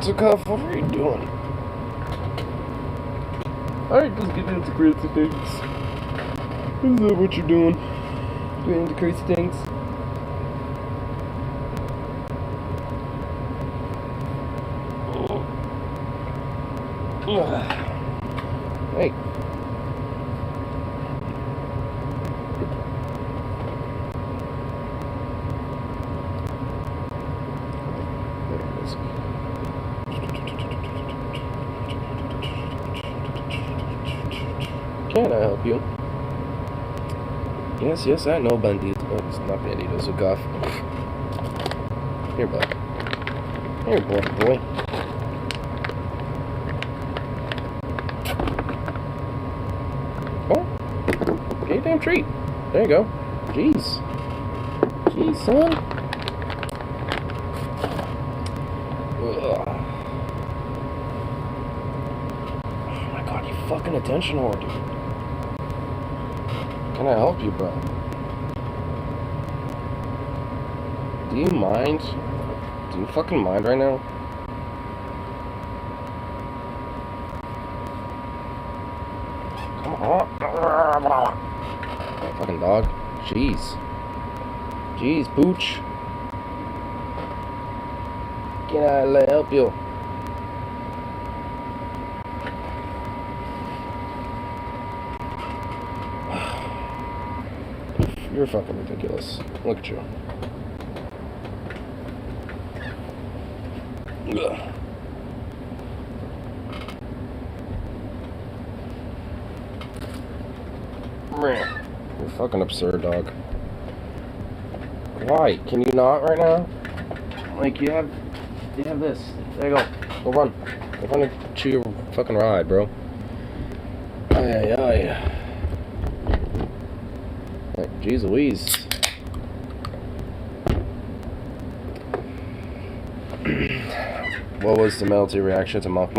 Zukoff, what are you doing? Alright, just get into crazy things. Is that what you're doing? Getting into crazy things? Hey. Can I help you? Yes, I know Bandito. Oh, it's not Bandito, Zukoff. Here, bud. Here, boy. Oh, get a damn treat. There you go. Jeez, son. Ugh. Oh my god, you fucking attention whore, dude. Can I help you, bro? Do you mind? Do you fucking mind right now? Come on. Fucking dog. Jeez, Pooch. Can I help you? You're fucking ridiculous. Look at you. Ugh. You're fucking absurd, dog. Why? Can you not right now? Like, you have this. There you go. Go run. Go run and chew your fucking ride, bro. Ay. Like, jeez Louise. What was the melty reaction to Monk?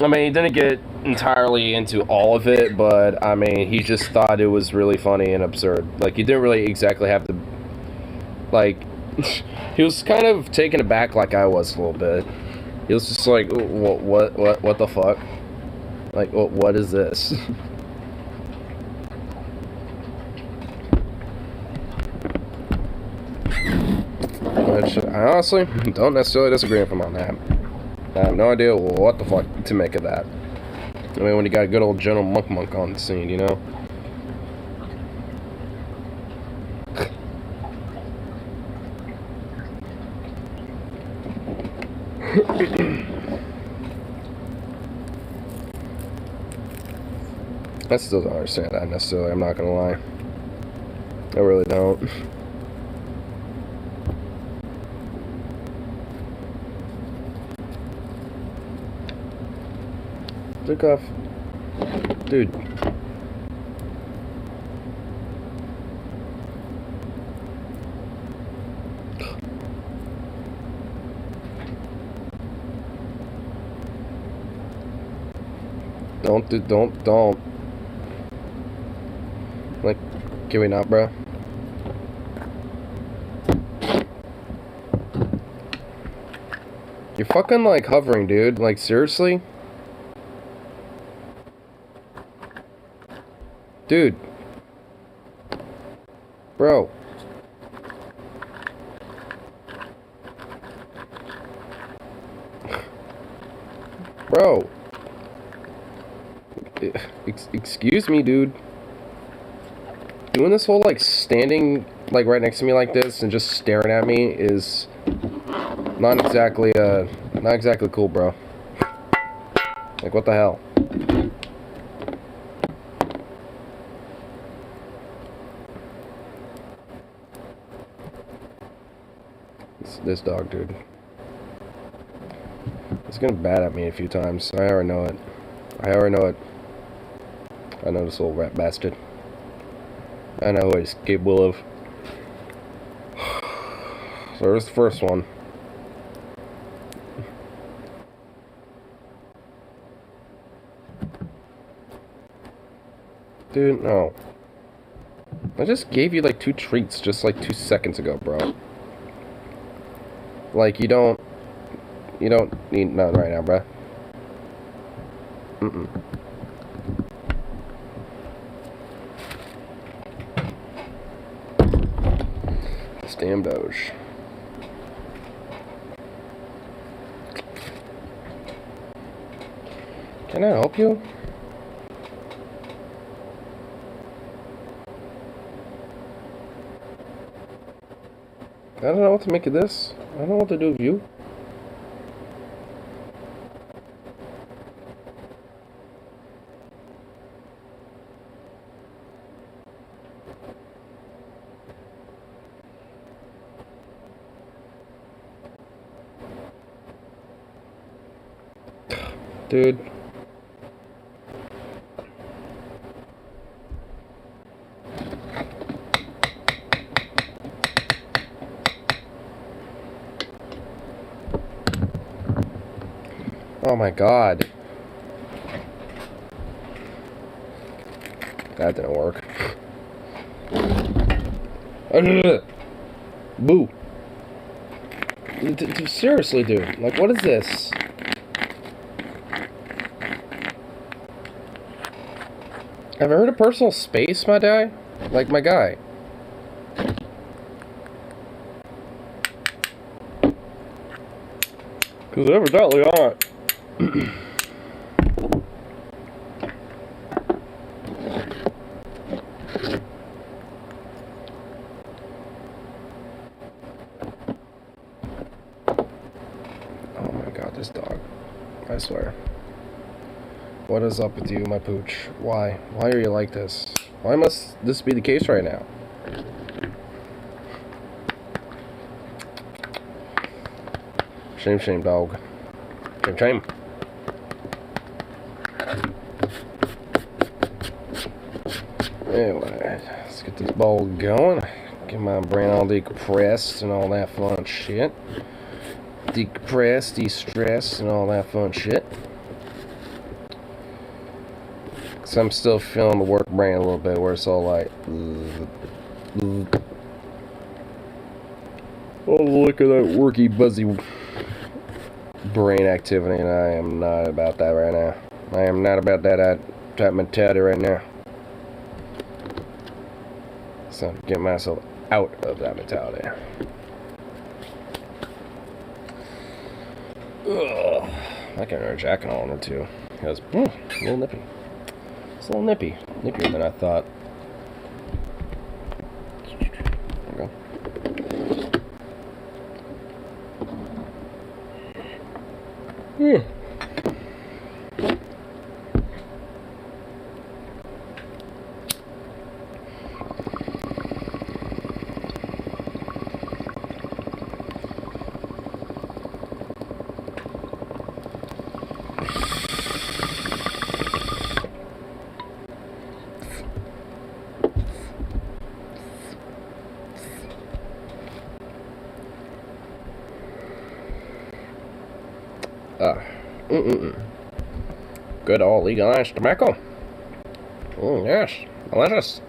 I mean, he didn't get entirely into all of it, but I mean, he just thought it was really funny and absurd. Like, he didn't really exactly have to, like, he was kind of taken aback like I was a little bit. He was just like, what the fuck? Like, what is this? Which, I honestly don't necessarily disagree with him on that. I have no idea what the fuck to make of that. I mean, when you got good old General Monk on the scene, you know? I still don't understand that necessarily, I'm not gonna lie. I really don't. Zukoff. Dude. Don't. Like, can we not, bro? You're fucking, like, hovering, dude. Like, seriously? Dude. Bro. Bro. Excuse me, dude. Doing this whole, like, standing, like, right next to me like this and just staring at me is not exactly cool, bro. Like, what the hell? This dog, dude. It's gonna bat at me a few times. I already know it. I know this little rat bastard. I know what he's capable of. There's the first one. Dude, no. I just gave you like 2 treats just like 2 seconds ago, bro. Like, you don't need none right now, bro. This damn Doge. Can I help you? I don't know what to make of this. I don't know what to do with you. Dude. Oh my god. That didn't work. Boo. Seriously, dude. Like, what is this? Have I heard of personal space, my guy? Like, my guy. Because evidently aren't. Oh my god, this dog. I swear. What is up with you, my pooch? Why? Why are you like this? Why must this be the case right now? Shame, shame, dog. Shame, shame. Anyway, let's get this bowl going. Get my brain all decompressed and all that fun shit. Decompressed, de-stressed, and all that fun shit. Cause I'm still feeling the work brain a little bit, where it's all like, oh, look at that worky, buzzy brain activity, and I am not about that right now. I am not about that type mentality right now. So, get myself out of that mentality. Ugh. I can wear a jacket on it too. Because, a little nippy. It's a little nippy. Nippier than I thought. There we go. Good old legalized tobacco. Yes, delicious.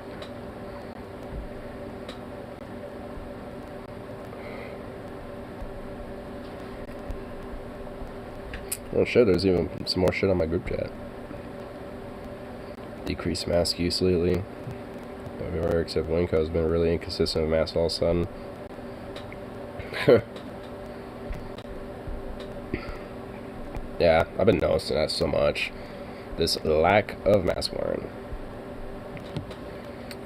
Oh shit, there's even some more shit on my group chat. Decreased mask use lately. Everywhere except Winco has been really inconsistent with masks all of a sudden. Yeah, I've been noticing that so much. This lack of mask wearing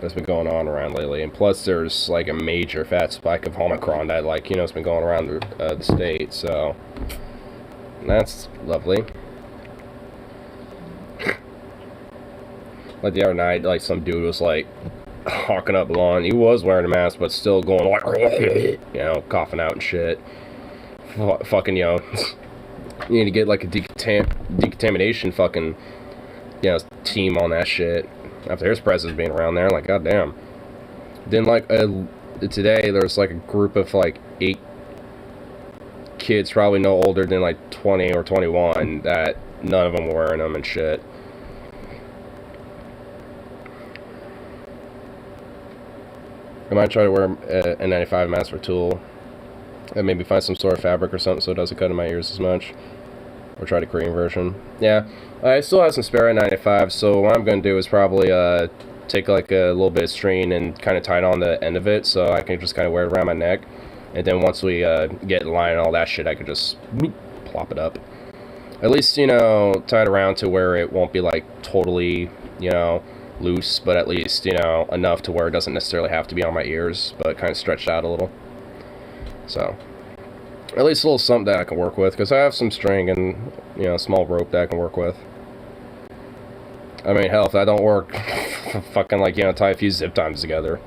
that's been going on around lately. And plus there's like a major fat spike of Omicron that, like, you know, it's been going around the state, so that's lovely. Like the other night, like some dude was like hawking up lawn. He was wearing a mask but still going like, you know, coughing out and shit. Fucking, you know, you need to get like a decontamination fucking, you know, team on that shit after his president being around there. Like, goddamn. Then like today there was like a group of like 8 kids probably no older than like 20 or 21 that none of them were wearing them and shit. I might try to wear a N95 mask for Tool. And maybe find some sort of fabric or something so it doesn't cut in my ears as much. Or try the Korean version. Yeah, I still have some spare N95, so what I'm going to do is probably take like a little bit of string and kind of tie it on the end of it so I can just kind of wear it around my neck. And then once we get in line and all that shit, I could just plop it up. At least, you know, tie it around to where it won't be like totally, you know, loose, but at least, you know, enough to where it doesn't necessarily have to be on my ears, but kind of stretched out a little. So, at least a little something that I can work with, because I have some string and, you know, small rope that I can work with. I mean, hell, if that don't work, fucking, like, you know, tie a few zip ties together.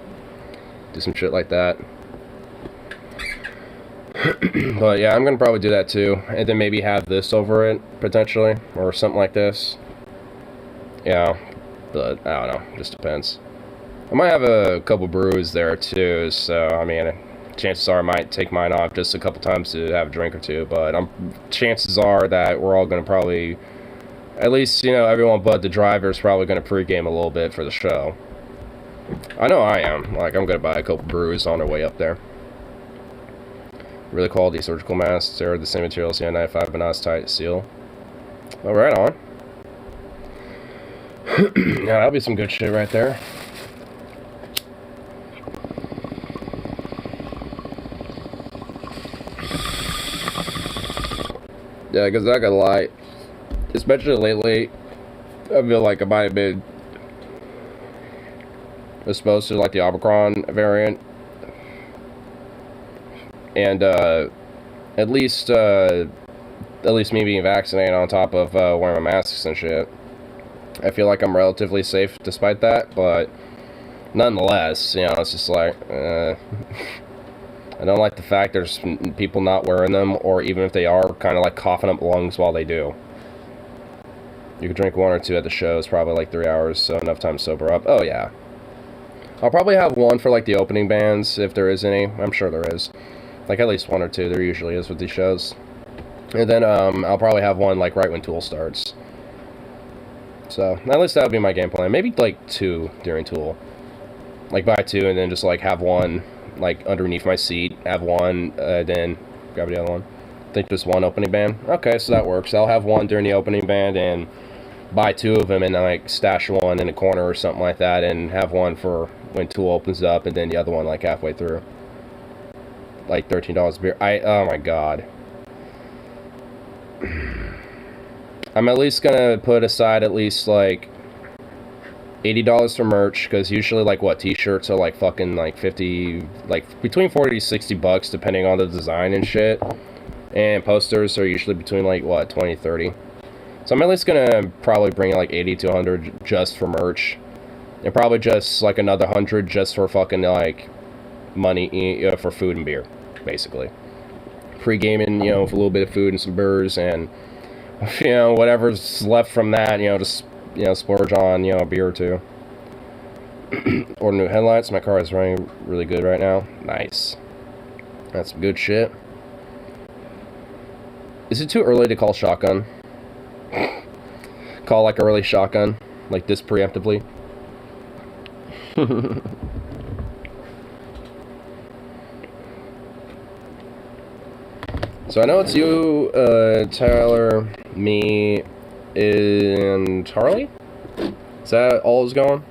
Do some shit like that. But, yeah, I'm gonna probably do that, too. And then maybe have this over it, potentially, or something like this. Yeah, but, I don't know, just depends. I might have a couple brews there, too, so, I mean, chances are I might take mine off just a couple times to have a drink or two, but chances are that we're all going to probably, at least, you know, everyone but the driver is probably going to pregame a little bit for the show. I know I am. Like, I'm going to buy a couple brews on our way up there. Really quality surgical masks. They're the same material as the N95, but not as tight seal. Oh, right on. Yeah, that'll be some good shit right there. Yeah, because I gotta lie, especially lately, I feel like I might have been exposed to like the Omicron variant, and at least me being vaccinated on top of wearing my masks and shit, I feel like I'm relatively safe despite that. But nonetheless, you know, it's just like. I don't like the fact there's people not wearing them, or even if they are, kind of like coughing up lungs while they do. You could drink one or two at the show. It's probably like 3 hours, so enough time to sober up. Oh, yeah. I'll probably have one for like the opening bands, if there is any. I'm sure there is. Like at least one or two. There usually is with these shows. And then I'll probably have one like right when Tool starts. So, at least that would be my game plan. Maybe like 2 during Tool. Like buy 2 and then just like have one like underneath my seat, have one, then grab the other one. I think just one opening band. Okay, so that works. I'll have one during the opening band and buy 2 of them and then like stash one in a corner or something like that and have one for when Tool opens up and then the other one like halfway through. Like $13 a beer. Oh my god. I'm at least gonna put aside at least like $80 for merch, because usually like what t-shirts are like fucking like 50, like between 40 to 60 bucks depending on the design and shit, and posters are usually between like what 20 30. So I'm at least gonna probably bring like 80 to 100 just for merch, and probably just like another 100 just for fucking like money for food and beer, basically pre-gaming, you know, with a little bit of food and some burrs, and you know, whatever's left from that, you know, just, you know, splurge on, you know, a beer or two. Order new headlights. My car is running really good right now. Nice. That's some good shit. Is it too early to call shotgun? Call like early shotgun? Like this preemptively? So I know it's you, Tyler, me, and Harley? Is that all is going?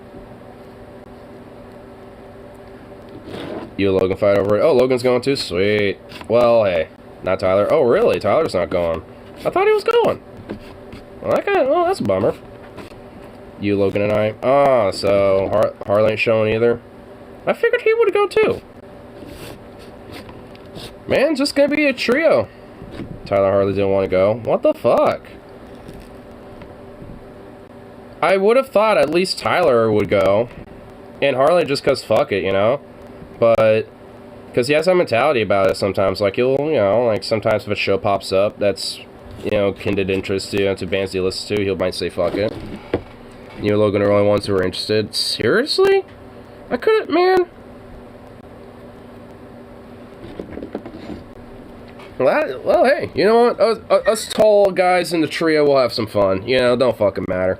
You and Logan fight over it? Oh, Logan's going too? Sweet. Well, hey. Not Tyler. Oh, really? Tyler's not going. I thought he was going. Well, that's a bummer. You, Logan, and I. Ah, so Harley ain't showing either. I figured he would go too. Man, just gonna be a trio. Tyler Harley didn't want to go. What the fuck? I would have thought at least Tyler would go. And Harley just cause fuck it, you know? But, because he has that mentality about it sometimes. Like, he'll, you know, like sometimes if a show pops up that's, you know, kindred interest to bands he listens to, he might say fuck it. You and Logan are the only ones who are interested. Seriously? I couldn't, man. Well, hey, you know what? Us tall guys in the trio will have some fun. You know, don't fucking matter.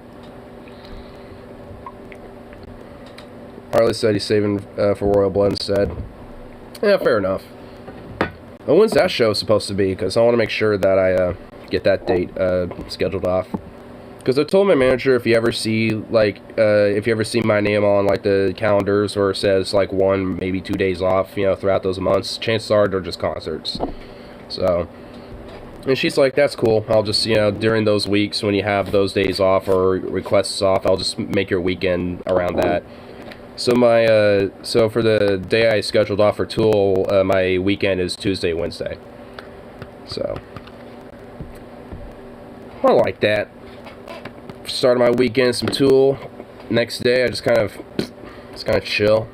Harley said he's saving for Royal Blood instead. Yeah, fair enough. Well, when's that show supposed to be? Because I want to make sure that I get that date scheduled off. Because I told my manager if you ever see my name on like the calendars where it says like 1, maybe 2 days off, you know, throughout those months, chances are they're just concerts. So, and she's like, that's cool. I'll just, you know, during those weeks when you have those days off or requests off, I'll just make your weekend around that. So so for the day I scheduled off for Tool, my weekend is Tuesday, Wednesday. So, I like that. Started my weekend, some Tool. Next day, I just kind of chill.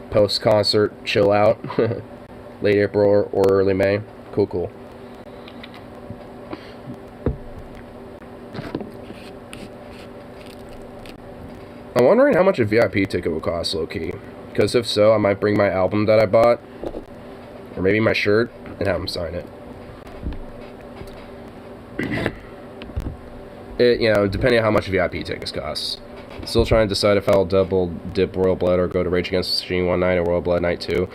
Post-concert, chill out. Late April or early May. Cool. I'm wondering how much a VIP ticket would cost, low-key. Because if so, I might bring my album that I bought. Or maybe my shirt, and have them sign it. You know, depending on how much VIP tickets cost. Still trying to decide if I'll double dip Royal Blood or go to Rage Against the Machine one night or Royal Blood night 2.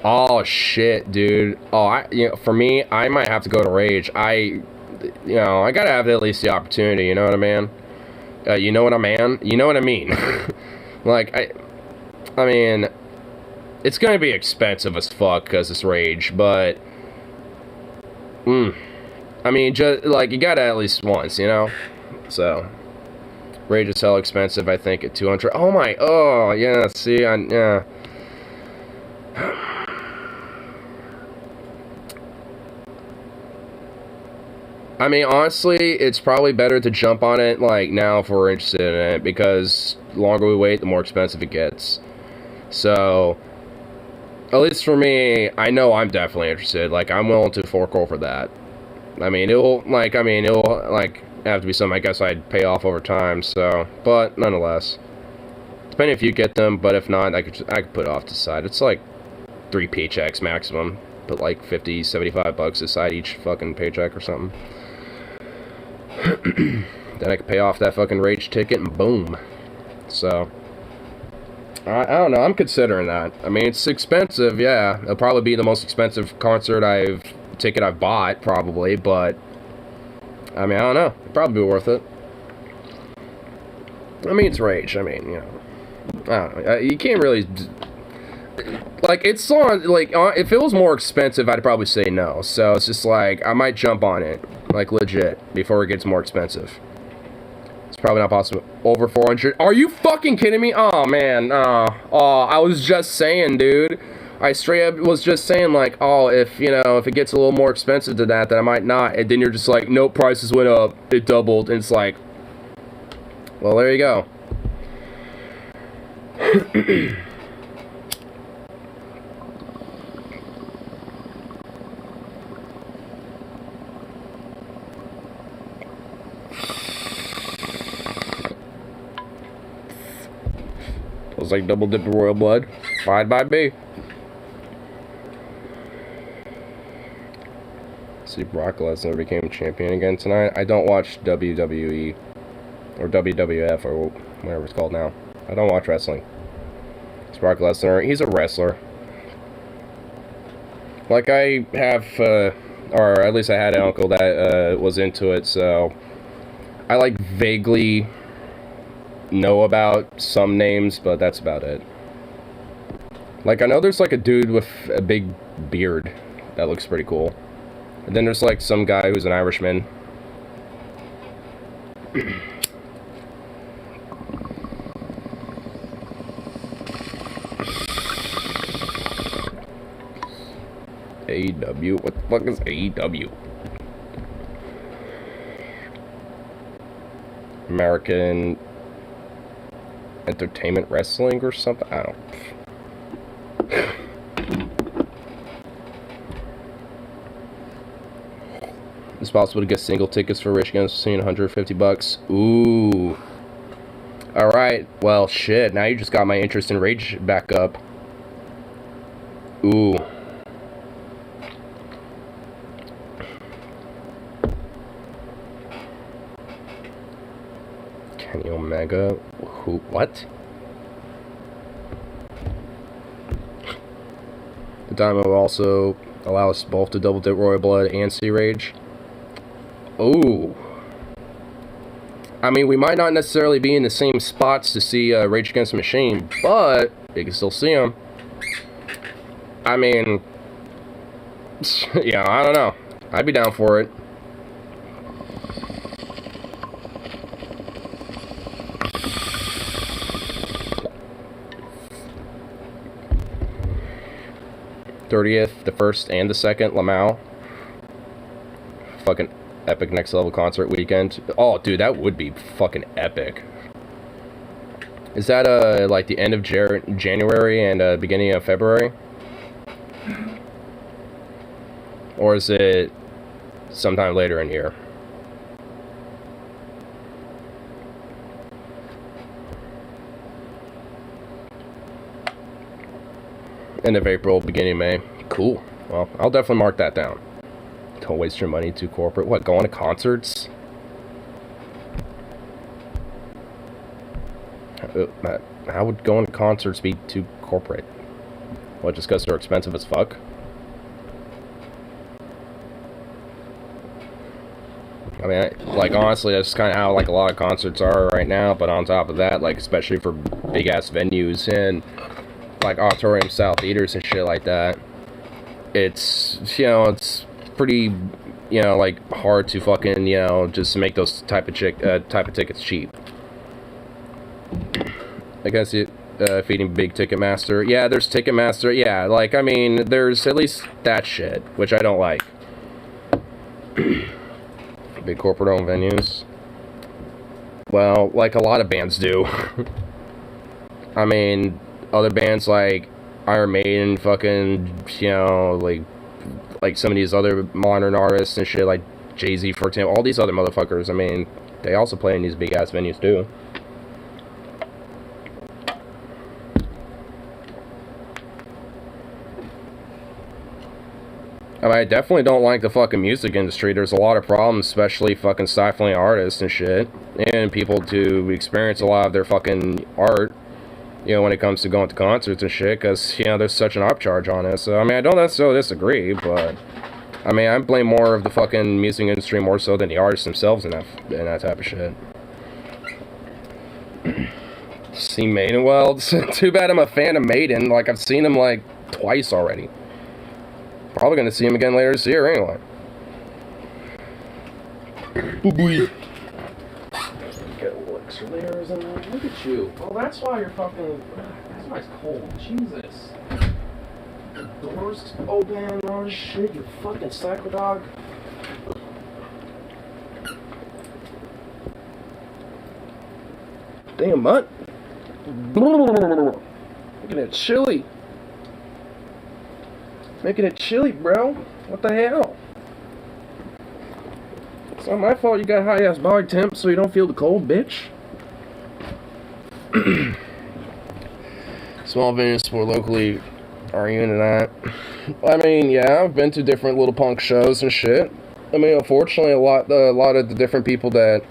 Oh, shit, dude. Oh, for me, I might have to go to Rage. I gotta have at least the opportunity, you know what I mean? You know what I mean? You know what I mean? Like, I mean, it's gonna be expensive as fuck because it's Rage, but, I mean, just, like, you gotta at least once, you know? So, Rage is hella expensive, I think, at 200. Oh, yeah, see, yeah. I mean, honestly, it's probably better to jump on it, like, now if we're interested in it, because the longer we wait, the more expensive it gets. So, at least for me, I know I'm definitely interested. Like, I'm willing to fork over that. I mean, it'll have to be something I guess I'd pay off over time, so, but, nonetheless. Depending if you get them, but if not, I could put it off to the side. It's like 3 paychecks maximum. Put like $50, $75 aside each fucking paycheck or something. Then I could pay off that fucking Rage ticket and boom. So, I don't know, I'm considering that. I mean, it's expensive, yeah. It'll probably be the most expensive ticket I've bought, probably, but, I mean, I don't know. It'd probably be worth it. I mean, it's Rage, I mean, you know. I don't know, you can't really, like, it's on, like, if it was more expensive, I'd probably say no, so it's just like, I might jump on it, like, legit, before it gets more expensive. It's probably not possible. Over 400, are you fucking kidding me? Oh, man, I was just saying, dude, I straight up was just saying, like, oh, if it gets a little more expensive than that, then I might not, and then you're just like, nope, prices went up, it doubled, and it's like, well, there you go. It was like double dip Royal Blood. Fine by me. See, Brock Lesnar became champion again tonight. I don't watch WWE or WWF or whatever it's called now. I don't watch wrestling. It's Brock Lesnar. He's a wrestler. Like, I have, or at least I had an uncle that was into it, so I, like, vaguely know about some names, but that's about it. Like, I know there's, like, a dude with a big beard that looks pretty cool. And then there's, like, some guy who's an Irishman. AEW? What the fuck is AEW? American Entertainment Wrestling or something? I don't... It's possible to get single tickets for Rage Against the Machine, $150. Ooh. Alright, well, shit, now you just got my interest in Rage back up. Ooh. Kenny Omega. Who? What? The Diamond will also allow us both to double dip Royal Blood and Sea Rage. Oh. I mean, we might not necessarily be in the same spots to see Rage Against the Machine, but you can still see him. I mean, yeah, I don't know. I'd be down for it. '30th, the 1st and the 2nd, Lamau. Fucking epic next level concert weekend. Oh, dude, that would be fucking epic. Is that like the end of January and beginning of February? Or is it sometime later in the year? End of April, beginning of May. Cool. Well, I'll definitely mark that down. Don't waste your money too corporate. What, going to concerts? How would going to concerts be too corporate? What, just because they're expensive as fuck? I mean, like, honestly, that's kind of how, like, a lot of concerts are right now, but on top of that, like, especially for big-ass venues and, like, auditorium-style theaters and shit like that, it's, you know, it's pretty, you know, like, hard to fucking, you know, just make those type of tickets cheap. I guess it, feeding Big Ticketmaster. Yeah, there's Ticketmaster. Yeah, like, I mean, there's at least that shit, which I don't like. Big corporate-owned venues. Well, like a lot of bands do. I mean, other bands like Iron Maiden, fucking, you know, like some of these other modern artists and shit, like Jay-Z, for example, all these other motherfuckers, I mean, they also play in these big-ass venues, too. I mean, I definitely don't like the fucking music industry. There's a lot of problems, especially fucking stifling artists and shit, and people to experience a lot of their fucking art, you know, when it comes to going to concerts and shit, because, you know, there's such an upcharge on it. So, I mean, I don't necessarily disagree, but, I mean, I blame more of the fucking music industry more so than the artists themselves in that type of shit. See Maiden? Well, too bad I'm a fan of Maiden. Like, I've seen them, like, twice already. Probably gonna see him again later this year anyway. Boo-boo. Get a little extra layers in there. Look at you. Oh, that's why you're fucking... That's why it's cold. Jesus. The doors open. Oh, shit. You fucking psycho dog. Damn, mutt. Making it chilly. Making it chilly, bro. What the hell? It's not my fault you got high-ass body temp so you don't feel the cold, bitch. Small venues more locally are you into that? I mean, yeah, I've been to different little punk shows and shit. I mean, unfortunately, a lot of the different people that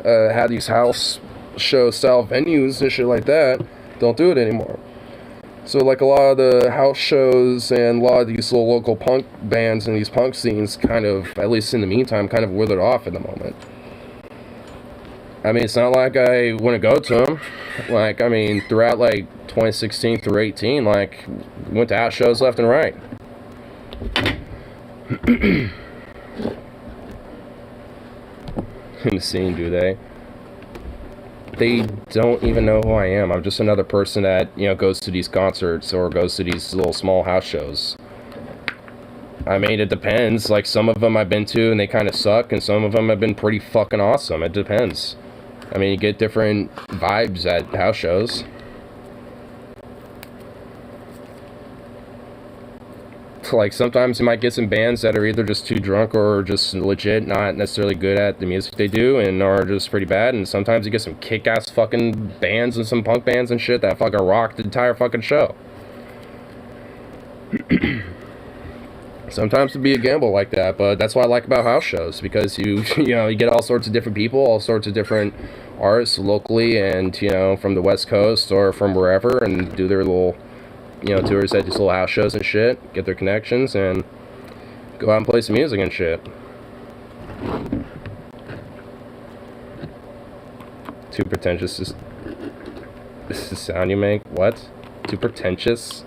had these house show style venues and shit like that don't do it anymore. So, like, a lot of the house shows and a lot of these little local punk bands and these punk scenes kind of, at least in the meantime, kind of withered off at the moment. I mean, it's not like I wouldn't go to them. Like, I mean, throughout, like, 2016 through 18, like, went to house shows left and right. In the scene, do they? They don't even know who I am. I'm just another person that, you know, goes to these concerts or goes to these little small house shows. I mean, it depends. Like, some of them I've been to and they kind of suck, and some of them have been pretty fucking awesome. It depends. I mean, you get different vibes at house shows. Like, sometimes you might get some bands that are either just too drunk or just legit not necessarily good at the music they do and are just pretty bad, and sometimes you get some kick-ass fucking bands and some punk bands and shit that fucking rock the entire fucking show. Sometimes it'd be a gamble like that, but that's what I like about house shows, because you know, you get all sorts of different people, all sorts of different artists locally and, you know, from the West Coast or from wherever, and do their little, you know, tours at these little house shows and shit, get their connections, and go out and play some music and shit. Too pretentious is the sound you make? What? Too pretentious?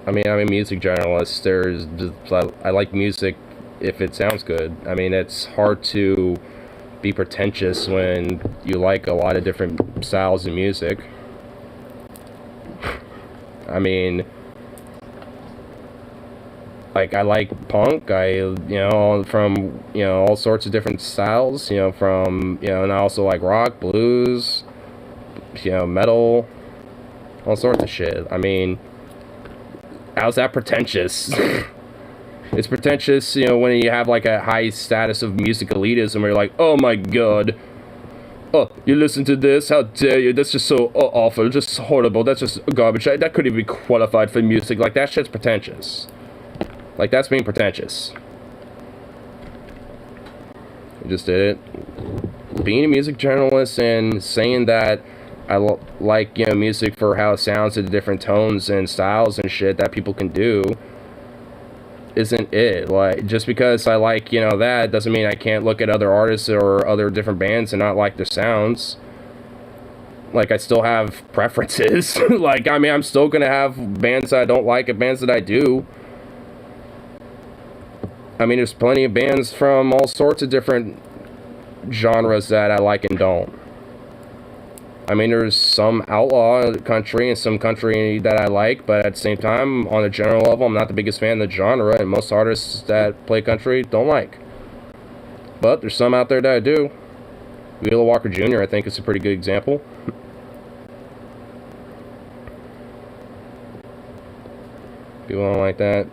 I mean, I'm a music journalist. I like music if it sounds good. I mean, it's hard to be pretentious when you like a lot of different styles of music. I mean, like, I like punk, you know, from, you know, all sorts of different styles, you know, from, you know, and I also like rock, blues, you know, metal, all sorts of shit. I mean, how's that pretentious? It's pretentious, you know, when you have, like, a high status of music elitism where you're like, oh my god, oh, you listen to this? How dare you? That's just so awful, just horrible, that's just garbage. That couldn't even be qualified for music. Like, that shit's pretentious. Like, that's being pretentious. I just did it. Being a music journalist and saying that I like, you know, music for how it sounds to the different tones and styles and shit that people can do isn't it. Like, just because I like, you know, that doesn't mean I can't look at other artists or other different bands and not like their sounds. Like, I still have preferences. Like, I mean, I'm still gonna have bands that I don't like and bands that I do. I mean, there's plenty of bands from all sorts of different genres that I like and don't. I mean, there's some outlaw country and some country that I like, but at the same time, on a general level, I'm not the biggest fan of the genre, and most artists that play country don't like. But there's some out there that I do. Wheeler Walker Jr., I think, is a pretty good example. People don't like that.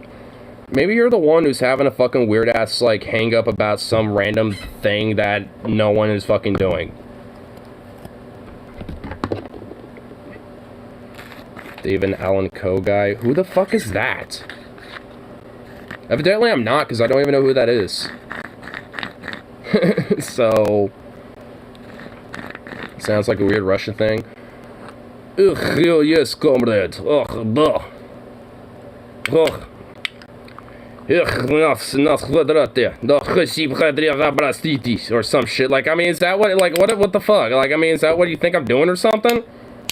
Maybe you're the one who's having a fucking weird-ass, like, hang-up about some random thing that no one is fucking doing. David Allan Coe guy. Who the fuck is that? Evidently I'm not, because I don't even know who that is. So... sounds like a weird Russian thing. Ugh, yes, comrade. Ugh, duh. Ugh. Or some shit. Like, I mean, is that what, like, what the fuck? Like, I mean, is that what you think I'm doing or something?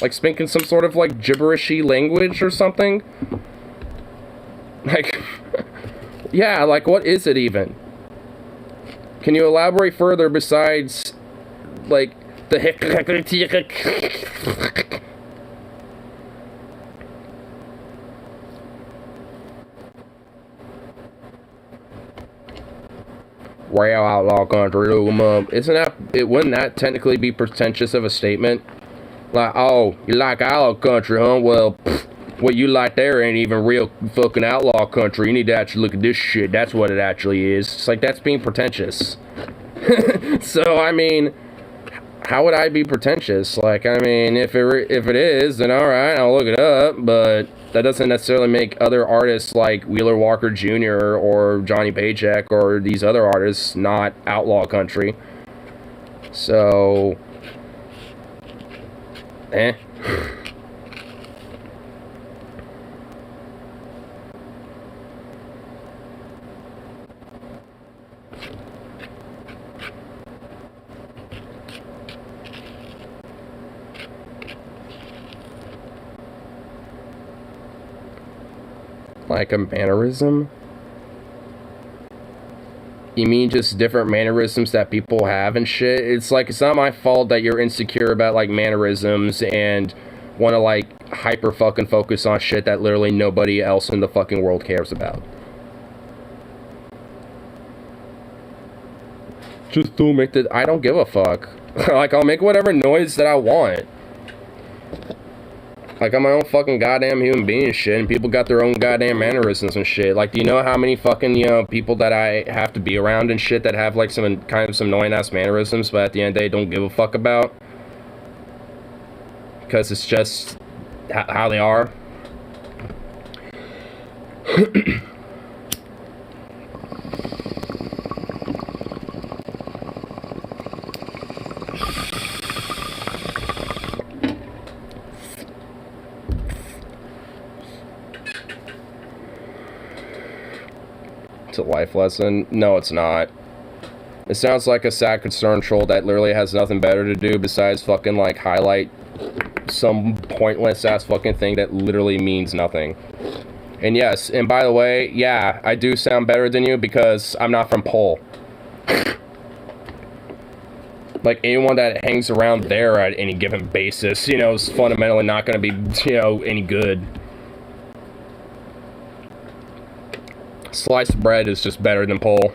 Like, speaking some sort of, like, gibberishy language or something? Like, yeah, like, what is it even? Can you elaborate further besides, like, the Well, outlaw country, isn't that, wouldn't that technically be pretentious of a statement? Like, oh, you like outlaw country, huh? Well, what you like there ain't even real fucking outlaw country. You need to actually look at this shit. That's what it actually is. It's like, that's being pretentious. So, I mean, how would I be pretentious? Like, I mean, if it is, then alright, I'll look it up, but that doesn't necessarily make other artists like Wheeler Walker Jr. or Johnny Paycheck or these other artists not outlaw country. So, like a mannerism? You mean just different mannerisms that people have and shit? It's like, it's not my fault that you're insecure about, like, mannerisms and want to, like, hyper fucking focus on shit that literally nobody else in the fucking world cares about. Just don't make that. I don't give a fuck. Like, I'll make whatever noise that I want. Like, I'm my own fucking goddamn human being and shit, and people got their own goddamn mannerisms and shit. Like, do you know how many fucking, you know, people that I have to be around and shit that have, like, some kind of some annoying-ass mannerisms, but at the end of the day don't give a fuck about? Because it's just how they are. to life lesson. No, it's not. It sounds like a sad concern troll that literally has nothing better to do besides fucking, like, highlight some pointless ass fucking thing that literally means nothing. And yes, and by the way, yeah, I do sound better than you because I'm not from Pole. Like, anyone that hangs around there at any given basis, you know, is fundamentally not going to be, you know, any good. Sliced bread is just better than Pole.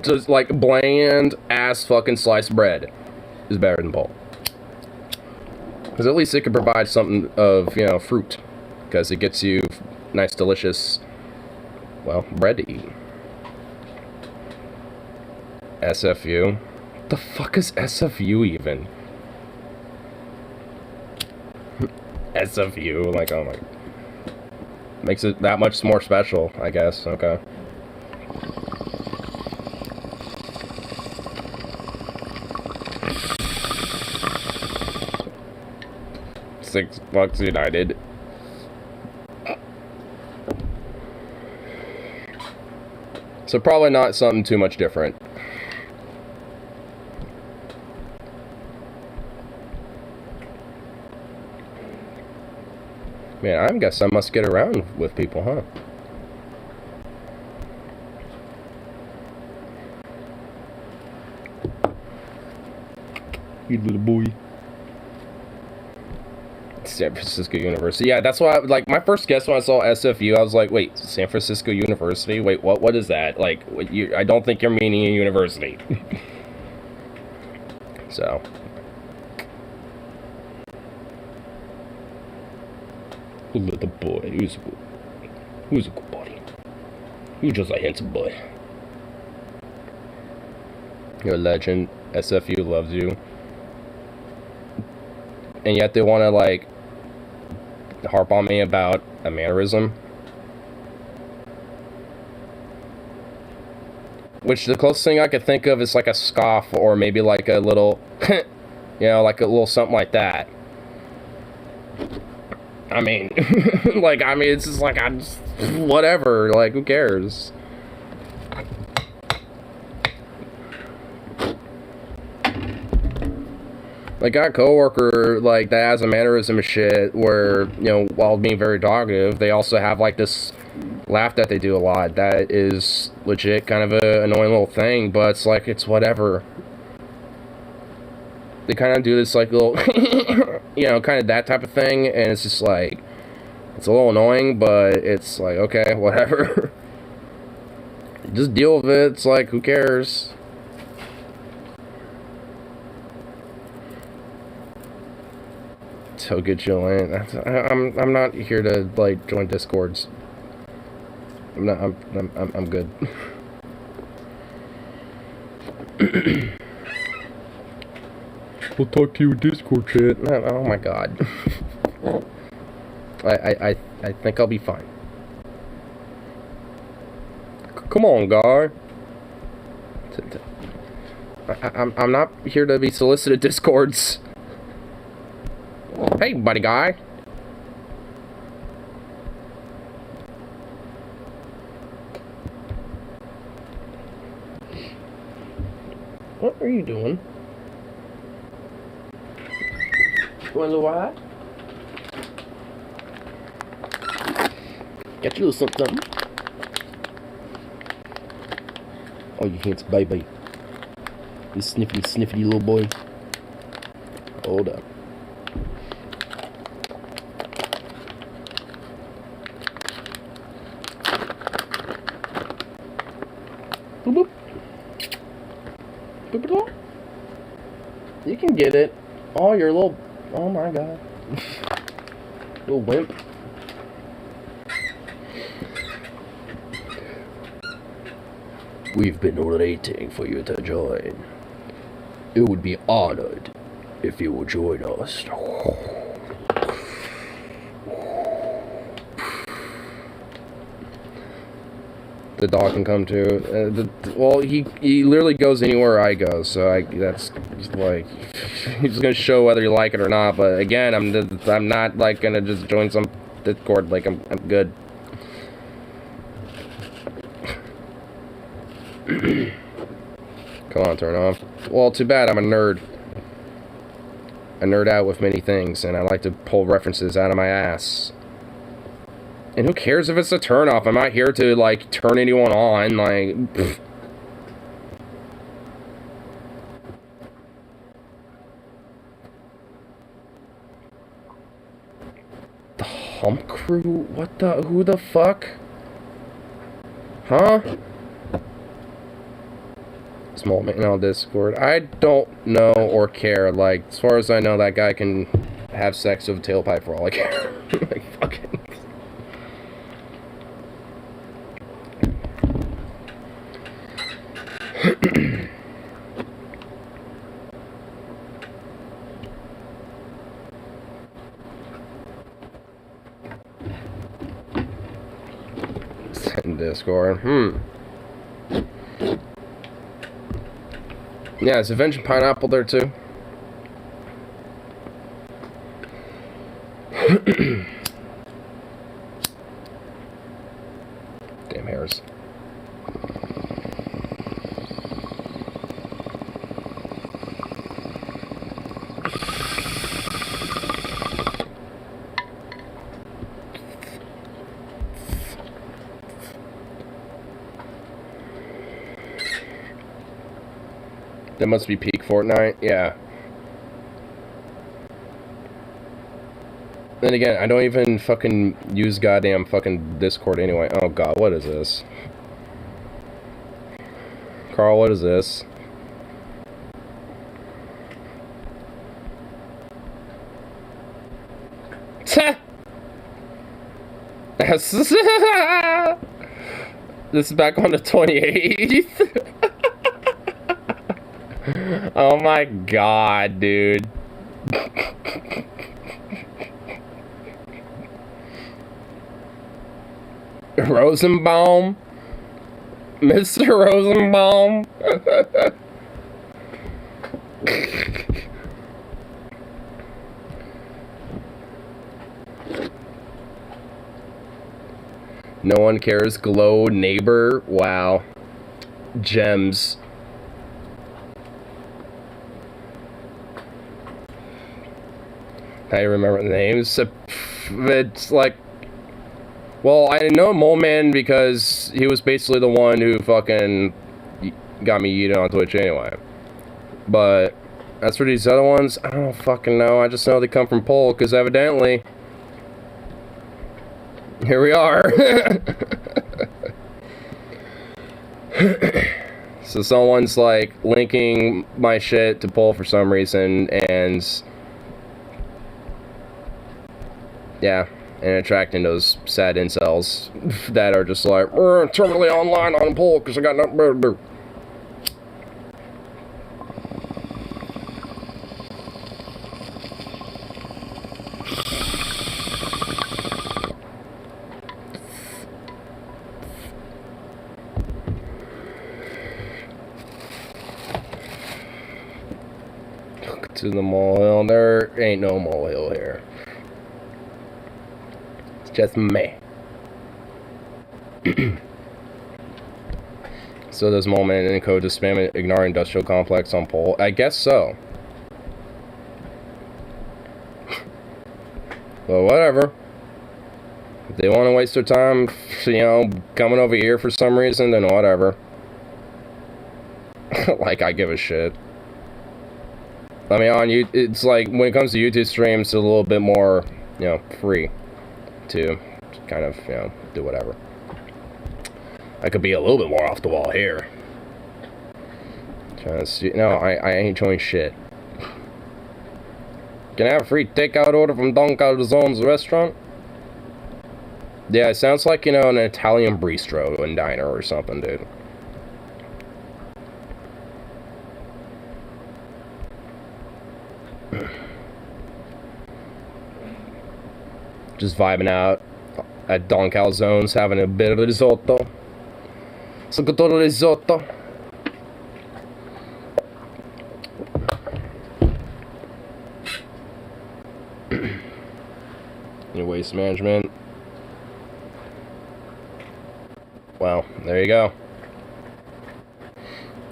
Just, like, bland ass fucking sliced bread is better than Pole. Because at least it can provide something of, you know, fruit. Because it gets you nice, delicious, well, bread to eat. SFU. What the fuck is SFU even? SFU, like, oh my. Makes it that much more special, I guess. Okay. $6 United. So probably not something too much different. Man, I guess I must get around with people, huh? You little boy. San Francisco University. Yeah, that's why, like, my first guess when I saw SFU, I was like, wait, San Francisco University? Wait, what is that? Like, I don't think you're meaning a university. So. Little boy, who's a good boy? You're just a handsome boy. You're a legend. SFU loves you. And yet they want to, like, harp on me about a mannerism. Which the closest thing I could think of is like a scoff or maybe like a little, you know, like a little something like that. I mean, it's just like, whatever, like, who cares? Like, got a coworker, like, that has a mannerism and shit where, you know, while being very talkative, they also have, like, this laugh that they do a lot that is legit kind of a annoying little thing, but it's like, it's whatever. They kind of do this, like, little, you know, kind of that type of thing, and it's just like, it's a little annoying, but it's like, okay, whatever. Just deal with it. It's like, who cares? So good chilling. I'm not here to, like, join discords. I'm good. We'll talk to you in Discord chat. Oh my god. I think I'll be fine. Come on, guy. I'm not here to be solicited discords. Hey, buddy guy. What are you doing? Want a little ride? Got you a little something. Oh, you handsome baby. You sniffy little boy. Hold up. Boop boop. Boop boop. You can get it. Oh, you're a little. Oh my god. Little wimp. We've been waiting for you to join. It would be honored if you would join us. The dog can come too. Well, he literally goes anywhere I go, so that's just like, he's just gonna show whether you like it or not. But again, I'm not like gonna just join some Discord. Like I'm good. Come on, turn off. Well, too bad, I'm a nerd. I nerd out with many things, and I like to pull references out of my ass. And who cares if it's a turn-off? I'm not here to, like, turn anyone on, like... Pfft. The Hump Crew? What the... Who the fuck? Huh? Small man on Discord. I don't know or care. Like, as far as I know, that guy can have sex with a tailpipe for all I care. Like, fucking... Send Discord. Yeah, is Avenging Pineapple there too? Damn hairs. That must be peak Fortnite, yeah. Then again, I don't even fucking use goddamn fucking Discord anyway. Oh god, what is this? Carl, what is this? This is back on the 28th. Oh my god, dude. Rosenbaum? Mr. Rosenbaum? No one cares. Glow neighbor? Wow. Gems. I remember the names. It's like... Well, I know Mole Man because he was basically the one who fucking got me yeeted on Twitch anyway. But as for these other ones, I don't fucking know. I just know they come from Pole because evidently... Here we are. So someone's like linking my shit to Pole for some reason and... Yeah, and attracting those sad incels that are just like, terminally online on Pole because I got nothing better to do. To the molehill. There ain't no molehill here. It's just me. So this moment in code just spam ignore industrial complex on Pole. I guess so. Well, whatever. If they want to waste their time, you know, coming over here for some reason, then whatever. Like, I give a shit. I mean, on you, it's like when it comes to YouTube streams, it's a little bit more, you know, free to kind of, you know, do whatever. I could be a little bit more off the wall here. No, I ain't showing shit. Can I have a free takeout order from Don Calzone's restaurant? Yeah, it sounds like, you know, an Italian bistro and diner or something, dude. Just vibing out at Don Calzone's, having a bit of risotto. Some good risotto. Your waste management. Well, there you go.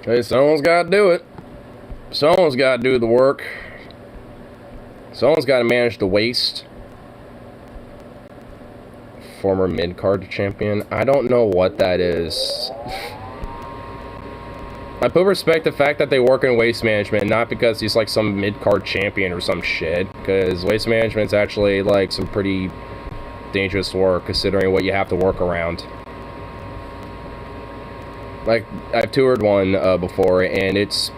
Hey, someone's got to do it. Someone's got to do the work. Someone's got to manage the waste. Former mid-card champion. I don't know what that is. I put respect the fact that they work in waste management, not because he's like some mid-card champion or some shit. Because waste management's actually like some pretty dangerous work, considering what you have to work around. Like, I've toured one before, and it's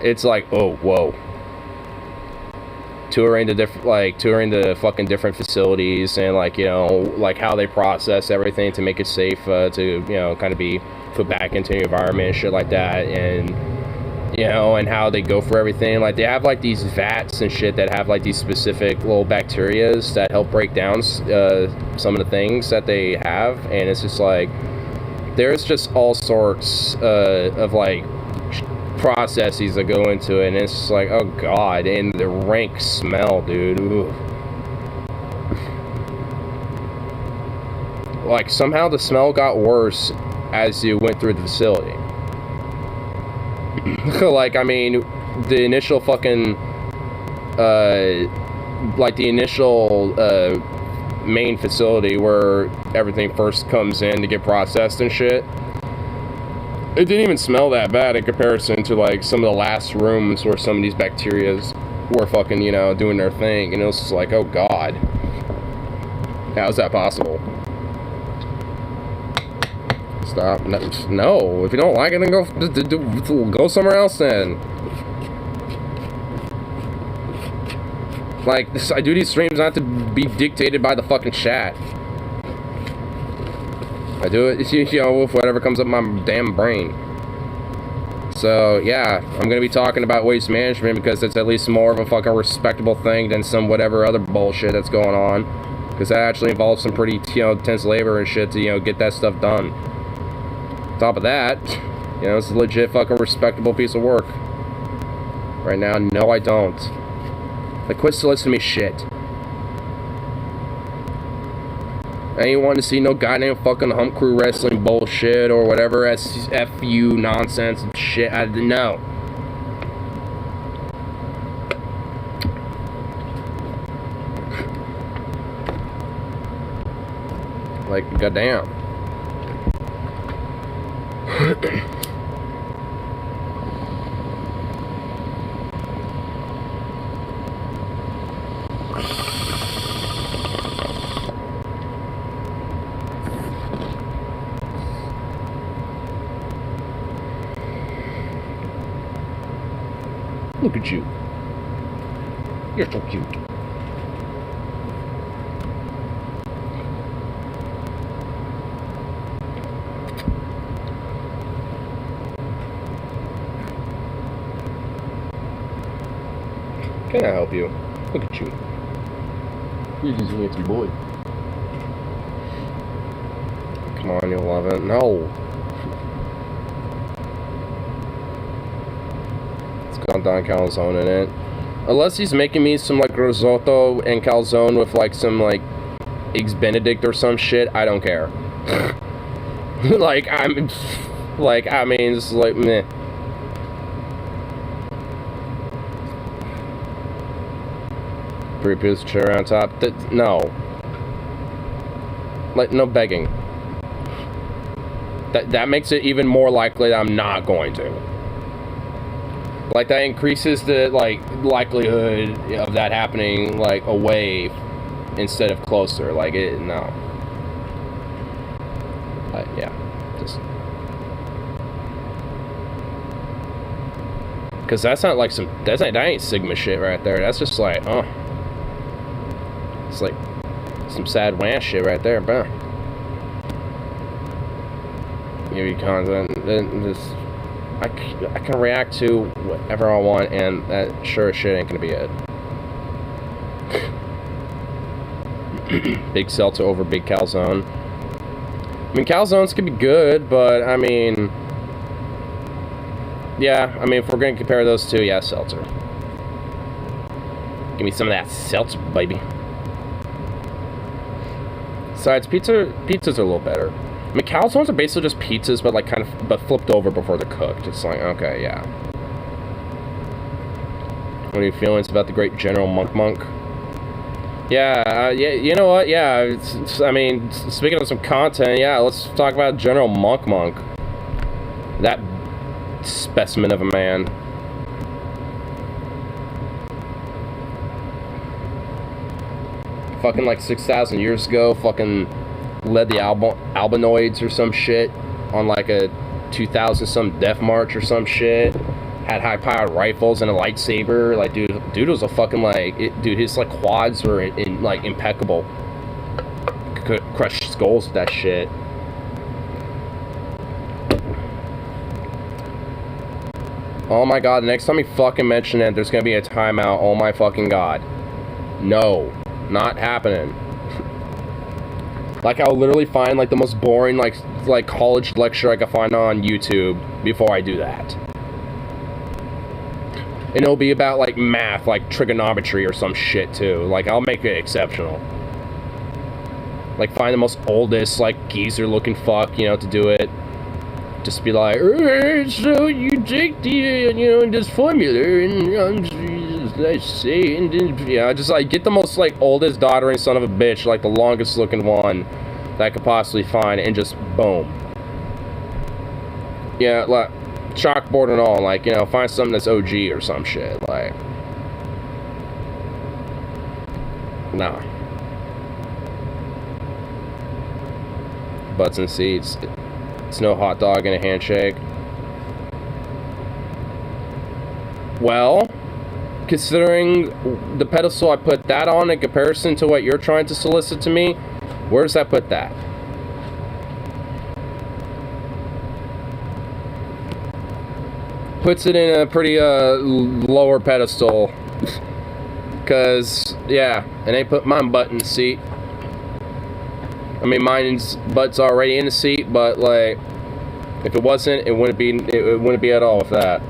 it's like, oh, whoa. Touring the fucking different facilities, and like, you know, like how they process everything to make it safe to, you know, kind of be put back into the environment and shit like that, and you know, and how they go for everything. Like, they have like these vats and shit that have like these specific little bacterias that help break down some of the things that they have, and it's just like there's just all sorts of like processes that go into it, and it's just like, oh god, and the rank smell, dude. Ooh. Like, somehow the smell got worse as you went through the facility. Like, I mean, the initial fucking like the initial main facility where everything first comes in to get processed and shit, it didn't even smell that bad in comparison to like some of the last rooms where some of these bacterias were fucking, you know, doing their thing, and it was just like, oh god, how is that possible? Stop. No, if you don't like it, then go somewhere else then. Like, I do these streams not to be dictated by the fucking chat. I do it, you know, with whatever comes up in my damn brain. So, yeah, I'm gonna be talking about waste management because it's at least more of a fucking respectable thing than some whatever other bullshit that's going on. Because that actually involves some pretty, you know, intense labor and shit to, you know, get that stuff done. On top of that, you know, it's a legit fucking respectable piece of work. Right now, no, I don't. Like, quit soliciting me shit. I ain't want to see no goddamn fucking hump crew wrestling bullshit or whatever FU nonsense and shit. No. Like, goddamn. Look at you. You're so cute. Can I help you? Look at you. You're just a handsome boy. Come on, you'll love it. No. Don calzone in it. Unless he's making me some like risotto and calzone with like some like eggs benedict or some shit, I don't care. Like, I mean, it's like meh. Three-piece chair on top. No. Like, no begging. That makes it even more likely that I'm not going to. Like, that increases the, like, likelihood of that happening, like, away instead of closer. Like, no. Yeah. Just... Because that's not, like, that ain't Sigma shit right there. That's just, like, oh. It's, like, some sad WAN shit right there, bro. Give you content. This... I can react to whatever I want, and that sure as shit ain't gonna be it. Big seltzer over big calzone. I mean, calzones can be good, but I mean, yeah, I mean, if we're gonna compare those two, yeah, seltzer. Give me some of that seltzer, baby. Besides, pizzas are a little better. I mean, calzones are basically just pizzas, but like but flipped over before they're cooked. It's like, okay, yeah. What are your feelings about the great General Monk? Yeah, yeah. You know what? Yeah. I mean, speaking of some content, yeah. Let's talk about General Monk. That specimen of a man. Fucking like 6,000 years ago, fucking led the Albinoids or some shit on like a 2000 some death march or some shit. Had high-powered rifles and a lightsaber. Like, dude was a fucking like, dude. His like quads were in like impeccable. Could crush skulls with that shit. Oh my god! The next time you fucking mention it, there's gonna be a timeout. Oh my fucking god! No. Not happening. Like, I'll literally find like the most boring like college lecture I can find on YouTube before I do that. And it'll be about like math, like trigonometry or some shit too. Like, I'll make it exceptional. Like, find the most oldest like geezer looking fuck, you know, to do it. Just be like, so you take the this formula and I say, and then, yeah, just like get the most like oldest doddering son of a bitch, like the longest looking one that I could possibly find, and just boom. Yeah, like chalkboard and all, like, you know, find something that's OG or some shit, like. Nah. Butts and seats. It's no hot dog and a handshake. Well, considering the pedestal I put that on in comparison to what you're trying to solicit to me, where does that put that? Puts it in a pretty lower pedestal. Cause yeah, it ain't put my butt in the seat. I mean, mine's butt's already in the seat, but like, if it wasn't, it wouldn't be at all with that.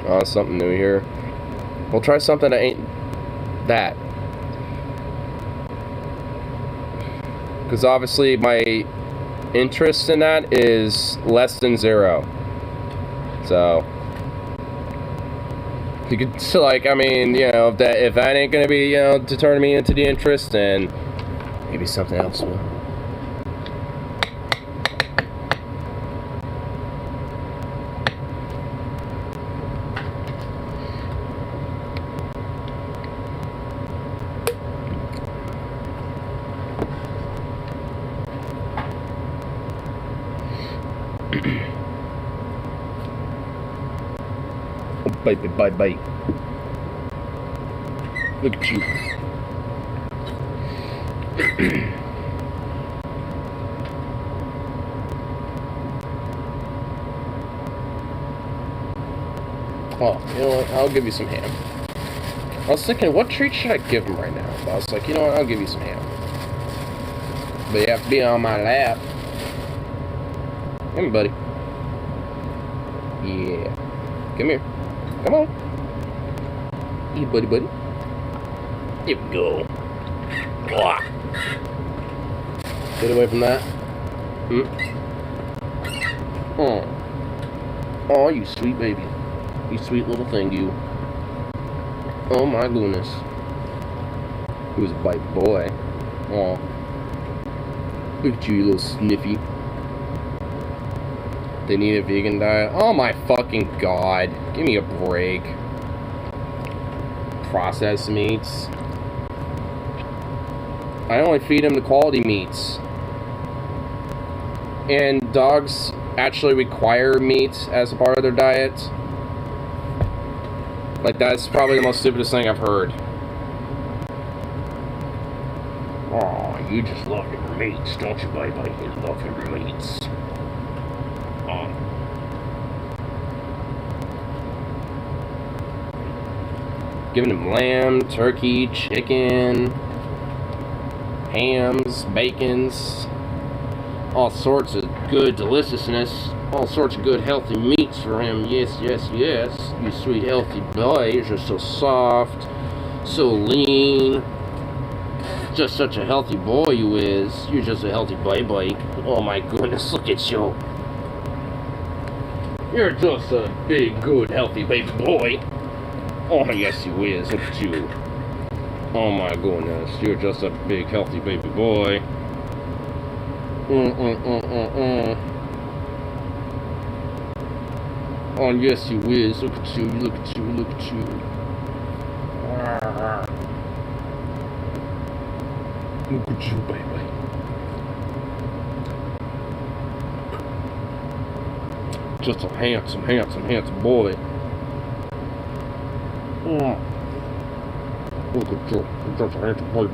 Oh, something new here. We'll try something that ain't that. Because obviously my interest in that is less than 0. So you could, so like, I mean, you know, if that ain't gonna be, you know, to turn me into the interest, then maybe something else will. Bite. Look at you. Oh, you know what? I'll give you some ham. I was thinking, what treat should I give him right now? But I was like, you know what? I'll give you some ham. But you have to be on my lap. Come here, buddy. Yeah. Come here. Come on. Hey, buddy. Here we go. Blah. Get away from that. Oh, you sweet baby. You sweet little thing, you. Oh my goodness. He was a bite boy. Oh. Look at you, you little sniffy. They need a vegan diet. Oh my fucking god. Give me a break. Processed meats. I only feed them the quality meats. And dogs actually require meat as a part of their diet. Like, that's probably the most stupidest thing I've heard. Oh, you just love your meats, don't you, baby? You love your meats. Giving them lamb, turkey, chicken, hams, bacons, all sorts of good deliciousness, all sorts of good healthy meats for him. Yes, yes, yes. You sweet healthy boy, you're just so soft, so lean. Just such a healthy boy you is. You're just a healthy boy. Oh my goodness, look at you. You're just a big, good, healthy baby boy. Oh yes you is, look at you. Oh my goodness, you're just a big, healthy baby boy. Oh yes you is, look at you, look at you, look at you. Look at you, baby. Just a handsome, handsome, handsome boy. Look at you, you're just a handsome boy.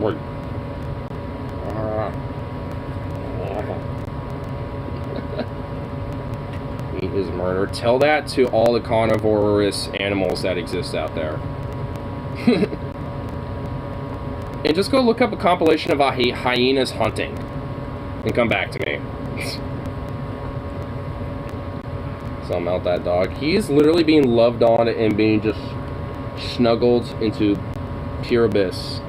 Meat is murder. Tell that to all the carnivorous animals that exist out there. And just go look up a compilation of hyenas hunting. And come back to me. So I'll melt that dog. He's literally being loved on and being just snuggled into pure abyss.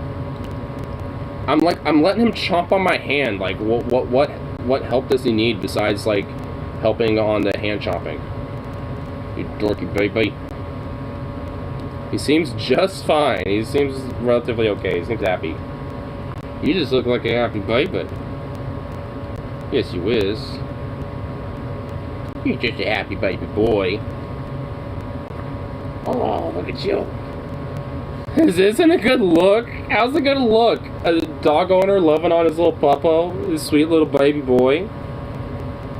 I'm letting him chomp on my hand. Like, what help does he need besides, like, helping on the hand chomping? You dorky baby. He seems just fine. He seems relatively okay. He seems happy. You just look like a happy baby. Yes, you is. You're just a happy baby boy. Oh, look at you. This isn't a good look. How's it gonna look? A dog owner loving on his little puppo, his sweet little baby boy,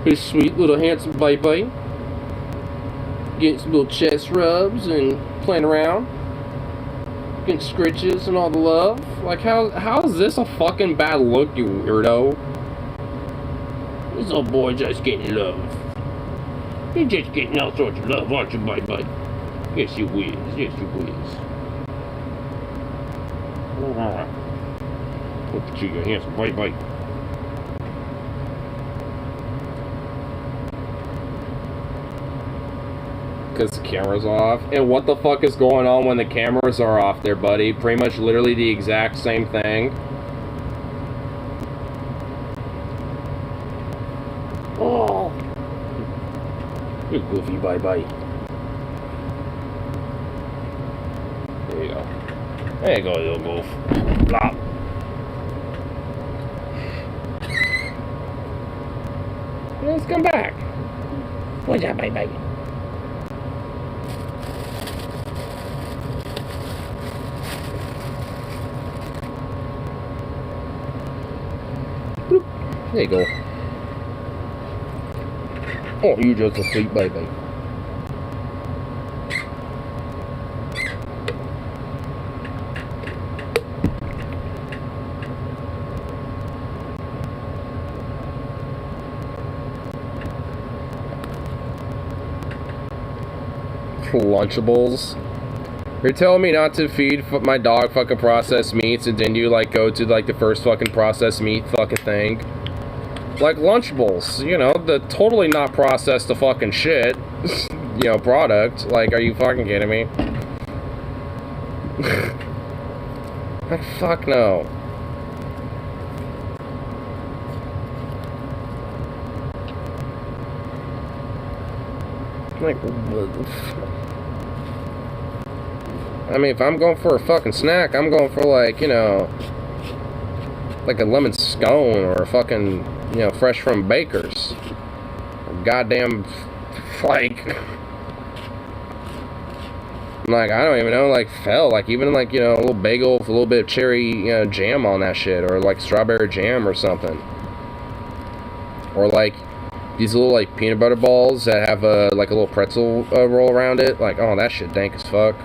his sweet little handsome baby, getting some little chest rubs and playing around, getting scritches and all the love. Like, how is this a fucking bad look, you weirdo? This little boy just getting love. You're just getting all sorts of love, aren't you, baby? Yes, you is. Yes, you is. Look at you, you handsome baby. Because the camera's off. And what the fuck is going on when the cameras are off there, buddy? Pretty much literally the exact same thing. Oh. You goofy bye-bye. There you go. There you go, little goof. Flop. Let's come back. What's up, bye-bye? There you go. Oh, you just a sweet baby. Lunchables. You're telling me not to feed my dog fucking processed meats, and then you like go to like the first fucking processed meat fucking thing. Like Lunchables, you know, the totally not processed the fucking shit, you know, product. Like, are you fucking kidding me? Like, fuck no. Like, I mean, if I'm going for a fucking snack, I'm going for, like, you know, like a lemon scone or a fucking, you know, fresh from Baker's. Goddamn, like, I don't even know, like, like, even, like, you know, a little bagel with a little bit of cherry, you know, jam on that shit, or, like, strawberry jam or something. Or, like, these little, like, peanut butter balls that have, like, a little pretzel roll around it. Like, oh, that shit dank as fuck.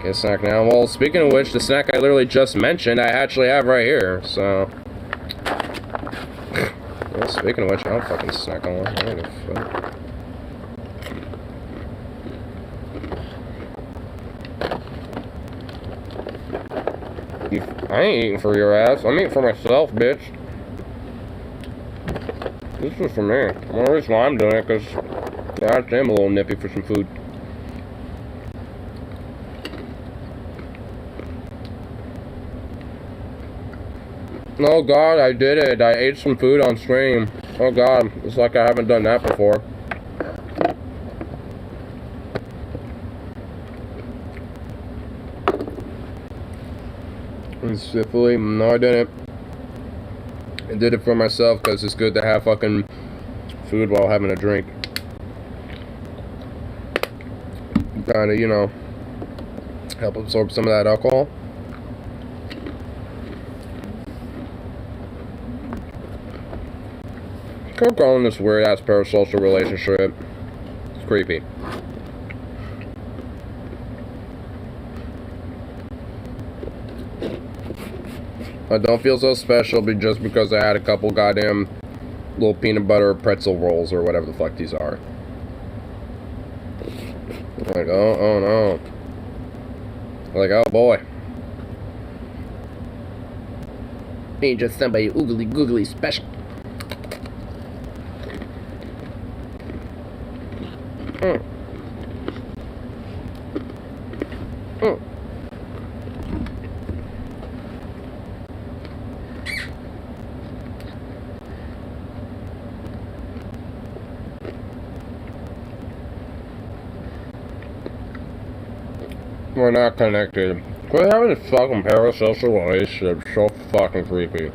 Get a snack now. Well, speaking of which, the snack I literally just mentioned, I actually have right here, so. Well, speaking of which, I'll fucking snack on one. I don't give a fuck. I ain't eating for your ass. I'm eating for myself, bitch. This is for me. Well, the reason why I'm doing it, because I am a little nippy for some food. Oh god, I did it. I ate some food on stream. Oh god, it's like I haven't done that before. Specifically, no I didn't. I did it for myself because it's good to have fucking food while having a drink. Kinda, you know, help absorb some of that alcohol. I'm calling this weird ass parasocial relationship. It's creepy. I don't feel so special just because I had a couple goddamn little peanut butter pretzel rolls or whatever the fuck these are. Like, oh no. Like, oh boy. Ain't just somebody oogly googly special. We're not connected. Quit having this fucking parasocial relationship. So fucking creepy.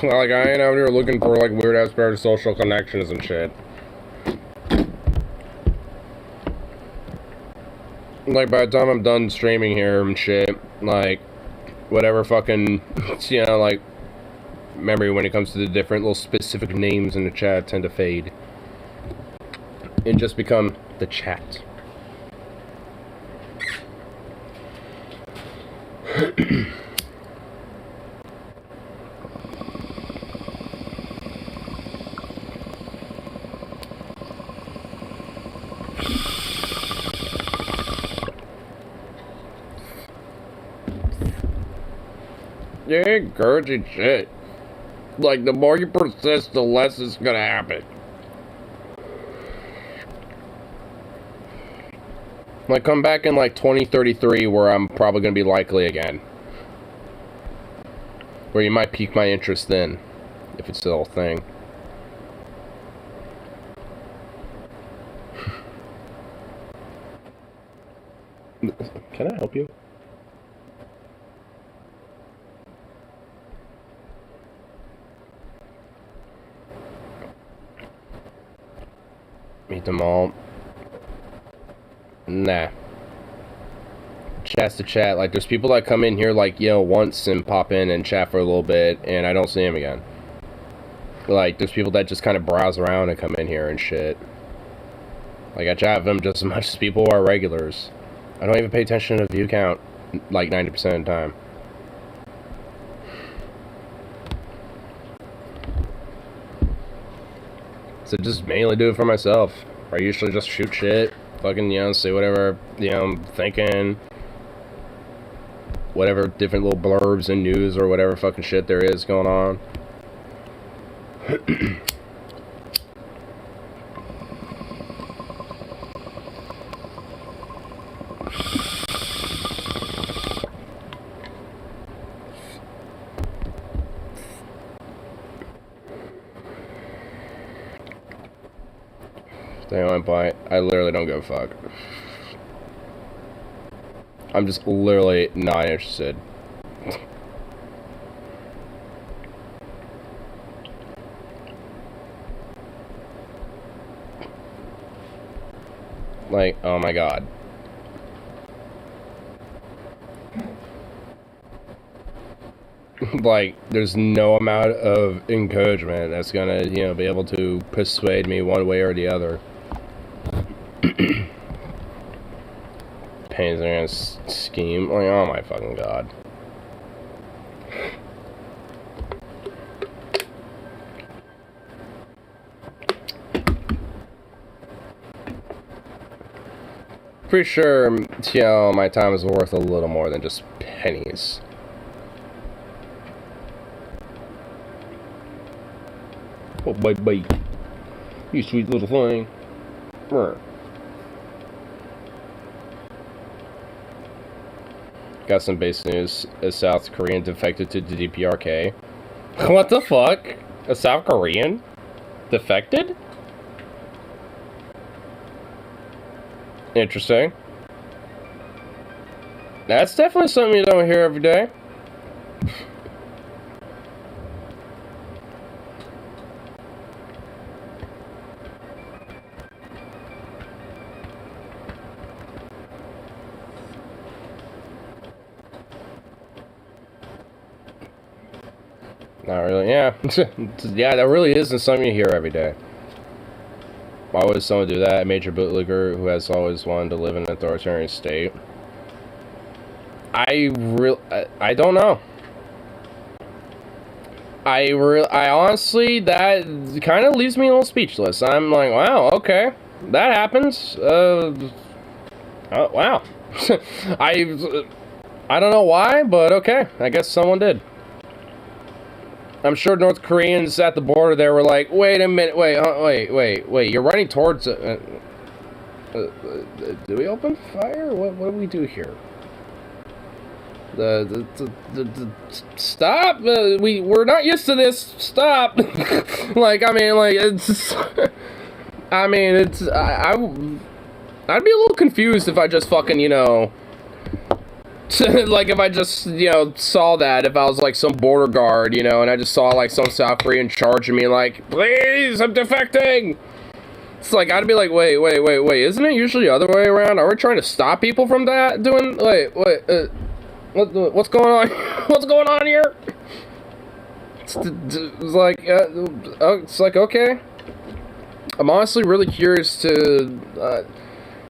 Like, I ain't out here looking for, like, weird-ass parasocial connections and shit. Like, by the time I'm done streaming here and shit, like, whatever fucking, you know, like, memory when it comes to the different little specific names in the chat tend to fade. And just become the chat. Yeah, encouraging shit. Like, the more you persist, the less it's gonna happen. Like, come back in, like, 2033, where I'm probably gonna be likely again. Where you might pique my interest then, if it's still a thing. Can I help you? Meet them all. Nah. Chat's to chat. Like, there's people that come in here, like, you know, once and pop in and chat for a little bit, and I don't see them again. Like, there's people that just kind of browse around and come in here and shit. Like, I chat with them just as much as people who are regulars. I don't even pay attention to the view count, like, 90% of the time. So just mainly do it for myself. I usually just shoot shit, fucking, you know, say whatever, you know, I'm thinking. Whatever different little blurbs and news or whatever fucking shit there is going on. Stay on point. I literally don't give a fuck. I'm just literally not interested. Like, oh my god. Like, there's no amount of encouragement that's gonna, you know, be able to persuade me one way or the other. Pains are gonna scheme. Like, oh my fucking god. Pretty sure, you know, my time is worth a little more than just pennies. Oh, bye. You sweet little thing. Got some base news. A South Korean defected to the DPRK. What the fuck? A South Korean? Defected? Interesting. That's definitely something you don't hear every day. Not really, yeah. Yeah, that really isn't something you hear every day. Why would someone do that? A major bootlegger who has always wanted to live in an authoritarian state. I don't know. I honestly, that kind of leaves me a little speechless. I'm like, wow, okay, that happens. Wow. I don't know why, but okay, I guess someone did. I'm sure North Koreans at the border there were like, wait a minute, wait, you're running towards... do we open fire? What do we do here? Stop! We're not used to this. Stop! Like, I mean, like, it's... I mean, it's... I'd be a little confused if I just fucking, you know... like, if I just, you know, saw that, if I was, like, some border guard, you know, and I just saw, like, some South Korean charging me, like, please, I'm defecting! It's like, I'd be like, wait, isn't it usually the other way around? Are we trying to stop people from that, what's going on? What's going on here? It's like, okay. I'm honestly really curious to,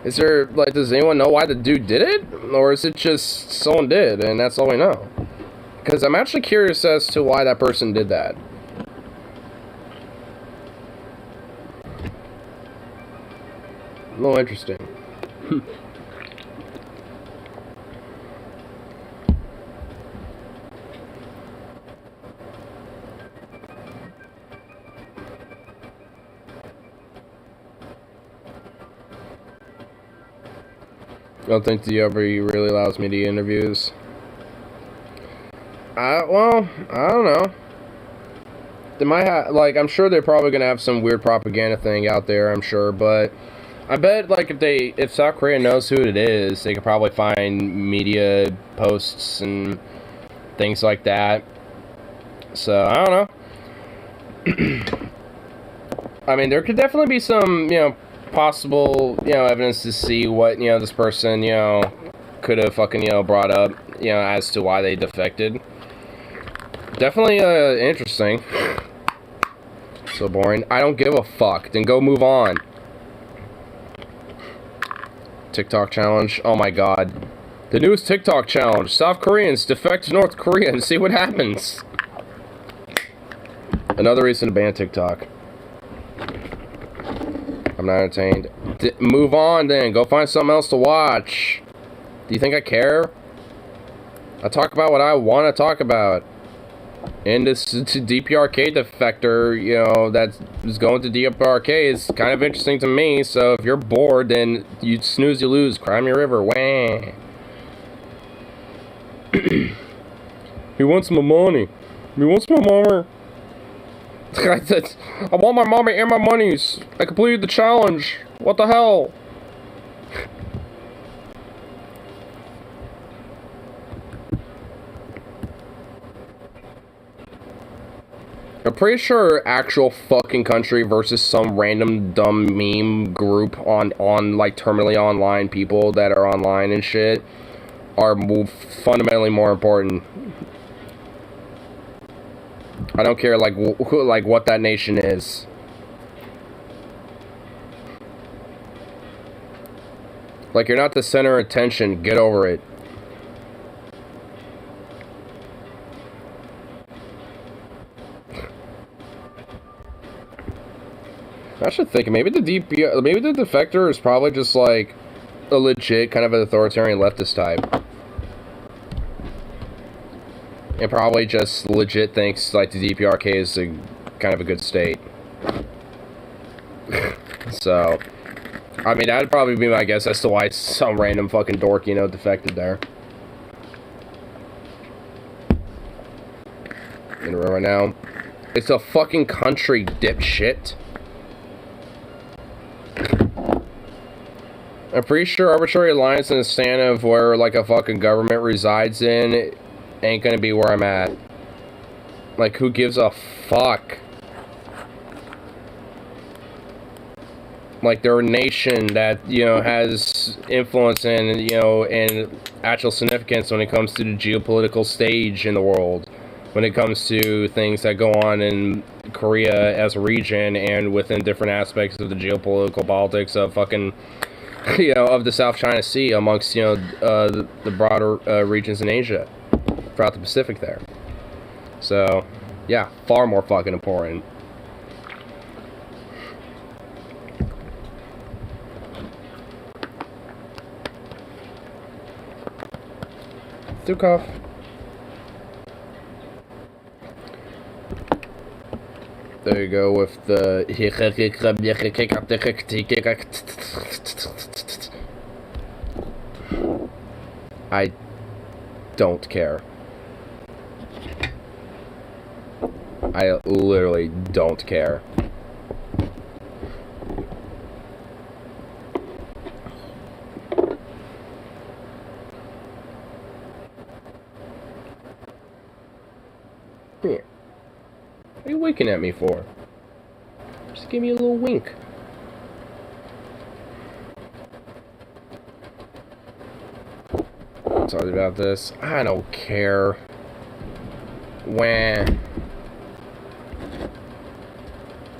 is there, like, does anyone know why the dude did it? Or is it just someone did, and that's all we know? Because I'm actually curious as to why that person did that. A little interesting. I don't think DW really allows media interviews. Well, I don't know. They might have, like, I'm sure they're probably gonna have some weird propaganda thing out there, I'm sure, but I bet, like, if South Korea knows who it is, they could probably find media posts and things like that. So, I don't know. I mean, there could definitely be some, you know, possible, you know, evidence to see what, you know, this person, you know, could have fucking, you know, brought up, you know, as to why they defected. Definitely, interesting. So boring. I don't give a fuck. Then go move on. TikTok challenge. Oh my god. The newest TikTok challenge. South Koreans defect to North Korea and see what happens. Another reason to ban TikTok. I'm not entertained. Move on then. Go find something else to watch. Do you think I care? I talk about what I want to talk about. And this DPRK defector, you know, that is going to DPRK is kind of interesting to me. So if you're bored, then you snooze, you lose. Cry me a river. Wah. He wants my money. He wants my money. I want my mommy and my monies. I completed the challenge. What the hell? I'm pretty sure actual fucking country versus some random dumb meme group on like terminally online people that are online and shit are fundamentally more important. I don't care like what that nation is. Like, you're not the center of attention. Get over it. I should think maybe the defector is probably just like a legit kind of an authoritarian leftist type. And probably just legit thinks like the DPRK is a kind of a good state. So, I mean, that'd probably be my guess as to why some random fucking dork, you know, defected there. In the room right now. It's a fucking country, dipshit. I'm pretty sure arbitrary alliance in the stand of where like a fucking government resides in ain't gonna be where I'm at. Like, who gives a fuck? Like, they're a nation that, you know, has influence and, you know, and actual significance when it comes to the geopolitical stage in the world. When it comes to things that go on in Korea as a region and within different aspects of the geopolitical politics of fucking, you know, of the South China Sea amongst, you know, the broader regions in Asia. Throughout the Pacific there. So, yeah, far more fucking important. Dukov. There you go with the... I don't care. I literally don't care. Here. What are you winking at me for? Just give me a little wink. Sorry about this. I don't care. When.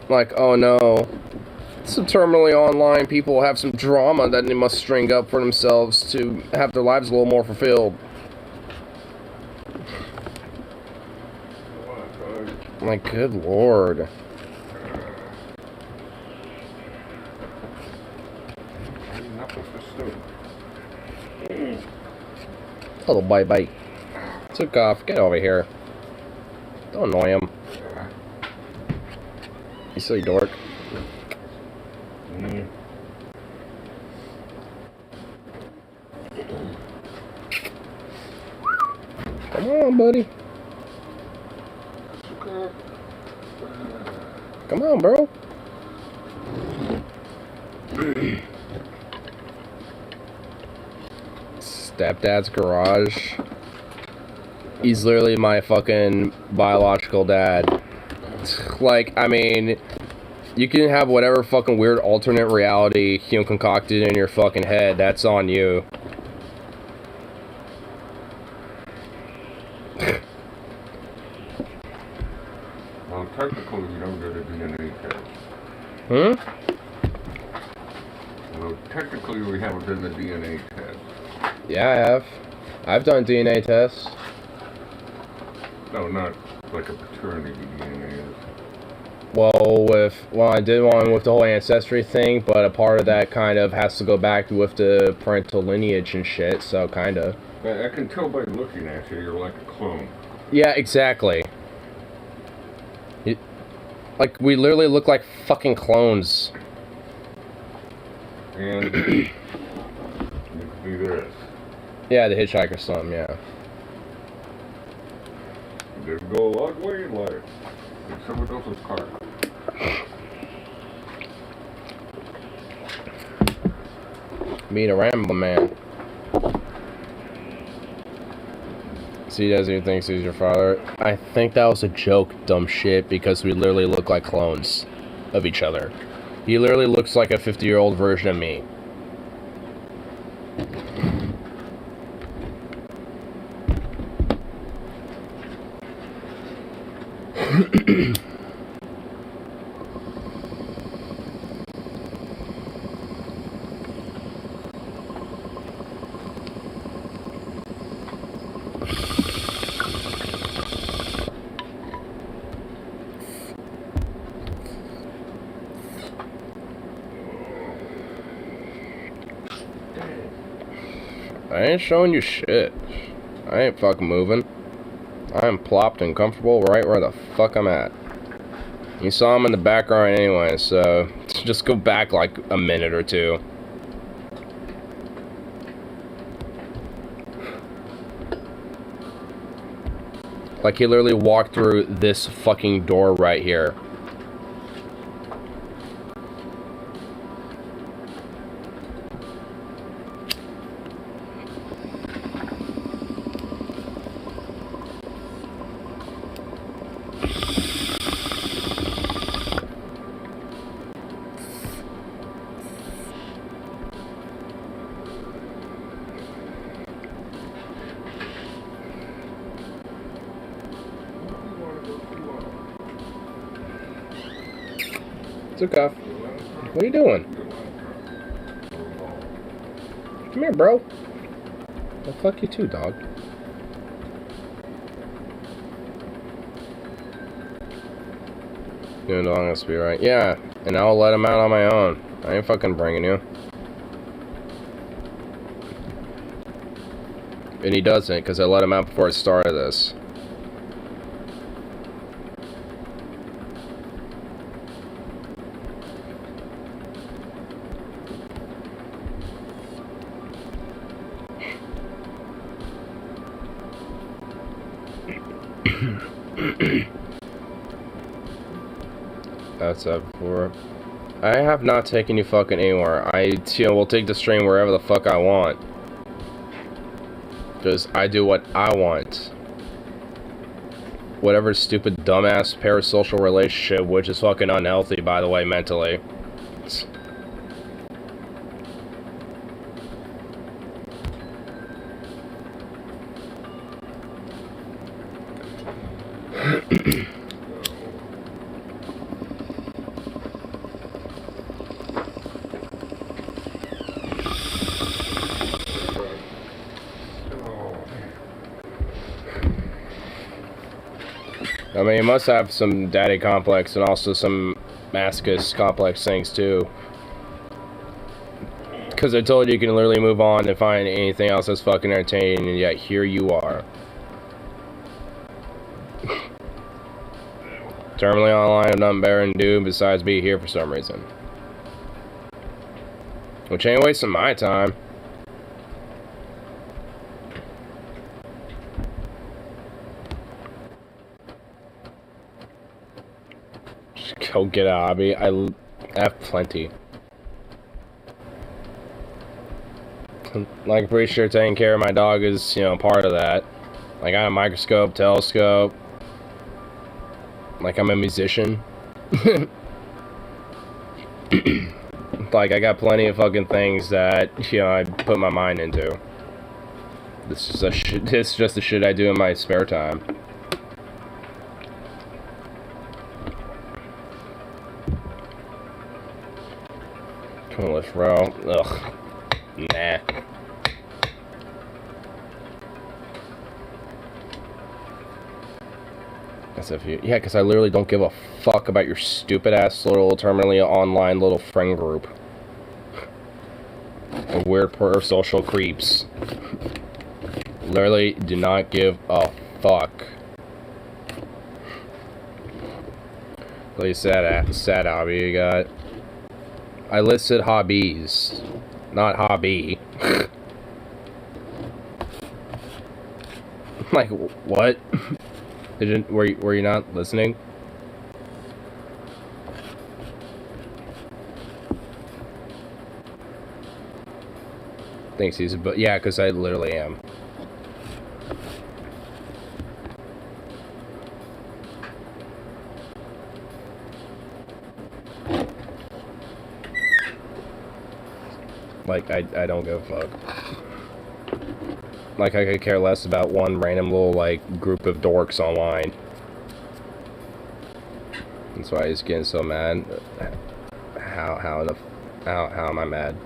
Like, oh no. Some terminally online people have some drama that they must string up for themselves to have their lives a little more fulfilled. My good lord. Hello, bye-bye. Took off. Get over here. Don't annoy him. You silly dork. Come on, buddy. Come on, bro. Stepdad's garage. He's literally my fucking biological dad. Like, I mean, you can have whatever fucking weird alternate reality you know, concocted in your fucking head. That's on you. Well, technically, you don't get a DNA test. Well, technically, we haven't done the DNA test. Yeah, I have. I've done DNA tests. No, not like a paternity DNA. Well, I did one with the whole ancestry thing, but a part of that kind of has to go back with the parental lineage and shit, so kinda. I can tell by looking at you, you're like a clone. Yeah, exactly. Like, we literally look like fucking clones. And you could be this. Yeah, the Hitchhiker something, yeah. You didn't go a long way in life. In someone else's car. Being a Rambo man. So he doesn't even think he's your father. I think that was a joke, dumb shit, because we literally look like clones of each other. He literally looks like a 50-year-old version of me. I ain't showing you shit. I ain't fucking moving. I am plopped and comfortable right where the fuck I'm at. You saw him in the background anyway, so just go back like a minute or two. Like he literally walked through this fucking door right here. It's okay. What are you doing? Come here, bro. Well, fuck you too, dog. You know I'm gonna be right. Yeah, and I'll let him out on my own. I ain't fucking bringing you. And he doesn't, because I let him out before I started this. That's up for. I have not taken you fucking anywhere. Will take the stream wherever the fuck I want. Because I do what I want. Whatever stupid dumbass parasocial relationship, which is fucking unhealthy, by the way, mentally. I mean, you must have some daddy complex and also some masochist complex things too. Because I told you can literally move on and find anything else that's fucking entertaining, and yet here you are. Terminally online with nothing better to do besides be here for some reason. Which ain't wasting my time. Go get a hobby. I have plenty. Like, I'm pretty sure taking care of my dog is, you know, part of that. Like, I have a microscope, telescope. Like, I'm a musician. Like, I got plenty of fucking things that, you know, I put my mind into. This is just the shit I do in my spare time. Let's roll. Ugh. Nah. That's if you. Yeah, because I literally don't give a fuck about your stupid ass little terminally online little friend group. Of weird social creeps. Literally do not give a fuck. What is that sad hobby you got? I listed hobbies, not hobby. Like, what? Were you not listening? Thanks, Caesar, but yeah, because I literally am. Like, I don't give a fuck. Like, I could care less about one random little, like, group of dorks online. That's why he's getting so mad. How am I mad?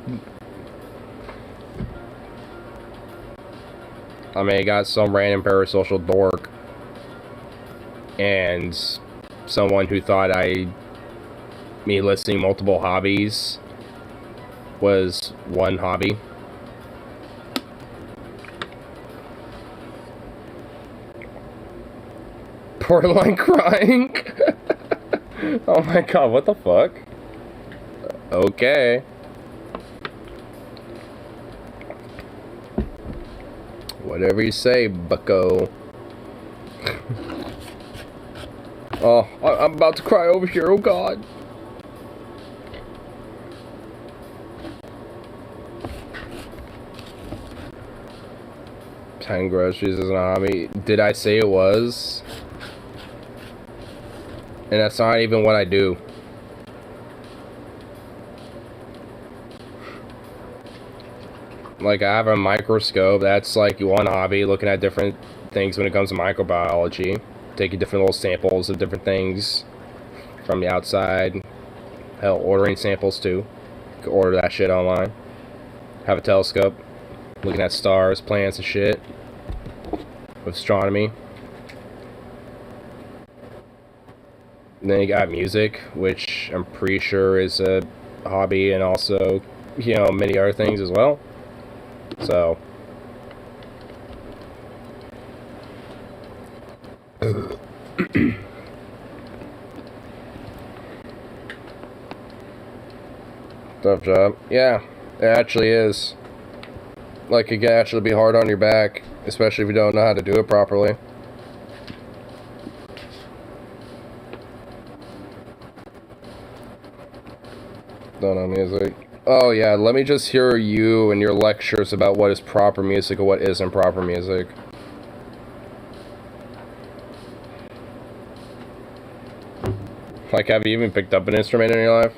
I mean, I got some random parasocial dork and someone who thought me listing multiple hobbies was one hobby. borderline crying. Oh my god, what the fuck? Okay. Whatever you say, bucko. Oh, I'm about to cry over here, oh god. Ten groceries is a hobby. Did I say it was? And that's not even what I do. Like, I have a microscope. That's like one hobby, looking at different things when it comes to microbiology. Taking different little samples of different things from the outside. Hell, ordering samples too. You can order that shit online. Have a telescope. Looking at stars, planets, and shit. With astronomy. And then you got music, which I'm pretty sure is a hobby, and also, you know, many other things as well. So, tough job. Yeah, it actually is. Like, it can actually be hard on your back, especially if you don't know how to do it properly. Don't know music. Oh yeah, let me just hear you and your lectures about what is proper music and what isn't proper music. Like, have you even picked up an instrument in your life?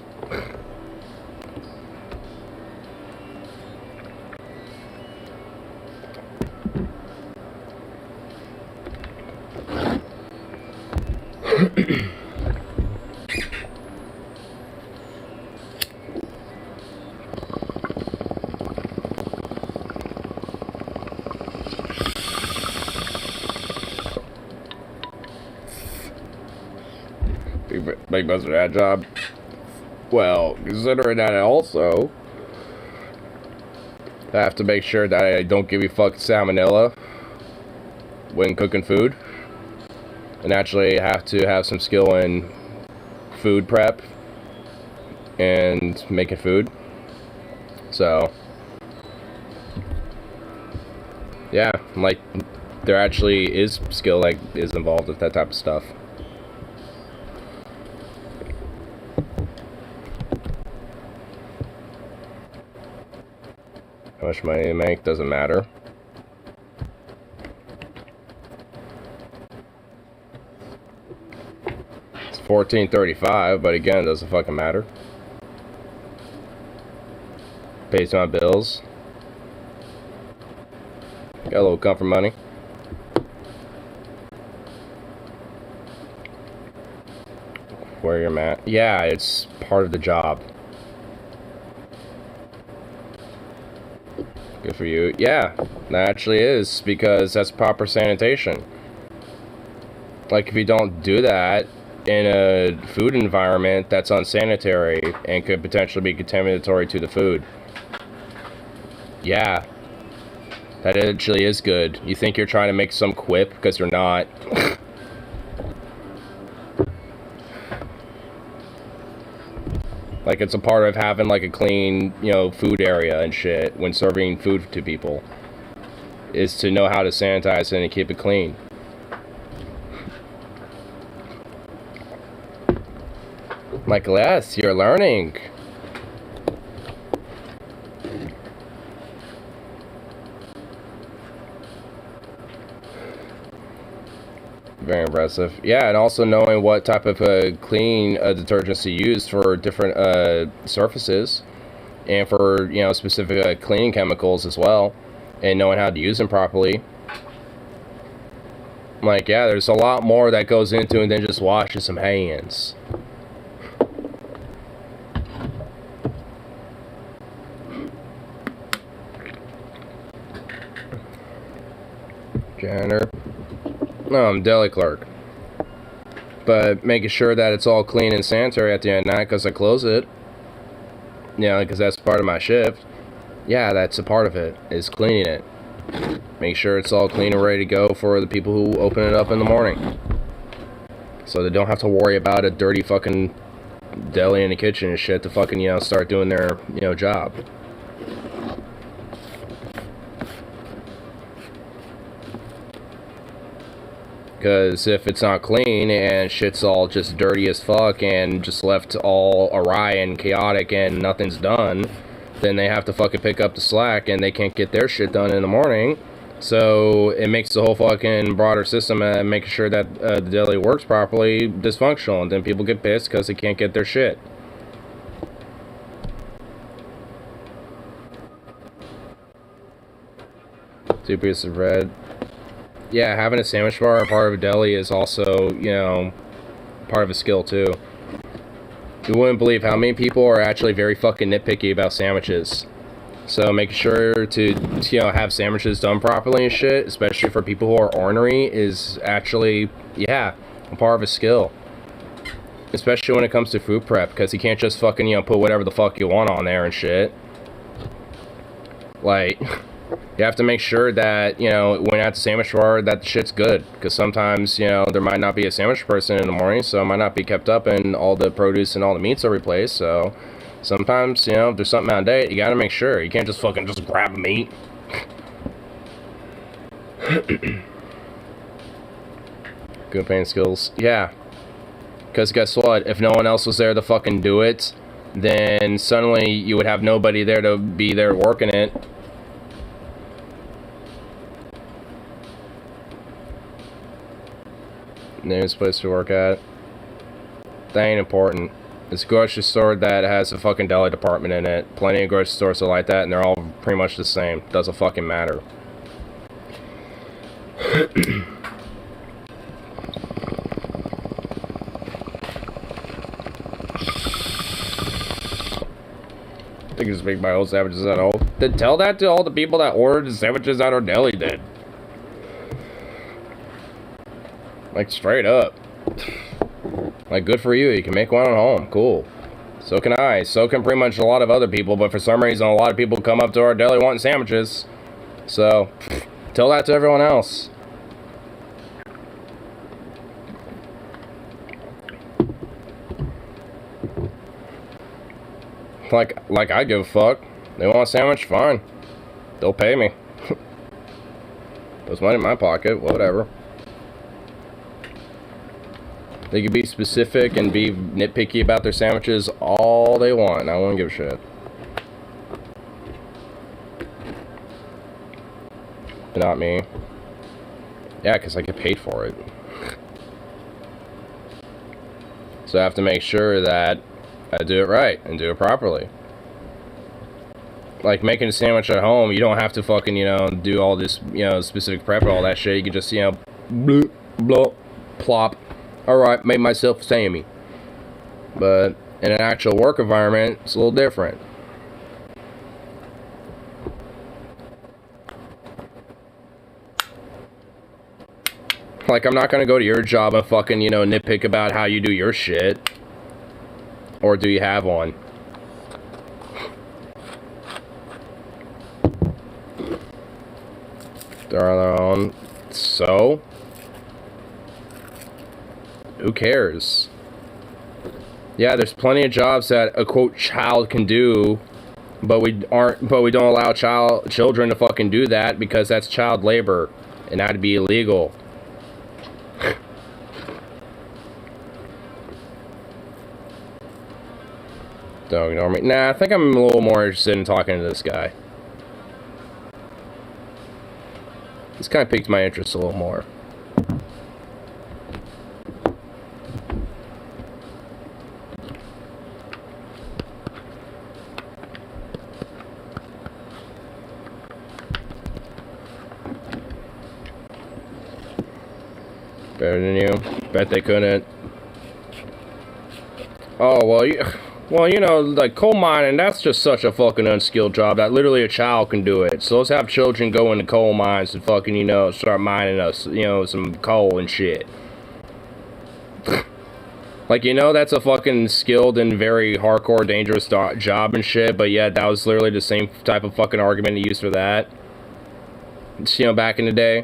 Make most of that job. Well, considering that, I also have to make sure that I don't give you fucking salmonella when cooking food, and actually have to have some skill in food prep and making food. So yeah, like, there actually is skill like is involved with that type of stuff. How much money you make doesn't matter. It's $14.35, but again, it doesn't fucking matter. Pays my bills. Got a little comfort money. Where you're at? Yeah, it's part of the job. Good for you. Yeah, that actually is, because that's proper sanitation. Like, if you don't do that in a food environment that's unsanitary and could potentially be contaminatory to the food. Yeah, that actually is good. You think you're trying to make some quip, because you're not. Like, it's a part of having, like, a clean, you know, food area and shit when serving food to people, is to know how to sanitize it and keep it clean. Like, Les, you're learning. Very impressive. Yeah, and also knowing what type of clean detergents to use for different surfaces, and for, you know, specific cleaning chemicals as well, and knowing how to use them properly. Like, yeah, there's a lot more that goes into it than just washing some hands. Janitor. No, I'm deli clerk. But making sure that it's all clean and sanitary at the end of the night, because I close it. You know, because that's part of my shift. Yeah, that's a part of it, is cleaning it. Make sure it's all clean and ready to go for the people who open it up in the morning. So they don't have to worry about a dirty fucking deli in the kitchen and shit to fucking, you know, start doing their, you know, job. Because if it's not clean and shit's all just dirty as fuck and just left all awry and chaotic and nothing's done, then they have to fucking pick up the slack and they can't get their shit done in the morning. So it makes the whole fucking broader system and making sure that the deli works properly dysfunctional, and then people get pissed because they can't get their shit. Two pieces of bread. Yeah, having a sandwich bar part of a deli is also, you know, part of a skill too. You wouldn't believe how many people are actually very fucking nitpicky about sandwiches. So making sure to, you know, have sandwiches done properly and shit, especially for people who are ornery, is actually, yeah, a part of a skill. Especially when it comes to food prep, because you can't just fucking, you know, put whatever the fuck you want on there and shit. Like, you have to make sure that, you know, when you're at the sandwich bar, that the shit's good. Because sometimes, you know, there might not be a sandwich person in the morning, so it might not be kept up and all the produce and all the meats are replaced, so sometimes, you know, if there's something out of date, you gotta make sure. You can't just fucking just grab meat. Good painting skills. Yeah. Because guess what? If no one else was there to fucking do it, then suddenly you would have nobody there to be there working it. There's a place to work at. That ain't important. It's a grocery store that has a fucking deli department in it. Plenty of grocery stores are like that, and they're all pretty much the same. Doesn't fucking matter. I think it's make my own sandwiches at home. Then tell that to all the people that ordered the sandwiches at our deli did. Like, straight up. Like, good for you. You can make one at home. Cool. So can I. So can pretty much a lot of other people. But for some reason, a lot of people come up to our deli wanting sandwiches. So, tell that to everyone else. Like I give a fuck. They want a sandwich? Fine. They'll pay me. Puts money in my pocket. Whatever. They can be specific and be nitpicky about their sandwiches all they want. I won't give a shit. But not me. Yeah, because I get paid for it. So I have to make sure that I do it right and do it properly. Like making a sandwich at home, you don't have to fucking, you know, do all this, you know, specific prep and all that shit. You can just, you know, bloop, bloop, plop. Alright, made myself a Sammy. But in an actual work environment, it's a little different. Like, I'm not gonna go to your job and fucking, you know, nitpick about how you do your shit. Or do you have one? They're on their own. So? Who cares? Yeah, there's plenty of jobs that a quote child can do, but we don't allow children to fucking do that because that's child labor and that'd be illegal. Don't ignore me. Nah, I think I'm a little more interested in talking to this guy. This kind of piqued my interest a little more. Better than you. Bet they couldn't. Oh, well, you know, like coal mining, that's just such a fucking unskilled job that literally a child can do it. So let's have children go into coal mines and fucking, you know, start mining us, you know, some coal and shit. Like, you know, that's a fucking skilled and very hardcore, dangerous job and shit, but yeah, that was literally the same type of fucking argument he used for that. You know, back in the day.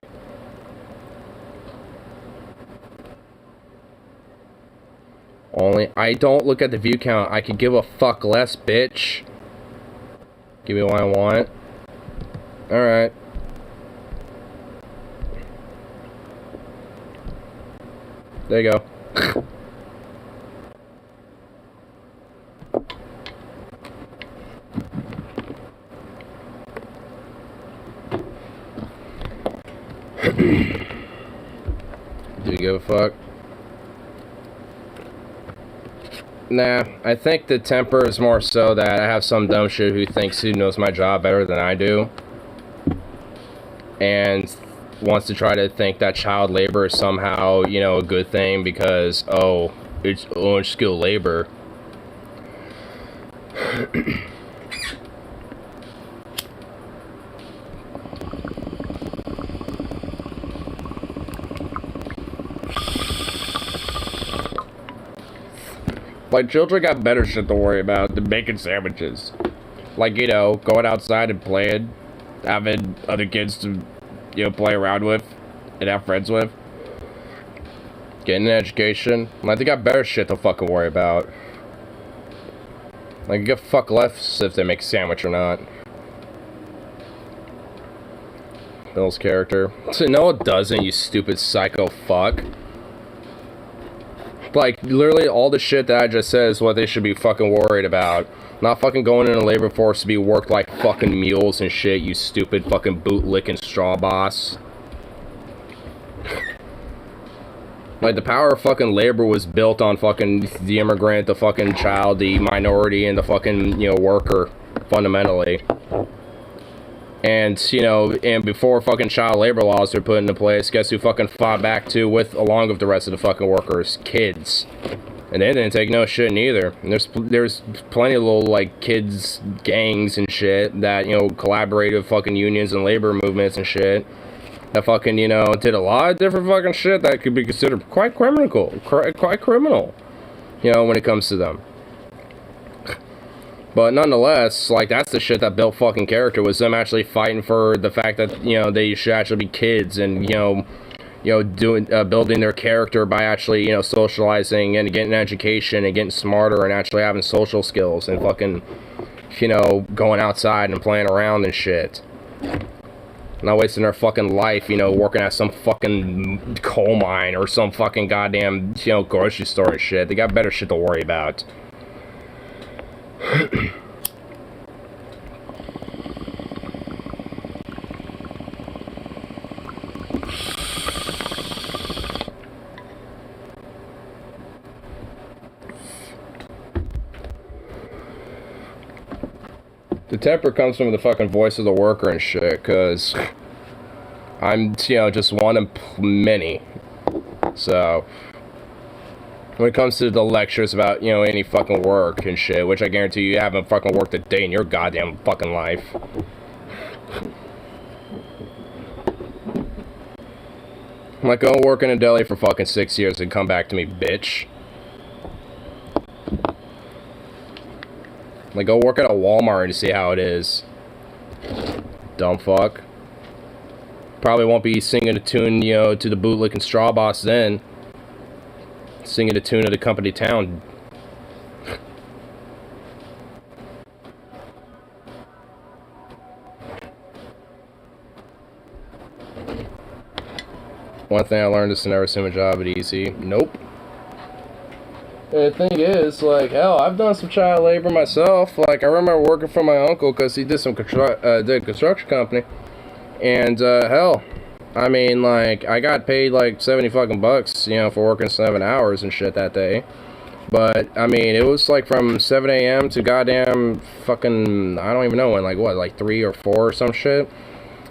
Only, I don't look at the view count. I could give a fuck less, bitch. Give me what I want. Alright. There you go. Do you give a fuck? Nah, I think the temper is more so that I have some dumb shit who thinks he knows my job better than I do. And wants to try to think that child labor is somehow, you know, a good thing because, oh, it's unskilled labor. Like, children got better shit to worry about than making sandwiches. Like, you know, going outside and playing, having other kids to, you know, play around with and have friends with. Getting an education. Like, they got better shit to fucking worry about. Like, you give a fuck less if they make a sandwich or not. Bill's character. So, no, it doesn't, you stupid psycho fuck. Like, literally all the shit that I just said is what they should be fucking worried about. Not fucking going in a labor force to be worked like fucking mules and shit, you stupid fucking boot-licking straw boss. Like, the power of fucking labor was built on fucking the immigrant, the fucking child, the minority, and the fucking, you know, worker, fundamentally. And, you know, and before fucking child labor laws were put into place, guess who fucking fought back to along with the rest of the fucking workers? Kids. And they didn't take no shit neither. And there's plenty of little, like, kids gangs and shit that, you know, collaborate with fucking unions and labor movements and shit. That fucking, you know, did a lot of different fucking shit that could be considered quite criminal. Quite criminal. You know, when it comes to them. But nonetheless, like, that's the shit that built fucking character, was them actually fighting for the fact that, you know, they should actually be kids and, you know, doing, building their character by actually, you know, socializing and getting an education and getting smarter and actually having social skills and fucking, you know, going outside and playing around and shit. Not wasting their fucking life, you know, working at some fucking coal mine or some fucking goddamn, you know, grocery store and shit. They got better shit to worry about. The temper comes from the fucking voice of the worker and shit, cause I'm, you know, just one of many. So when it comes to the lectures about, you know, any fucking work and shit, which I guarantee you haven't fucking worked a day in your goddamn fucking life. I'm like, go work in a deli for fucking 6 years and come back to me, bitch. Like, go work at a Walmart and see how it is. Dumb fuck. Probably won't be singing a tune, you know, to the bootlicking straw boss then. Singing a tune of the company town. One thing I learned is to never assume a job at easy. Nope. And the thing is, like, hell, I've done some child labor myself. Like, I remember working for my uncle because he did some construction company. And, hell, I mean, like, I got paid, like, 70 fucking bucks, you know, for working 7 hours and shit that day. But, I mean, it was, like, from 7 a.m. to goddamn fucking, I don't even know when, like, what, like, 3 or 4 or some shit?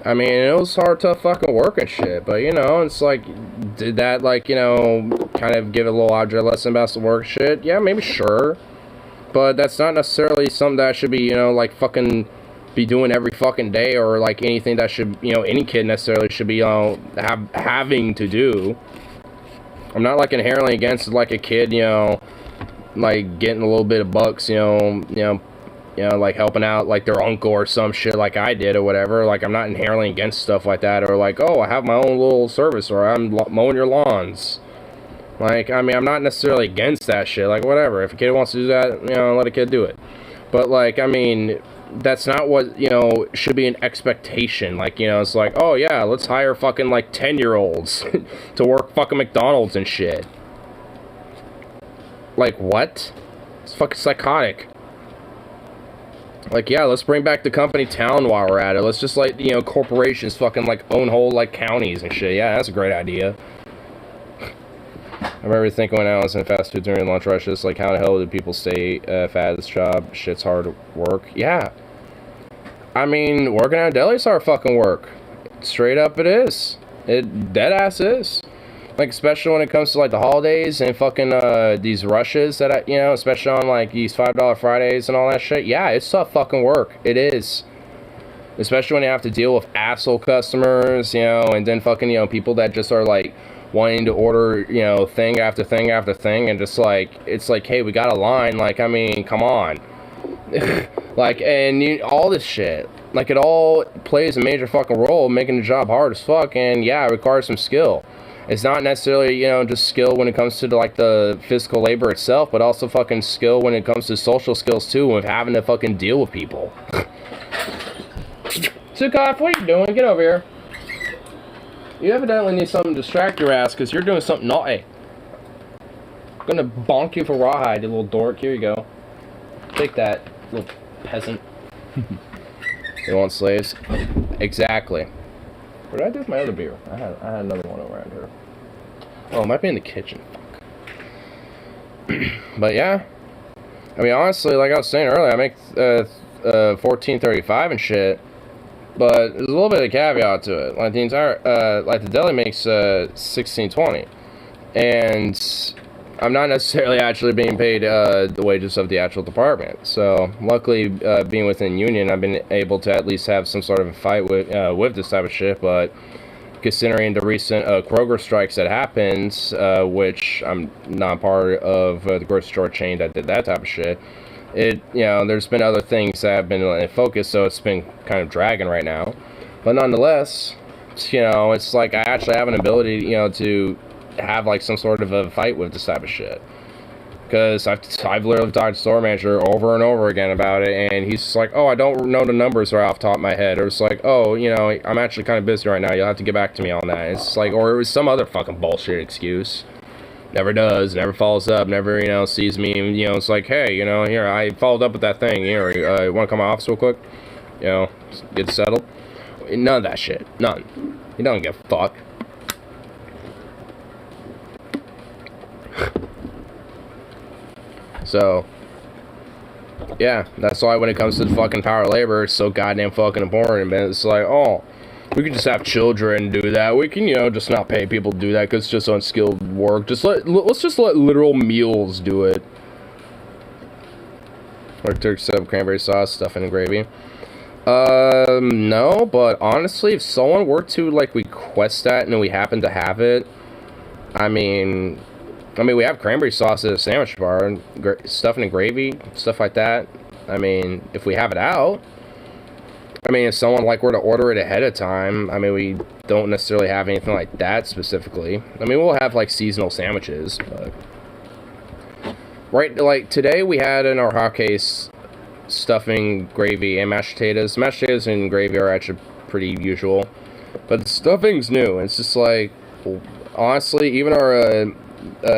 I mean, it was hard, tough fucking work and shit, but, you know, it's like, did that, like, you know, kind of give a little object lesson about some work shit? Yeah, maybe, sure, but that's not necessarily something that should be, you know, like, fucking be doing every fucking day, or, like, anything that should, you know, any kid necessarily should be, you know, having to do. I'm not, like, inherently against, like, a kid, you know, like, getting a little bit of bucks, you know, like, helping out, like, their uncle or some shit like I did or whatever. Like, I'm not inherently against stuff like that, or like, oh, I have my own little service, or I'm mowing your lawns. Like, I mean, I'm not necessarily against that shit. Like, whatever. If a kid wants to do that, you know, let a kid do it. But, like, I mean, that's not what, you know, should be an expectation. Like, you know, it's like, oh, yeah, let's hire fucking, like, 10-year-olds to work fucking McDonald's and shit. Like, what? It's fucking psychotic. Like, yeah, let's bring back the company town while we're at it. Let's just, like, you know, corporations fucking, like, own whole, like, counties and shit. Yeah, that's a great idea. I remember thinking when I was in fast food during lunch rushes, like, how the hell do people stay fat at this job? Shit's hard work. Yeah. I mean, working at a deli is hard fucking work. Straight up it is. It deadass is. Like, especially when it comes to, like, the holidays and fucking, these rushes that I, you know, especially on, like, these $5 Fridays and all that shit. Yeah, it's tough fucking work. It is. Especially when you have to deal with asshole customers, you know, and then fucking, you know, people that just are, like, wanting to order, you know, thing after thing after thing, and just, like, it's like, hey, we got a line. Like, I mean, come on. Like, and all this shit. Like, it all plays a major fucking role, making the job hard as fuck, and, yeah, it requires some skill. It's not necessarily, you know, just skill when it comes to, like, the physical labor itself, but also fucking skill when it comes to social skills, too, with having to fucking deal with people. Sukaf, what are you doing? Get over here. You evidently need something to distract your ass, because you're doing something naughty. I'm gonna bonk you for rawhide, you little dork. Here you go. Take that, little peasant. You want slaves? Exactly. What did I do with my other beer? I had another one around here. Oh, it might be in the kitchen. But yeah. I mean, honestly, like I was saying earlier, I make $14.35 and shit. But there's a little bit of caveat to it. Like the entire, like the deli makes $16.20, and I'm not necessarily actually being paid the wages of the actual department. So luckily, being within union, I've been able to at least have some sort of a fight with this type of shit. But considering the recent Kroger strikes that happened, which I'm not part of the grocery store chain that did that type of shit. You know, there's been other things that have been in focus, so it's been kind of dragging right now. But nonetheless, you know, it's like I actually have an ability, you know, to have like some sort of a fight with this type of shit. Because I've literally talked to store manager over and over again about it, and he's just like, oh, I don't know the numbers right off the top of my head. Or it's like, oh, you know, I'm actually kind of busy right now. You'll have to get back to me on that. It's like, or it was some other fucking bullshit excuse. Never does, never follows up, never, you know, sees me, you know, it's like, hey, you know, here, I followed up with that thing, here, you want to come to my office real quick? You know, get settled? None of that shit. None. He don't give a fuck. So, yeah, that's why when it comes to the fucking power of labor, it's so goddamn fucking important, man. It's like, oh, we could just have children do that. We can, you know, just not pay people to do that because it's just unskilled work. Let's just let literal meals do it. Or turkey sub, cranberry sauce, stuffing and gravy. No, but honestly, if someone were to, like, request that and we happen to have it, I mean, we have cranberry sauce at a sandwich bar, and stuffing and gravy, stuff like that. I mean, if we have it out, I mean, if someone, like, were to order it ahead of time, I mean, we don't necessarily have anything like that specifically. I mean, we'll have, like, seasonal sandwiches, but... Right, like, today we had in our hot case stuffing, gravy, and mashed potatoes. Mashed potatoes and gravy are actually pretty usual. But the stuffing's new. It's just, like, honestly, even our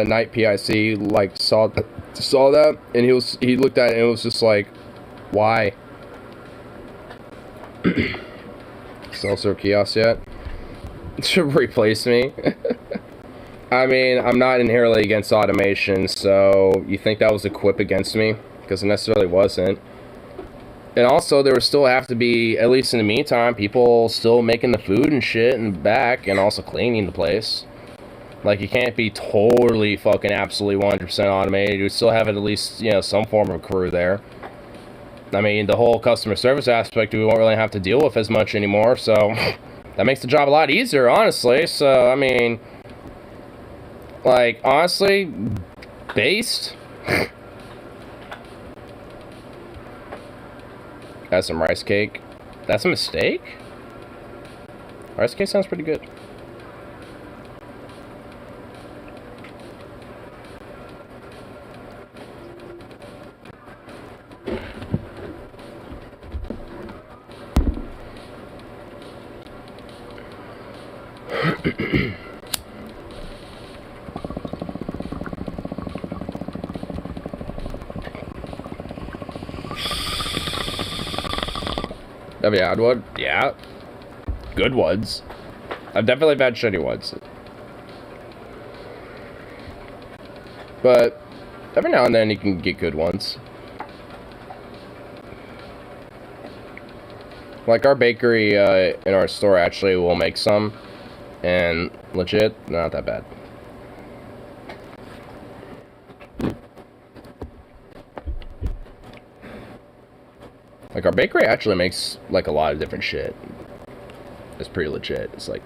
night PIC, like, saw that, and he looked at it and it was just like, why? Self-serve kiosk yet? Should replace me. I mean, I'm not inherently against automation, so you think that was a quip against me? Because it necessarily wasn't. And also, there would still have to be, at least in the meantime, people still making the food and shit and back, and also cleaning the place. Like, you can't be totally fucking absolutely 100% automated. You still have at least, you know, some form of crew there. I mean, the whole customer service aspect we won't really have to deal with as much anymore, so that makes the job a lot easier, honestly. So, I mean, like, honestly, based. Got some rice cake. That's a mistake? Rice cake sounds pretty good. Have you had one? Yeah. Good ones. I've definitely had shitty ones. But every now and then you can get good ones. Like our bakery in our store actually will make some. And legit, not that bad. Like our bakery actually makes like a lot of different shit. It's pretty legit. It's like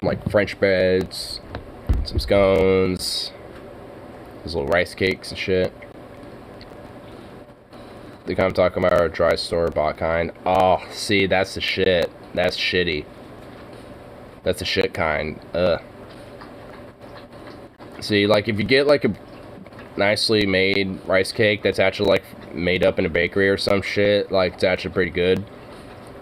like French breads, some scones, those little rice cakes and shit. The kind I'm talking about are dry store bought kind. Oh, see, that's the shit. That's shitty. That's the shit kind. Ugh. See, like if you get like a nicely made rice cake that's actually like made up in a bakery or some shit, like it's actually pretty good.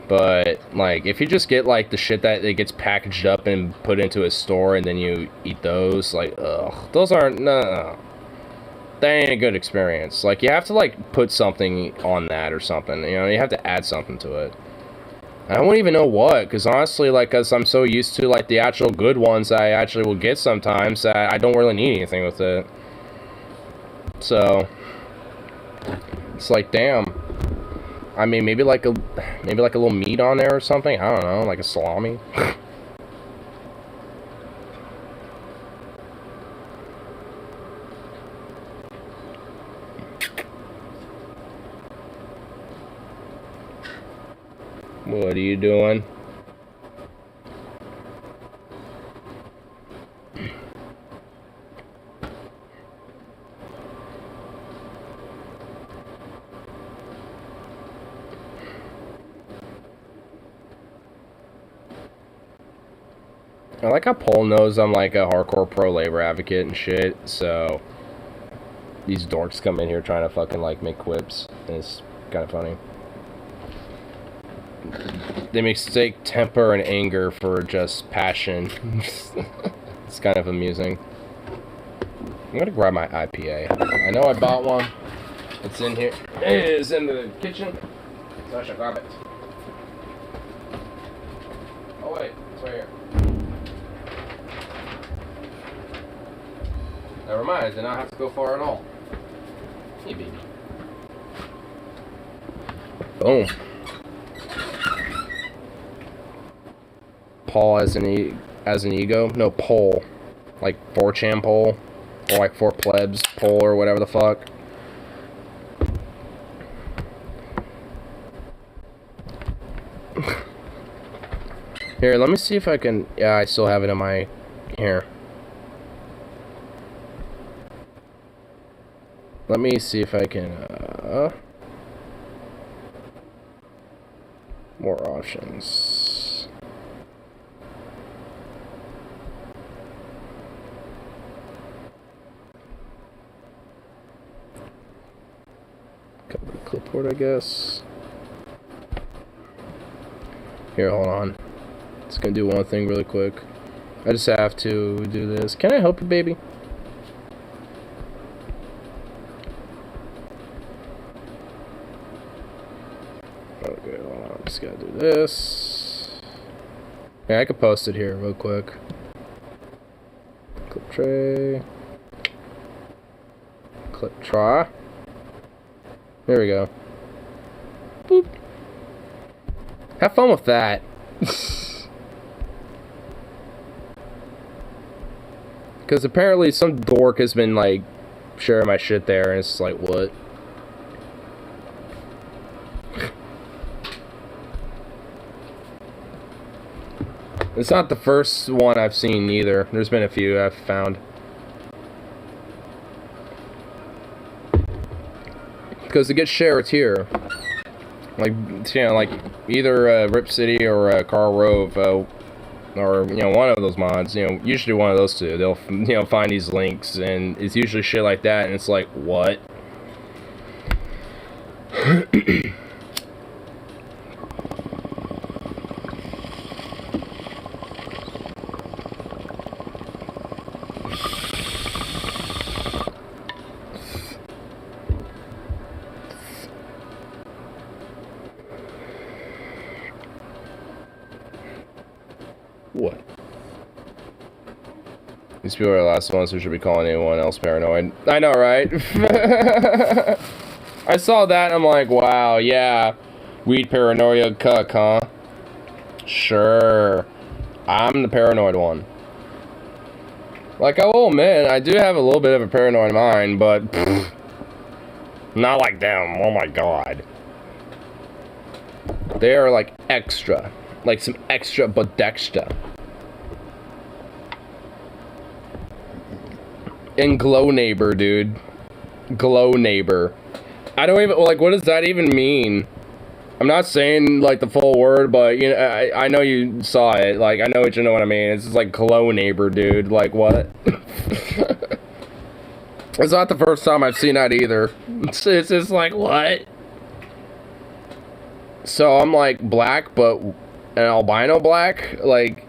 But like if you just get like the shit that it gets packaged up and put into a store and then you eat those, like ugh, those aren't, no, that ain't a good experience. Like you have to like put something on that or something, you know, you have to add something to it. I don't even know what, because honestly, like, cause I'm so used to like the actual good ones I actually will get sometimes that I don't really need anything with it. So it's like, damn. I mean, maybe like a little meat on there or something. I don't know, like a salami. What are you doing? I like how Paul knows I'm like a hardcore pro-labor advocate and shit, so these dorks come in here trying to fucking like make quips, and it's kind of funny. They mistake temper and anger for just passion. It's kind of amusing. I'm gonna grab my IPA. I know I bought one. It's in here. It is in the kitchen, so I should grab it. Oh wait, it's right here. Never mind, I did not have to go far at all. Hey, baby. Boom. Paul as an ego? No, Pole. Like 4chan Pole. Or like 4plebs Pole or whatever the fuck. Here, let me see if I can... Yeah, I still have it in my... Here. Let me see if I can, more options. Cover the clipboard, I guess. Here, hold on. Just gonna do one thing really quick. I just have to do this. Can I help you, baby? Okay, hold on. Just gotta do this. Yeah, I could post it here real quick. Clip tray. Clip try. There we go. Boop. Have fun with that. Because apparently some dork has been like sharing my shit there, and it's like, what? It's not the first one I've seen either. There's been a few I've found. Because it gets shared here. Like, you know, like either Rip City or Carl Rove, or, you know, one of those mods, you know, usually one of those two. They'll, you know, find these links, and it's usually shit like that, and it's like, what? What? These people are the last ones who should be calling anyone else paranoid. I know, right? I saw that and I'm like, wow, yeah. Weed paranoia cuck, huh? Sure. I'm the paranoid one. Like, I will admit, I do have a little bit of a paranoid mind, but pfft, not like them. Oh my god. They are like extra. Like some extra bodextra. And Glow Neighbor, dude. Glow Neighbor. I don't even, like, what does that even mean? I'm not saying, like, the full word, but, you know, I know you saw it. Like, I know what you know what I mean. It's just like Glow Neighbor, dude. Like, what? It's not the first time I've seen that either. It's just like, what? So I'm, like, black, but an albino black? Like,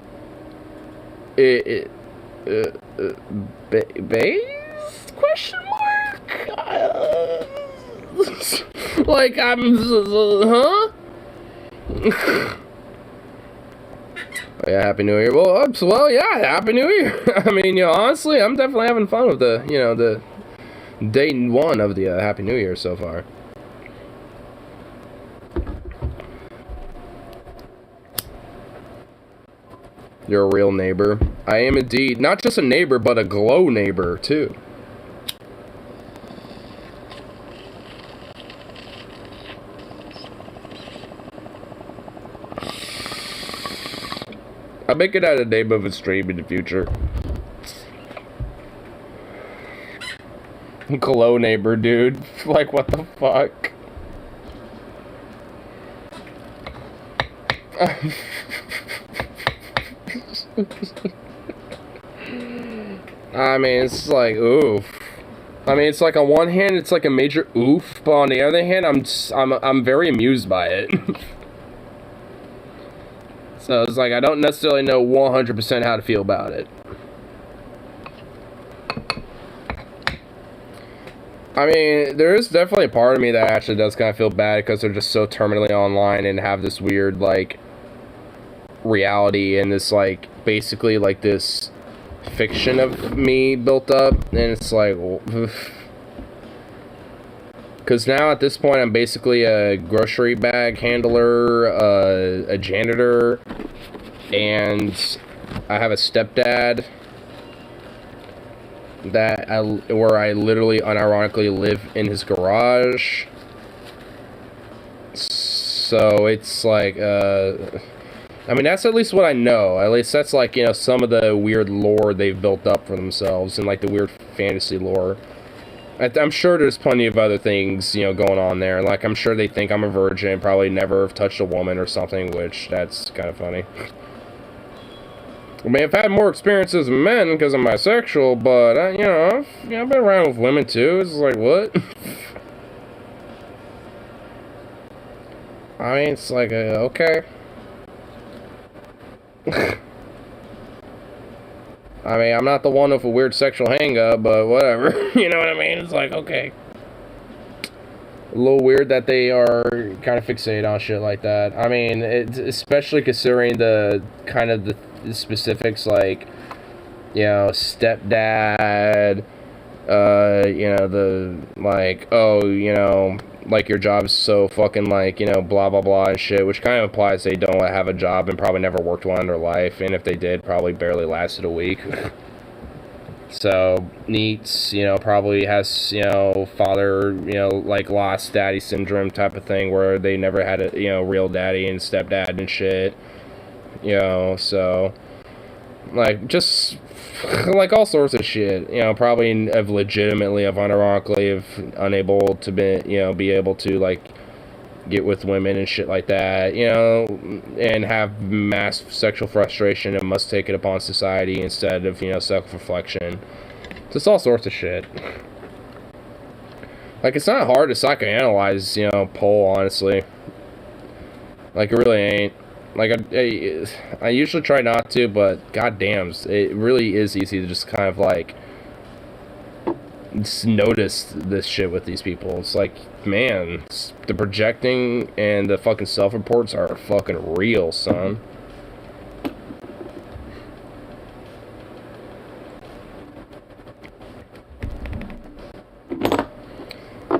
base? Question mark? Like, I'm, huh? Yeah, Happy New Year. Well, yeah, Happy New Year. I mean, you know, honestly, I'm definitely having fun with the, you know, the day one of the Happy New Year so far. You're a real neighbor. I am indeed. Not just a neighbor, but a glow neighbor, too. I'll make it out a name of a stream in the future. Glow neighbor, dude. Like, what the fuck? I mean, it's like, oof. I mean, it's like on one hand, it's like a major oof, but on the other hand, I'm very amused by it. So it's like I don't necessarily know 100% how to feel about it. I mean, there is definitely a part of me that actually does kind of feel bad because they're just so terminally online and have this weird, like, reality and this, like, basically, like, this fiction of me built up. And it's like, because now at this point I'm basically a grocery bag handler, a janitor, and I have a stepdad where I literally unironically live in his garage. So it's like, I mean, that's at least what I know. At least that's like, you know, some of the weird lore they've built up for themselves and like the weird fantasy lore. I'm sure there's plenty of other things, you know, going on there. Like, I'm sure they think I'm a virgin, probably never have touched a woman or something, which, that's kind of funny. I mean, I've had more experiences with men because I'm bisexual, but, you know, I've been around with women, too. It's like, what? I mean, it's like, okay. I mean, I'm not the one with a weird sexual hang-up, but whatever. You know what I mean? It's like, okay. A little weird that they are kind of fixated on shit like that. I mean, especially considering the kind of the specifics, like, you know, stepdad, you know, the, like, oh, you know, like, your job's so fucking, like, you know, blah, blah, blah and shit, which kind of implies they don't have a job and probably never worked one in their life, and if they did, probably barely lasted a week. So, Neats, you know, probably has, you know, father, you know, like, lost daddy syndrome type of thing, where they never had a, you know, real daddy and stepdad and shit, you know, so, like, just, like, all sorts of shit, you know, probably have legitimately, unironically, have unable to be, you know, be able to, like, get with women and shit like that, you know, and have mass sexual frustration and must take it upon society instead of, you know, self-reflection. Just all sorts of shit. Like, it's not hard to psychoanalyze, you know, Poe, honestly. Like, it really ain't. Like, I usually try not to, but goddamn, it really is easy to just kind of, like, just notice this shit with these people. It's like, man, the projecting and the fucking self-reports are fucking real, son.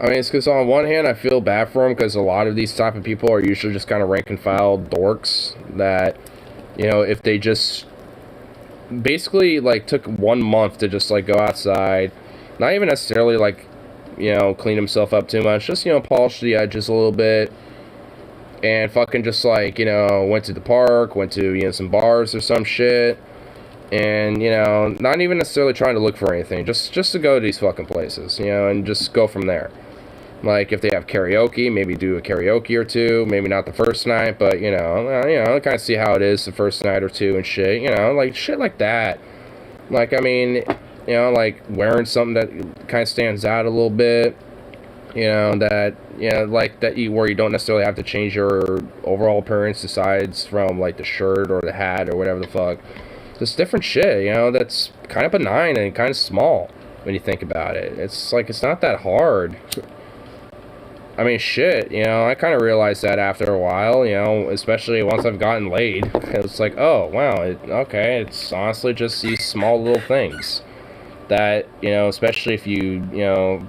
I mean, it's because on one hand, I feel bad for him because a lot of these type of people are usually just kind of rank and file dorks that, you know, if they just basically, like, took 1 month to just, like, go outside, not even necessarily, like, you know, clean himself up too much, just, you know, polish the edges a little bit, and fucking just, like, you know, went to the park, went to, you know, some bars or some shit, and, you know, not even necessarily trying to look for anything, just to go to these fucking places, you know, and just go from there. Like, if they have karaoke, maybe do a karaoke or two, maybe not the first night, but, you know, kind of see how it is the first night or two and shit, you know, like, shit like that. Like, I mean, you know, like, wearing something that kind of stands out a little bit, you know, that, you know, like, where you don't necessarily have to change your overall appearance besides from, like, the shirt or the hat or whatever the fuck. Just different shit, you know, that's kind of benign and kind of small when you think about it. It's, like, it's not that hard. I mean, shit, you know, I kind of realized that after a while, you know, especially once I've gotten laid. It's like, oh, wow, okay, it's honestly just these small little things that, you know, especially if you know,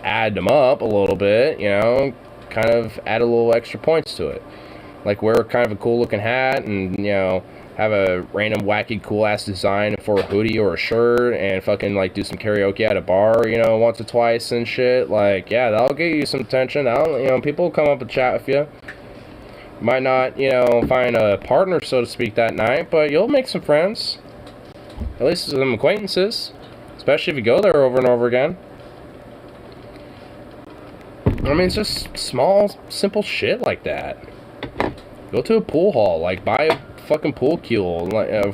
add them up a little bit, you know, kind of add a little extra points to it. Like, wear kind of a cool-looking hat and, you know, have a random wacky cool-ass design for a hoodie or a shirt and fucking, like, do some karaoke at a bar, you know, once or twice and shit. Like, yeah, that'll get you some attention. You know, people will come up and chat with you. Might not, you know, find a partner, so to speak, that night, but you'll make some friends. At least some acquaintances. Especially if you go there over and over again. I mean, it's just small, simple shit like that. Go to a pool hall, like, buy a fucking pool cue, like a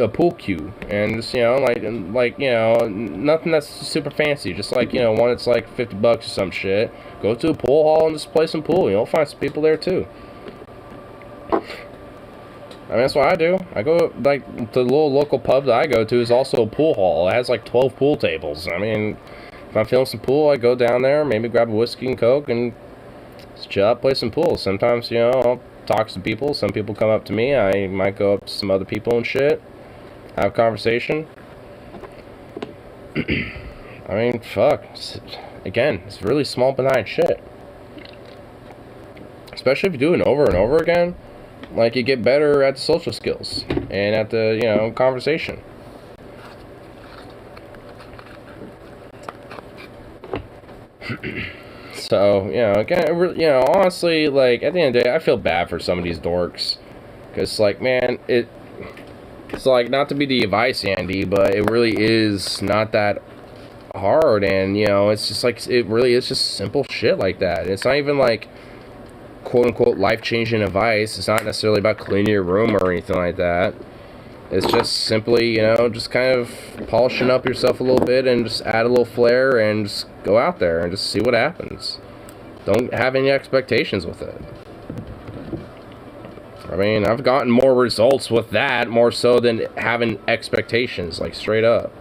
pool cue, and just, you know, like you know, nothing that's super fancy, just like, you know, one that's like $50 or some shit. Go to a pool hall and just play some pool. You'll find some people there too. I mean, that's what I do. I go, like, the little local pub that I go to is also a pool hall. It has like 12 pool tables. I mean, if I'm feeling some pool, I go down there, maybe grab a whiskey and coke and just chill out, play some pool. Sometimes, you know, I'll talk to some people. Some people come up to me. I might go up to some other people and shit. Have a conversation. I mean, fuck. Again, it's really small, benign shit. Especially if you do it over and over again. Like, you get better at the social skills. And at the, you know, conversation. So, you know, again, you know, honestly, like, at the end of the day, I feel bad for some of these dorks. Because, like, man, it's like, not to be the advice, Andy, but it really is not that hard. And, you know, it's just, like, it really is just simple shit like that. It's not even, like, quote-unquote life-changing advice. It's not necessarily about cleaning your room or anything like that. It's just simply, you know, just kind of polishing up yourself a little bit and just add a little flair and just go out there and just see what happens. Don't have any expectations with it. I mean, I've gotten more results with that, more so than having expectations, like, straight up.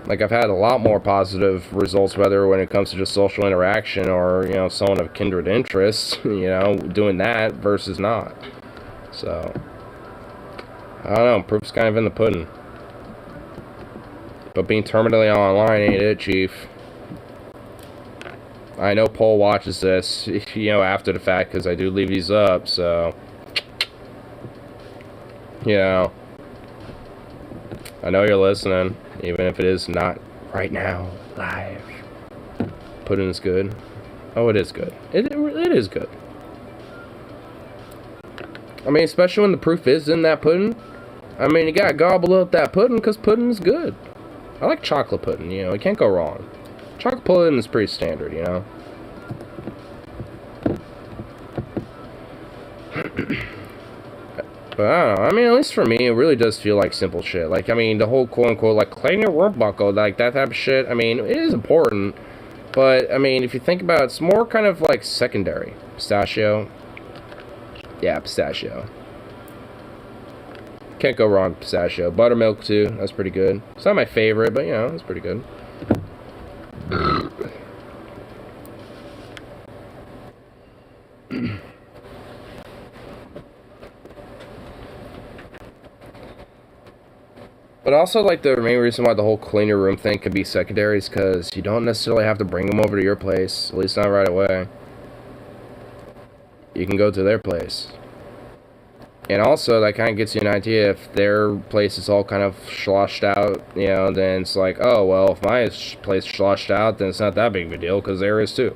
Like, I've had a lot more positive results, whether when it comes to just social interaction or, you know, someone of kindred interests, you know, doing that versus not. So, I don't know, proof's kind of in the pudding. But being terminally online ain't it, Chief. I know Paul watches this, you know, after the fact, because I do leave these up, so, you know, I know you're listening, even if it is not right now, live. Pudding is good. Oh, it is good. It is good. I mean, especially when the proof is in that pudding. I mean, you gotta gobble up that pudding, because pudding is good. I like chocolate pudding, you know, you can't go wrong. Chocolate pudding is pretty standard, you know. But I don't know, I mean, at least for me, it really does feel like simple shit. Like, I mean, the whole quote-unquote, like, clean your room buckle, like, that type of shit, I mean, it is important. But, I mean, if you think about it, it's more kind of, like, secondary. Pistachio. Yeah, pistachio. Can't go wrong with pistachio. Buttermilk, too. That's pretty good. It's not my favorite, but, you know, it's pretty good. But But also, like, the main reason why the whole clean your room thing could be secondary is because you don't necessarily have to bring them over to your place, at least not right away. You can go to their place. And also, that kind of gets you an idea. If their place is all kind of sloshed out, you know, then it's like, oh, well, if my place is sloshed out, then it's not that big of a deal, because there is too.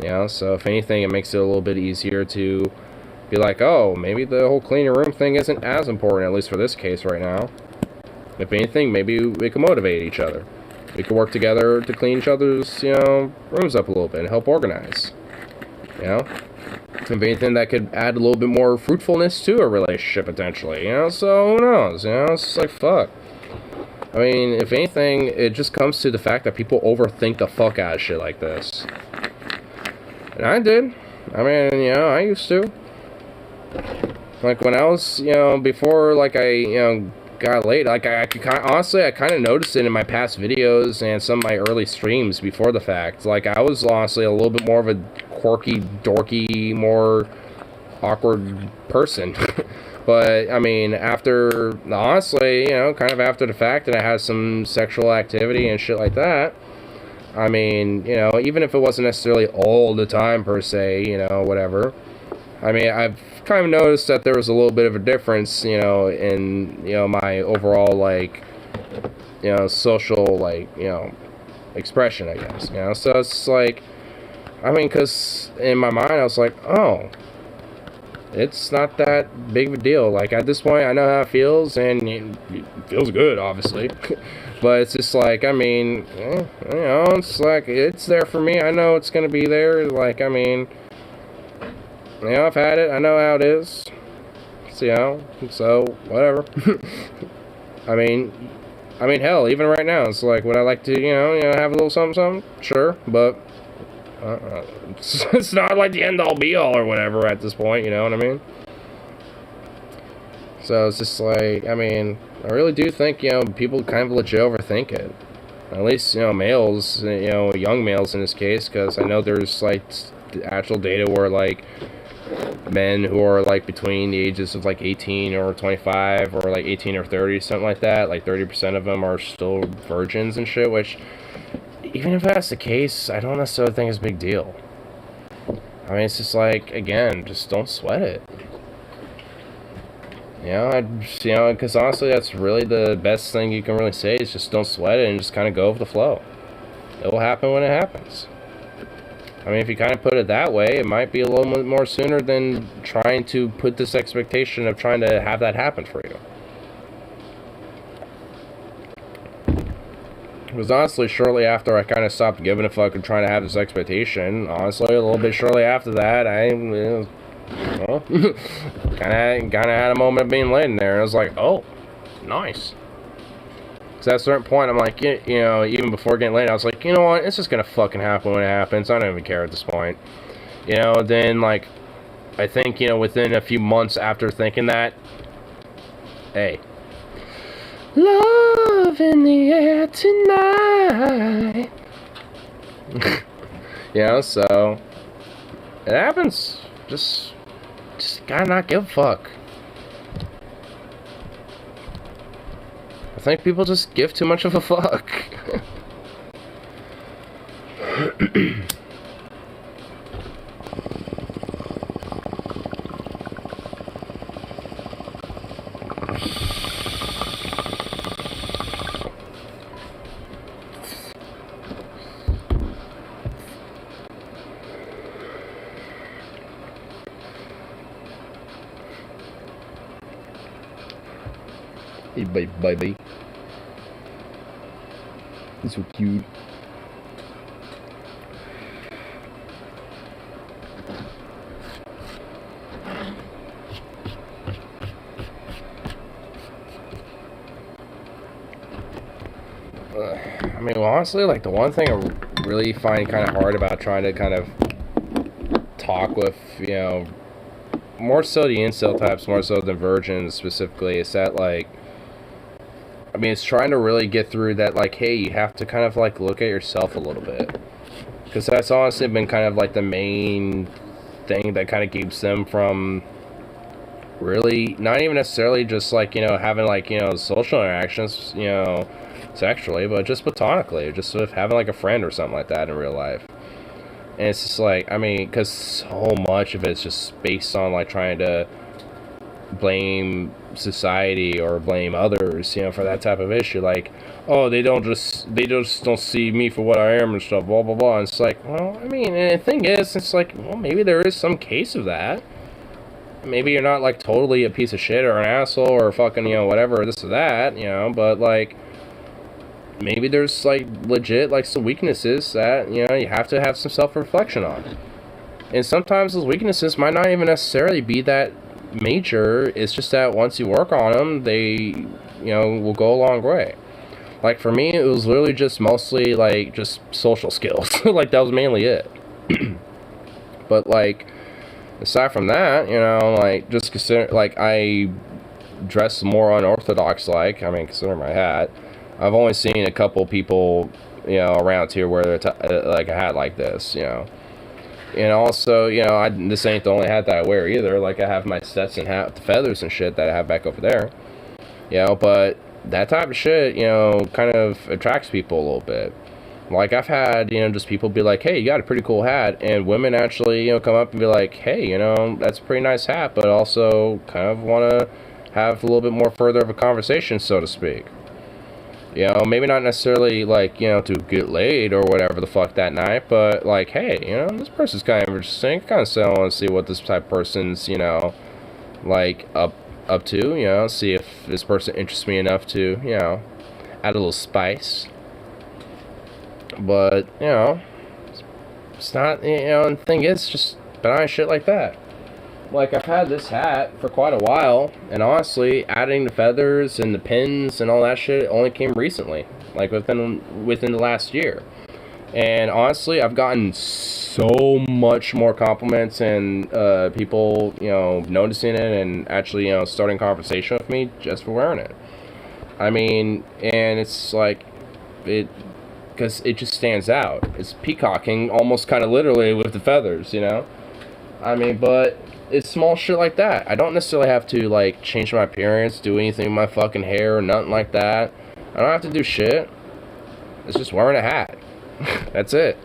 You know, so if anything, it makes it a little bit easier to be like, oh, maybe the whole clean your room thing isn't as important, at least for this case right now. If anything, maybe we can motivate each other. We can work together to clean each other's, you know, rooms up a little bit and help organize. You know? If anything, that could add a little bit more fruitfulness to a relationship, potentially, you know? So, who knows, you know? It's just like, fuck. I mean, if anything, it just comes to the fact that people overthink the fuck out of shit like this. And I did. I mean, you know, I used to. Like, when I was, you know, before, like, I, you know, got late, like, I could honestly, I kind of noticed it in my past videos and some of my early streams before the fact. Like, I was honestly a little bit more of a quirky, dorky, more awkward person. But, I mean, after, honestly, you know, kind of after the fact that I had some sexual activity and shit like that, I mean, you know, even if it wasn't necessarily all the time, per se, you know, whatever, I mean, I've kind of noticed that there was a little bit of a difference, you know, in, you know, my overall, like, you know, social, like, you know, expression, I guess, you know, so it's like, I mean, because in my mind, I was like, oh, it's not that big of a deal. Like, at this point, I know how it feels, and it feels good, obviously. But it's just like, I mean, you know, it's like, it's there for me. I know it's going to be there. Like, I mean, you know, I've had it. I know how it is. So, you know, so, whatever. I mean, hell, even right now, it's like, would I like to, you know, have a little something? Sure, but it's not like the end-all be-all or whatever at this point, you know what I mean? So it's just like, I mean, I really do think, you know, people kind of legit overthink it. At least, you know, males, you know, young males in this case, because I know there's, like, actual data where, like, men who are, like, between the ages of, like, 18 or 25 or, like, 18 or 30, something like that, like, 30% of them are still virgins and shit, which, even if that's the case, I don't necessarily think it's a big deal. I mean, it's just like, again, just don't sweat it. You know, because honestly, that's really the best thing you can really say is just don't sweat it and just kind of go with the flow. It will happen when it happens. I mean, if you kind of put it that way, it might be a little bit more sooner than trying to put this expectation of trying to have that happen for you. It was honestly shortly after I kind of stopped giving a fuck and trying to have this expectation. Honestly, a little bit shortly after that, I kind of had a moment of being laid in there, and I was like, oh, nice. Because at a certain point, I'm like, you know, even before getting laid, I was like, you know what, it's just gonna fucking happen when it happens. I don't even care at this point. You know, then, like, I think, you know, within a few months after thinking that, hey, love in the air tonight. You know, so it happens. Just gotta not give a fuck. I think people just give too much of a fuck. Hey, baby. He's so cute. I mean, well, honestly, like, the one thing I really find kind of hard about trying to kind of talk with, you know, more so the incel types, more so than virgins specifically, is that, like, I mean, it's trying to really get through that, like, hey, you have to kind of, like, look at yourself a little bit. Because that's honestly been kind of, like, the main thing that kind of keeps them from, really, not even necessarily just like, you know, having like, you know, social interactions, you know, sexually, but just platonically, just with having like a friend or something like that in real life. And it's just like, I mean, because so much of it's just based on like trying to blame society or blame others, you know, for that type of issue. Like, oh, they just don't see me for what I am and stuff, blah blah blah. And it's like, well, I mean, and the thing is, it's like, well, maybe there is some case of that. Maybe you're not like totally a piece of shit or an asshole or fucking, you know, whatever, this or that, you know, but like, maybe there's like legit like some weaknesses that, you know, you have to have some self-reflection on. And sometimes those weaknesses might not even necessarily be that major. It's just that once you work on them, they, you know, will go a long way. Like for me, it was literally just mostly like just social skills. Like that was mainly it. But like aside from that, you know, like just consider, like I dress more unorthodox, like, I mean, considering my hat, I've only seen a couple people, you know, around here wear like a hat like this, you know. And also, you know, this ain't the only hat that I wear either. Like, I have my Stetson hat with the feathers and shit that I have back over there. You know, but that type of shit, you know, kind of attracts people a little bit. Like, I've had, you know, just people be like, hey, you got a pretty cool hat. And women actually, you know, come up and be like, hey, you know, that's a pretty nice hat. But also kind of want to have a little bit more further of a conversation, so to speak. You know, maybe not necessarily, like, you know, to get laid or whatever the fuck that night, but, like, hey, you know, this person's kind of interesting. Kind of so I want to see what this type of person's, you know, like, up to, you know, see if this person interests me enough to, you know, add a little spice. But, you know, it's not, you know, and the thing is, just benign shit like that. Like, I've had this hat for quite a while, and honestly, adding the feathers and the pins and all that shit only came recently, like within the last year. And honestly, I've gotten so much more compliments and people, you know, noticing it and actually, you know, starting conversation with me just for wearing it. I mean, and it's like, because it just stands out. It's peacocking almost kind of literally with the feathers, you know? I mean, but it's small shit like that. I don't necessarily have to, like, change my appearance, do anything with my fucking hair or nothing like that. I don't have to do shit. It's just wearing a hat. That's it.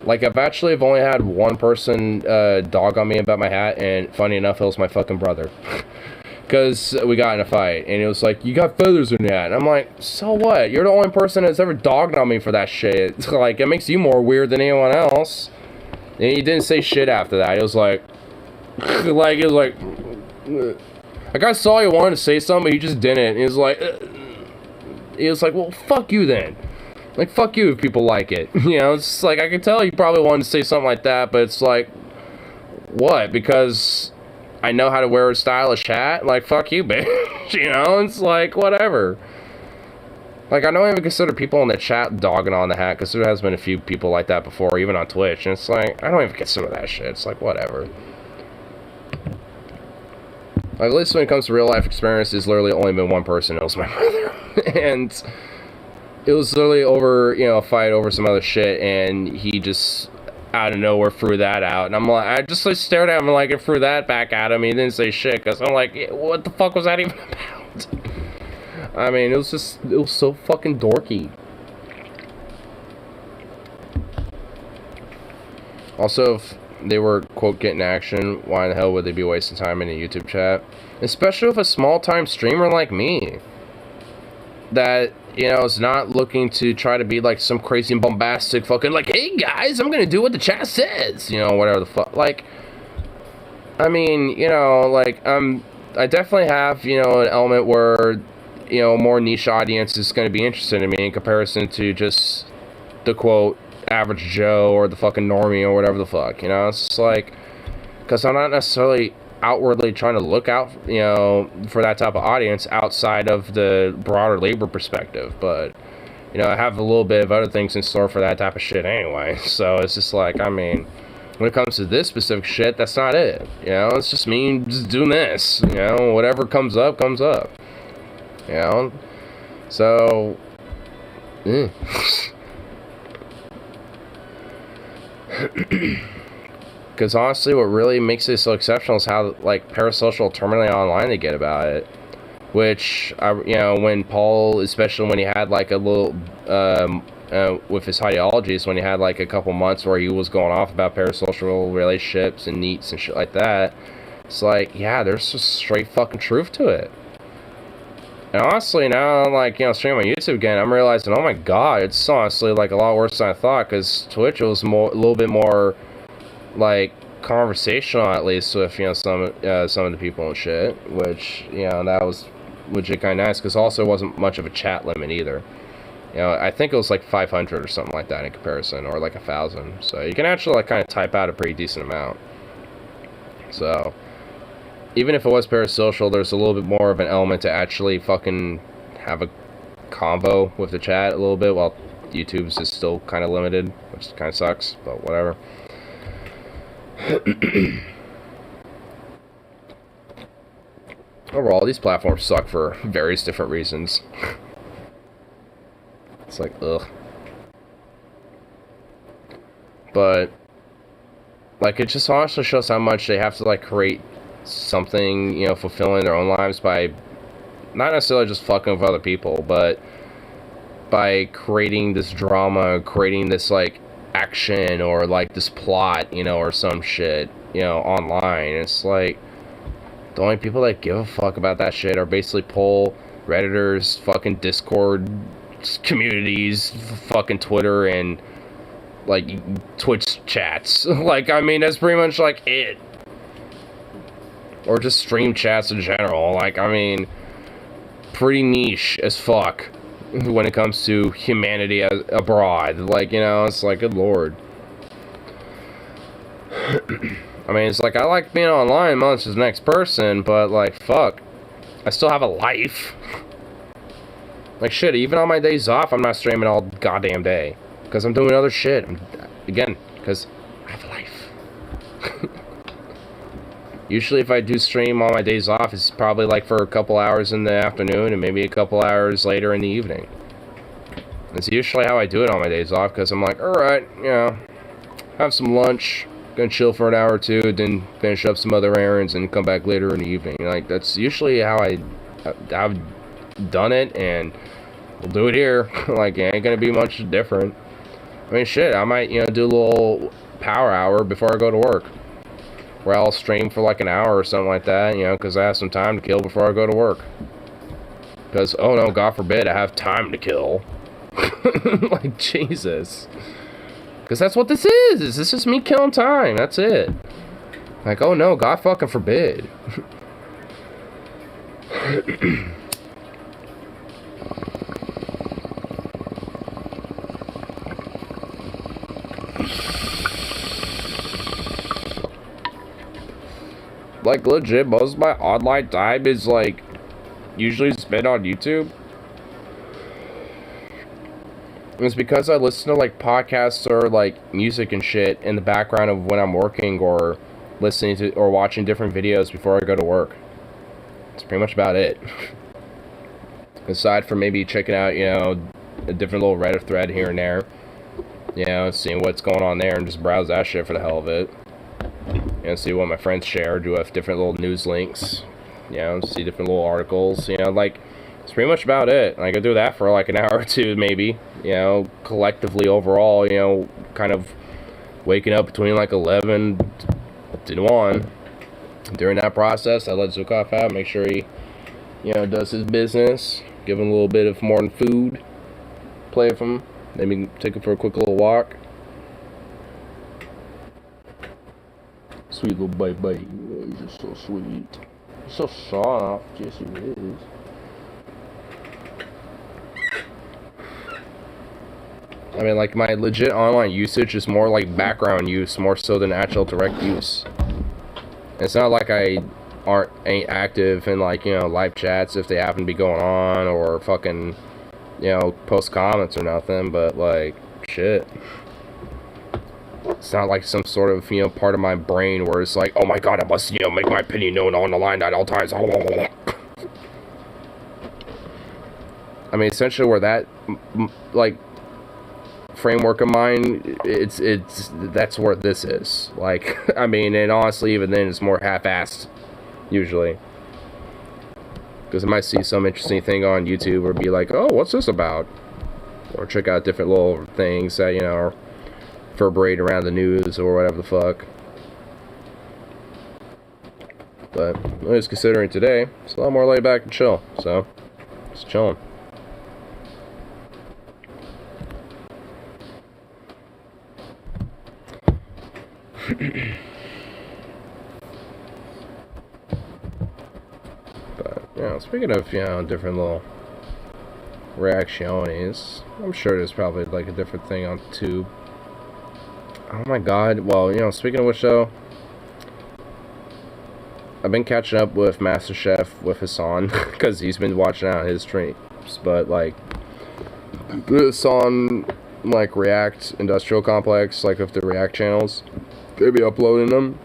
Like, I've only had one person dog on me about my hat, and funny enough, it was my fucking brother. Because we got in a fight, and it was like, you got feathers in that. And I'm like, so what? You're the only person that's ever dogged on me for that shit. It's like, it makes you more weird than anyone else. And he didn't say shit after that. It was like, like, it was like, I saw you wanted to say something, but he just didn't. He was like, well, fuck you then. Like, fuck you if people like it. You know, it's like, I could tell you probably wanted to say something like that, but it's like, what? Because I know how to wear a stylish hat? Like, fuck you, bitch. You know, it's like, whatever. Like, I don't even consider people in the chat dogging on the hat, because there has been a few people like that before, even on Twitch, and it's like, I don't even consider that shit. It's like, whatever. Like, at least when it comes to real life experiences, literally only been one person. It was my brother. And it was literally over, you know, a fight over some other shit, and he just out of nowhere threw that out. And I'm like, I just like stared at him and like and threw that back at him. He didn't say shit, because I'm like, what the fuck was that even about? I mean, it was so fucking dorky. Also, if they were, quote, getting action, why in the hell would they be wasting time in a YouTube chat? Especially with a small-time streamer like me. That, you know, is not looking to try to be like some crazy and bombastic fucking, like, hey guys, I'm gonna do what the chat says. You know, whatever the fuck. Like, I mean, you know, like, I definitely have, you know, an element where, you know, more niche audience is going to be interested in me in comparison to just the, quote, average Joe or the fucking normie or whatever the fuck, you know? It's just like, because I'm not necessarily outwardly trying to look out, you know, for that type of audience outside of the broader labor perspective, but, you know, I have a little bit of other things in store for that type of shit anyway, so it's just like, I mean, when it comes to this specific shit, that's not it, you know? It's just me just doing this, you know? Whatever comes up, comes up. You know, so, Because honestly, what really makes it so exceptional is how like parasocial, terminally online they get about it. Which when Paul, especially when he had like a little with his ideologies, when he had like a couple months where he was going off about parasocial relationships and neats and shit like that, it's like, yeah, there's just straight fucking truth to it. And honestly, now I'm like, streaming on YouTube again, I'm realizing, oh my god, it's honestly like a lot worse than I thought. Because Twitch was a little bit more like conversational, at least with some of the people and shit, which that was legit kind of nice. Because also it wasn't much of a chat limit either. I think it was like 500 or something like that in comparison, or like 1,000. So you can actually like kind of type out a pretty decent amount. So even if it was parasocial, there's a little bit more of an element to actually fucking have a convo with the chat a little bit, while YouTube's is still kind of limited, which kind of sucks, but whatever. Overall, these platforms suck for various different reasons. It's like, ugh. But like, it just honestly shows how much they have to like create something, fulfilling their own lives by not necessarily just fucking with other people, but by creating this drama, creating this like action or like this plot, or some shit, online. It's like the only people that give a fuck about that shit are basically Redditors, fucking Discord communities, fucking Twitter, and like Twitch chats. Like, I mean, that's pretty much like it. Or just stream chats in general. Like, I mean, pretty niche as fuck when it comes to humanity abroad. Like, it's like, good lord. I mean, it's like, I like being online amongst the next person, but like, fuck, I still have a life. Like, shit, even on my days off, I'm not streaming all goddamn day. Because I'm doing other shit. Again, because I have a life. Usually if I do stream on my days off, it's probably like for a couple hours in the afternoon and maybe a couple hours later in the evening. That's usually how I do it on my days off, because I'm like, alright, have some lunch, gonna chill for an hour or two, then finish up some other errands and come back later in the evening. Like, that's usually how I've done it, and we'll do it here. Like, it ain't gonna be much different. I mean, shit, I might, do a little power hour before I go to work, where I'll stream for like an hour or something like that, because I have some time to kill before I go to work. Because, oh no, God forbid, I have time to kill. Like, Jesus. Because that's what this is. This is just me killing time. That's it. Like, oh no, God fucking forbid. Like, legit, most of my online time is like usually spent on YouTube. It's because I listen to like podcasts or like music and shit in the background of when I'm working, or listening to or watching different videos before I go to work. That's pretty much about it. Aside from maybe checking out, a different little Reddit thread here and there, seeing what's going on there, and just browse that shit for the hell of it. See what my friends share, do have different little news links, see different little articles, like, it's pretty much about it. Like, I do that for like an hour or two, maybe, collectively overall, kind of waking up between like 11 to 1. During that process, I let Zukov out, make sure he, does his business, give him a little bit of more food, play with him, maybe take him for a quick little walk. Sweet little baby. Oh, he's just so sweet. He's so soft. Yes, he is. I mean, like, my legit online usage is more like background use, more so than actual direct use. It's not like I ain't active in, like, live chats if they happen to be going on, or fucking, post comments or nothing, but, like, shit. It's not like some sort of, part of my brain where it's like, oh my god, I must, make my opinion known on the line at all times. I mean, essentially where that, like, framework of mind, it's that's where this is. Like, I mean, and honestly, even then, it's more half-assed, usually. Because I might see some interesting thing on YouTube or be like, oh, what's this about? Or check out different little things that, you know, are reverberate around the news or whatever the fuck. But at least considering today, it's a lot more laid back and chill. So, just chilling. But, you know, speaking of, you know, different little reactions, I'm sure there's probably like a different thing on Tube. Oh my god, well, you know, speaking of which though, I've been catching up with MasterChef with Hassan, because he's been watching out his streams, but like, Hassan, like, React Industrial Complex, like with the React channels, they be uploading them,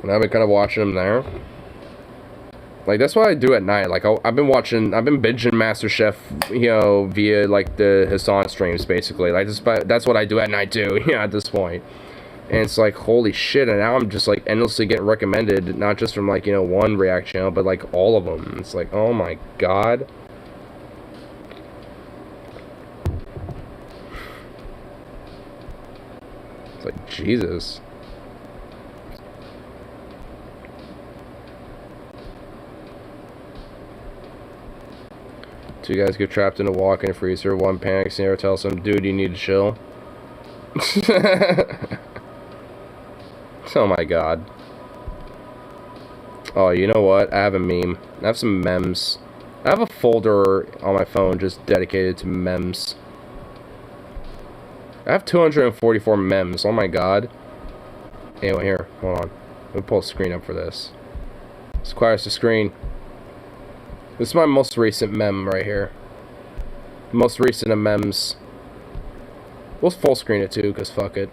and I've been kind of watching them there. Like, that's what I do at night. Like, I've been binging MasterChef, you know, via, like, the Hassan streams, basically. Like, that's what I do at night, too, you know, at this point. And it's like, holy shit, and now I'm just, like, endlessly getting recommended, not just from, like, you know, one React channel, but, like, all of them. It's like, oh my god. It's like, Jesus. Two guys get trapped in a walk-in freezer. One panics and the other tells him, dude, you need to chill. Oh my god. Oh, you know what? I have a meme. I have some memes. I have a folder on my phone just dedicated to memes. I have 244 memes. Oh my god. Anyway, here. Hold on. Let me pull the screen up for this. This requires the screen. This is my most recent meme right here. Most recent of memes. We'll full screen it too, because fuck it.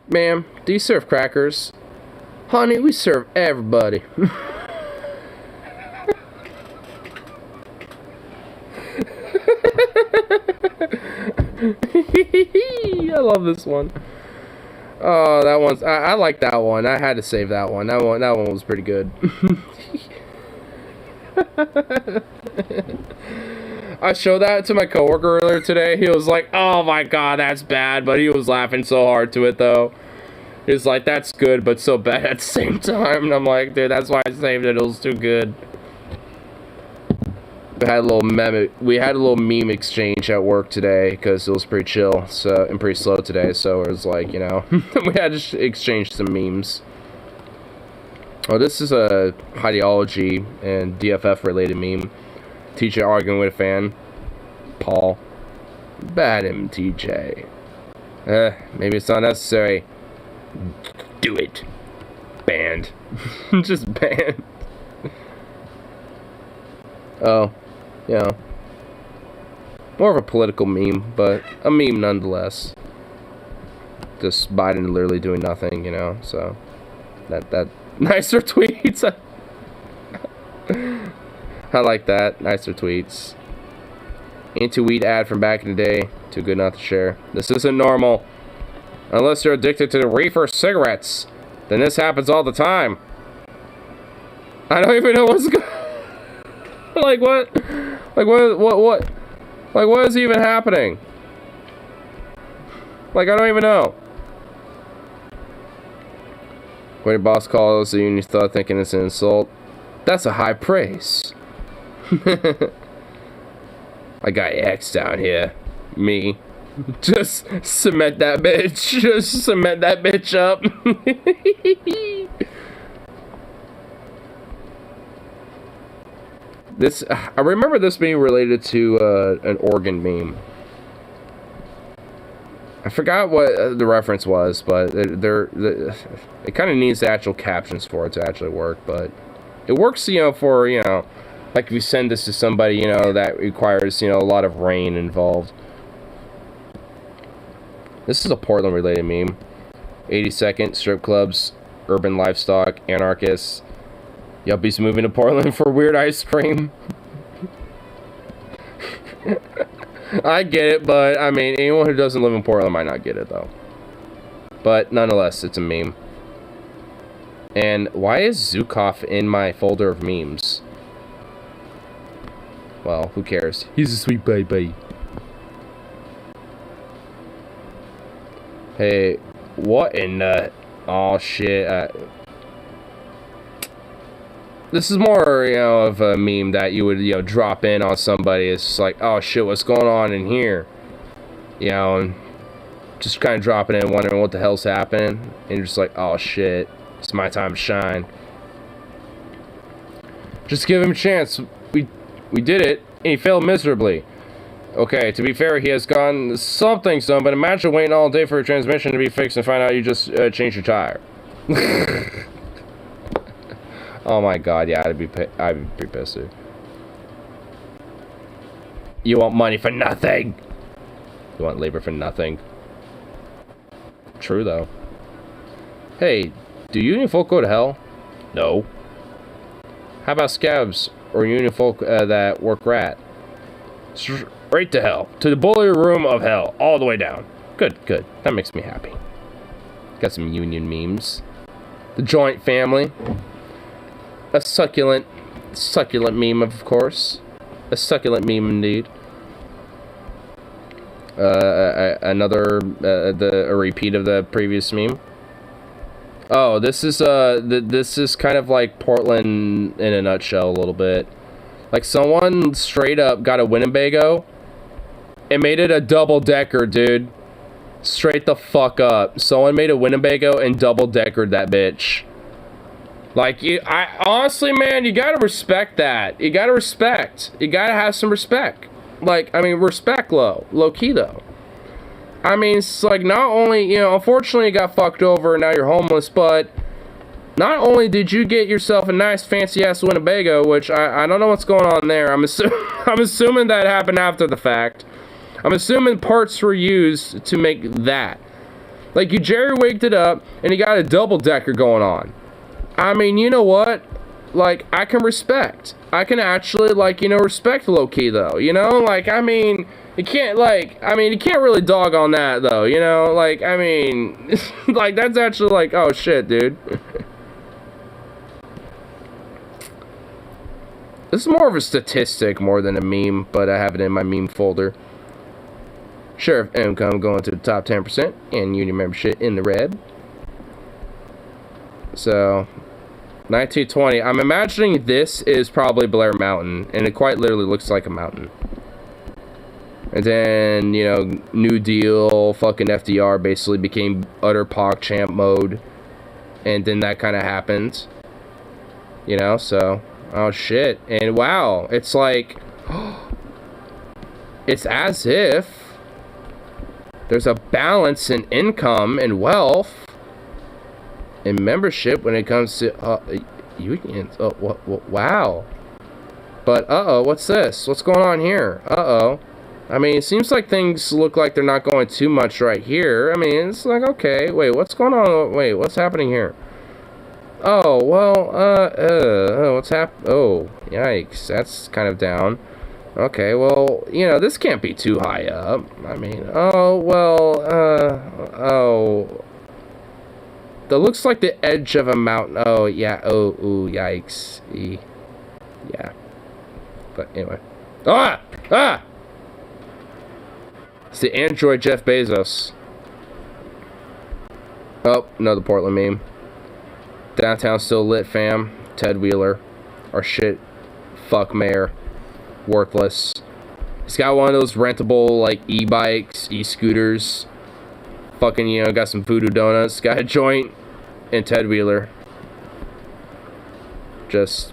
Ma'am, do you serve crackers? Honey, we serve everybody. I love this one. Oh, that one's... I like that one. I had to save that one. That one was pretty good. I showed that to my coworker earlier today. He was like, oh my god, that's bad. But he was laughing so hard to it, though. He was like, that's good, but so bad at the same time. And I'm like, dude, that's why I saved it. It was too good. We had a little meme exchange at work today because it was pretty chill, so, and pretty slow today. So it was like, you know, we had to exchange some memes. Oh, this is a ideology and DFF related meme. Teacher arguing with a fan. Paul. Bad him, TJ. Maybe it's not necessary. Do it. Banned. Just banned. Oh. Yeah. More of a political meme, but a meme nonetheless. Just Biden literally doing nothing, you know, so that nicer tweets. I like that. Nicer tweets. Anti-weed ad from back in the day. Too good not to share. This isn't normal. Unless you're addicted to the reefer cigarettes. Then this happens all the time. I don't even know what's going on. Like what? Like what? Like what is even happening? Like I don't even know. When your boss calls you and you start thinking it's an insult, that's a high praise. I got X down here. Me. Just cement that bitch. Just cement that bitch up. This, I remember this being related to an Oregon meme. I forgot what the reference was, but it kind of needs the actual captions for it to actually work, but it works, you know, for, you know, like if you send this to somebody, you know, that requires, you know, a lot of rain involved. This is a Portland related meme. 82nd, strip clubs, urban livestock, anarchists. Yuppies moving to Portland for weird ice cream. I get it, but I mean, anyone who doesn't live in Portland might not get it though. But nonetheless, it's a meme. And why is Zukov in my folder of memes? Well, who cares? He's a sweet baby. Hey, what in the... Oh, shit. This is more, you know, of a meme that you would, you know, drop in on somebody. It's just like, oh, shit, what's going on in here? You know, and just kind of dropping in, wondering what the hell's happening. And you're just like, oh, shit. It's my time to shine. Just give him a chance. We did it, and he failed miserably. Okay, to be fair, he has gone something, but imagine waiting all day for a transmission to be fixed and find out you just changed your tire. Oh my god, yeah, I'd be pretty pissed, dude. You want money for nothing. You want labor for nothing. True, though. Hey, do union folk go to hell? No. How about scabs or union folk that work rat? Straight to hell. To the boiler room of hell. All the way down. Good, good. That makes me happy. Got some union memes. The joint family. A succulent meme, of course. A succulent meme indeed. Another, a repeat of the previous meme. Oh, this is this is kind of like Portland in a nutshell a little bit. Like someone straight up got a Winnebago and made it a double-decker, dude. Straight the fuck up. Someone made a Winnebago and double-deckered that bitch. Like, honestly, man, you gotta respect that. You gotta respect. You gotta have some respect. Like, I mean, respect low-key, though. I mean, it's like, not only, you know, unfortunately you got fucked over and now you're homeless, but not only did you get yourself a nice fancy-ass Winnebago, which I don't know what's going on there. I'm assuming that happened after the fact. I'm assuming parts were used to make that. Like, you jerry-rigged it up, and you got a double-decker going on. I mean, you know what? Like, I can respect. I can actually, like, you know, respect low-key, though. You know? Like, I mean, you can't, like, you can't really dog on that, though. You know? Like, I mean, like, that's actually, like, oh, shit, dude. This is more of a statistic more than a meme, but I have it in my meme folder. Sheriff income going to the top 10% and union membership in the red. So, 1920. I'm imagining this is probably Blair Mountain, and it quite literally looks like a mountain. And then, you know, New Deal, fucking FDR basically became utter PogChamp mode. And then that kind of happened. You know, so, oh shit. And wow, it's like, it's as if there's a balance in income and wealth and membership when it comes to unions. Oh, wow. But, what's this? What's going on here? I mean, it seems like things look like they're not going too much right here. I mean, it's like, okay, wait, what's going on? Wait, what's happening here? Oh, well, what's oh, yikes, that's kind of down. Okay, well, you know, this can't be too high up. I mean, oh, well, that looks like the edge of a mountain. Oh, yeah, oh, ooh, yikes. Yeah. But anyway. Ah! It's the android Jeff Bezos. Oh, another Portland meme. Downtown still lit, fam. Ted Wheeler. Our shit. Fuck mayor. Worthless. He's got one of those rentable, like, e-bikes, e-scooters. Fucking, you know, got some voodoo donuts. Got a joint. And Ted Wheeler. Just...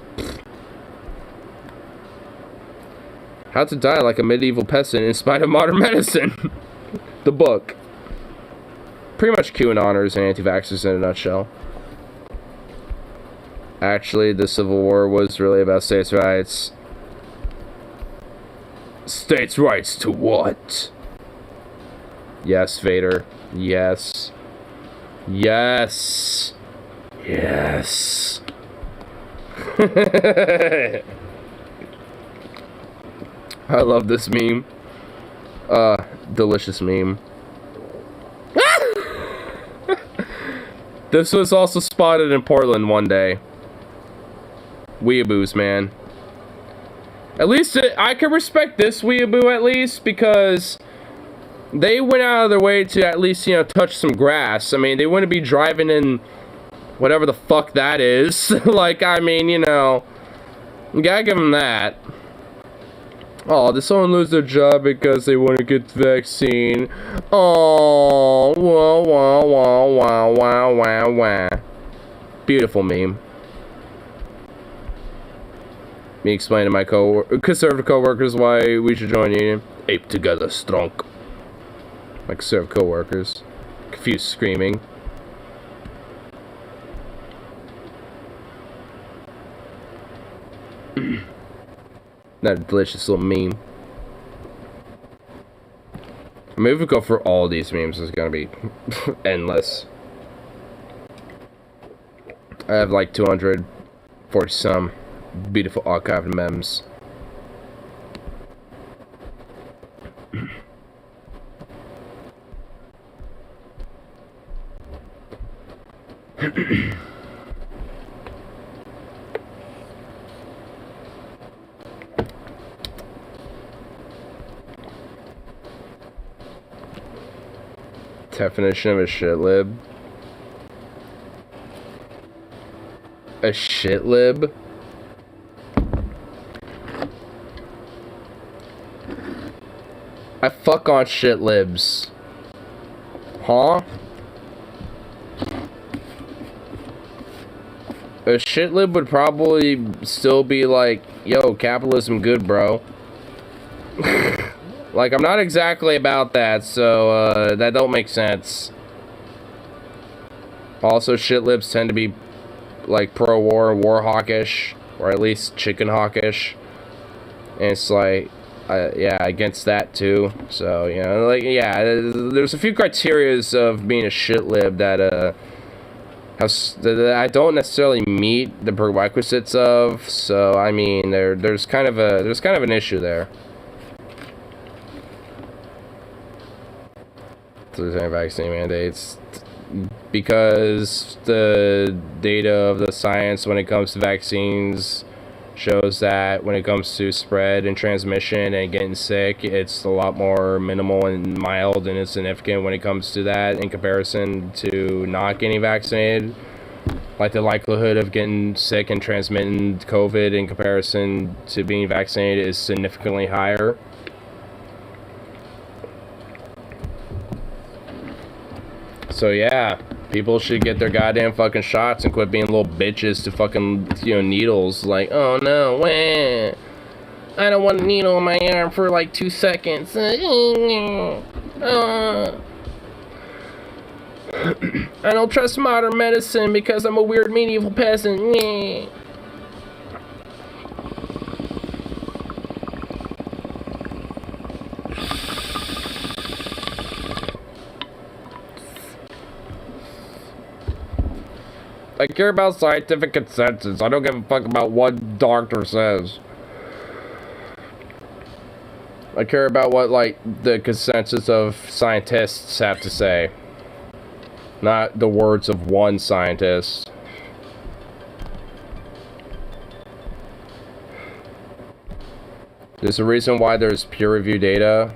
How to Die Like a Medieval Peasant in Spite of Modern Medicine. The book. Pretty much QAnoners and anti-vaxxers in a nutshell. Actually, the Civil War was really about states' rights. States' rights to what? Yes, Vader. Yes. Yes. Yes. I love this meme. Delicious meme. This was also spotted in Portland one day. Weeaboos, man. At least I can respect this weeaboo at least, because they went out of their way to at least, you know, touch some grass. I mean, they wouldn't be driving in whatever the fuck that is. Like, I mean, you know, you gotta give them that. Oh, did someone lose their job because they want to get the vaccine? Oh, wah, wah, wah, wah, wah, wah, wah. Beautiful meme. Me explaining to my conservative co-workers why we should join union. Ape together, strong. My conservative co-workers. Confused screaming. That delicious little meme. I mean, if we go for all these memes, it's gonna be endless. I have like 240 some beautiful archived memes. Definition of a shitlib. A shitlib? I fuck on shitlibs. Huh? A shitlib would probably still be like, yo, capitalism good, bro. Like, I'm not exactly about that, so, that don't make sense. Also, shitlibs tend to be, like, pro-war, war hawkish, or at least chicken hawkish. And it's like, yeah, against that, too. So, you know, like, yeah, there's a few criterias of being a shitlib that, that I don't necessarily meet the prerequisites of, so, I mean, there's kind of an issue there. Vaccine mandates, because the data of the science when it comes to vaccines shows that when it comes to spread and transmission and getting sick, it's a lot more minimal and mild and insignificant when it comes to that in comparison to not getting vaccinated. Like, the likelihood of getting sick and transmitting COVID in comparison to being vaccinated is significantly higher. So yeah, people should get their goddamn fucking shots and quit being little bitches to fucking, you know, needles. Like, oh no, wah. I don't want a needle in my arm for like 2 seconds. I don't trust modern medicine because I'm a weird medieval peasant. I care about scientific consensus. I don't give a fuck about what doctor says. I care about what, like, the consensus of scientists have to say. Not the words of one scientist. There's a reason why there's peer-reviewed data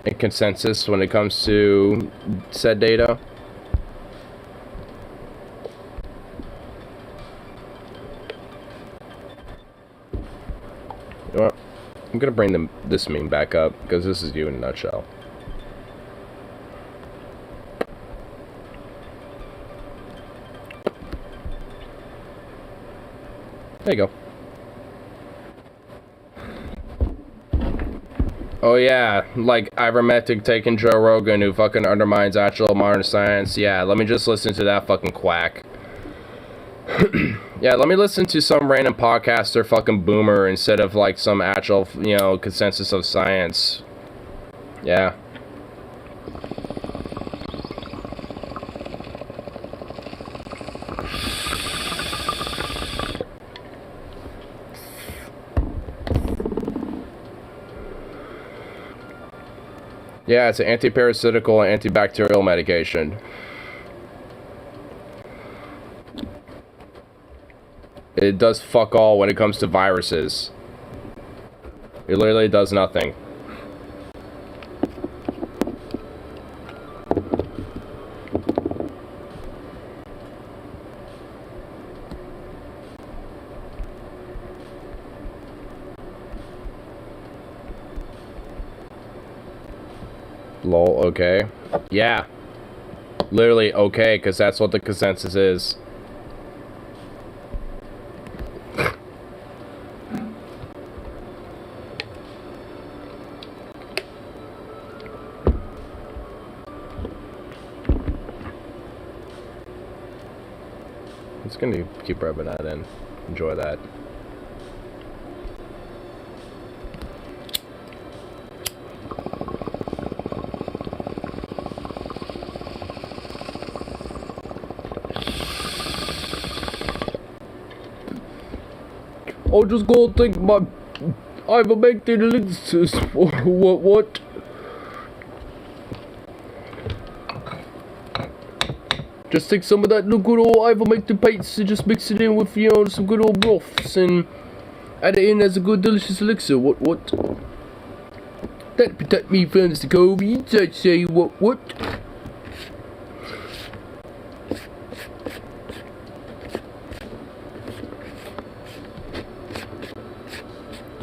and consensus when it comes to said data. You know what? I'm gonna bring this meme back up because this is you in a nutshell. There you go. Oh yeah, like ivermectin taking Joe Rogan, who fucking undermines actual modern science. Yeah, let me just listen to that fucking quack. Yeah, let me listen to some random podcaster fucking boomer instead of like some actual, you know, consensus of science. Yeah. Yeah, it's an anti-parasitical and antibacterial medication. It does fuck all when it comes to viruses. It literally does nothing. Lol, okay. Yeah. Literally okay, because that's what the consensus is. It's gonna keep rubbing that in. Enjoy that. I just gotta take my ivermectin elixirs. What? Just take some of that good old ivermectin paste and just mix it in with, you know, some good old broths and add it in as a good delicious elixir. What? That protect me from the COVID. I'd say what?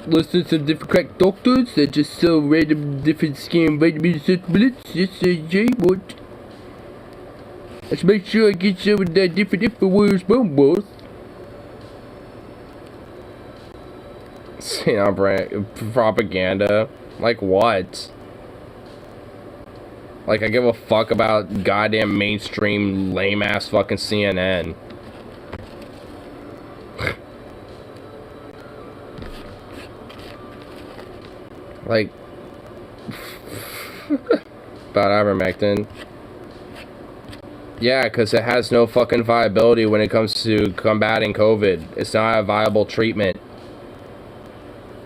Listen to some different crack doctors that just sell random different skin vitamin supplements. Just say what? Let's make sure I get some of that different InfoWars bombos. You know, propaganda. Like what? Like I give a fuck about goddamn mainstream lame ass fucking CNN. Like about ivermectin. Yeah, because it has no fucking viability when it comes to combating COVID. It's not a viable treatment.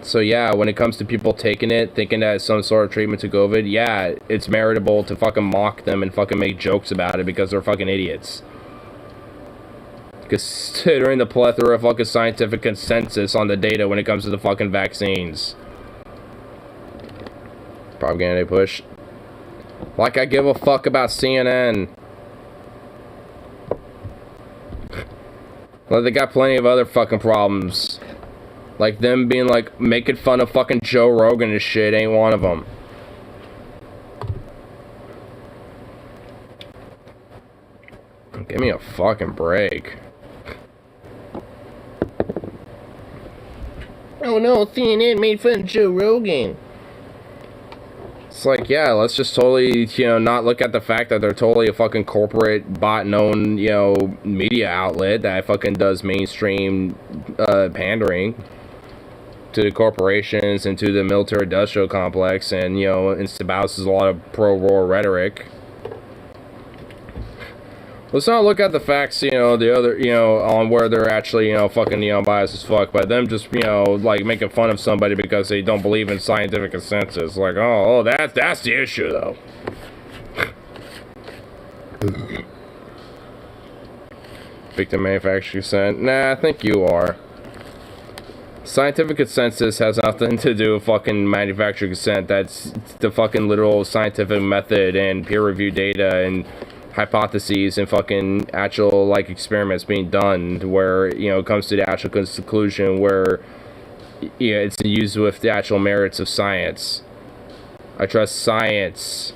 So yeah, when it comes to people taking it, thinking that it's some sort of treatment to COVID, yeah, it's meritable to fucking mock them and fucking make jokes about it because they're fucking idiots. Considering the plethora of fucking scientific consensus on the data when it comes to the fucking vaccines. Propaganda push. Like I give a fuck about CNN. Well, they got plenty of other fucking problems. Like them being like, making fun of fucking Joe Rogan and shit ain't one of them. Give me a fucking break. Oh no, CNN made fun of Joe Rogan. It's like, yeah, let's just totally, you know, not look at the fact that they're totally a fucking corporate, bot-known, you know, media outlet that fucking does mainstream pandering to the corporations and to the military-industrial complex, and, you know, espouses a lot of pro-war rhetoric. Let's not look at the facts, you know, the other, you know, on where they're actually, you know, fucking, you know, biased as fuck, by them just, you know, like, making fun of somebody because they don't believe in scientific consensus. Like, oh, that's the issue, though. Victim manufacturing consent? Nah, I think you are. Scientific consensus has nothing to do with fucking manufacturing consent. That's the fucking literal scientific method and peer-reviewed data and hypotheses and fucking actual, like, experiments being done where, you know, it comes to the actual conclusion where, you know, it's used with the actual merits of science. I trust science.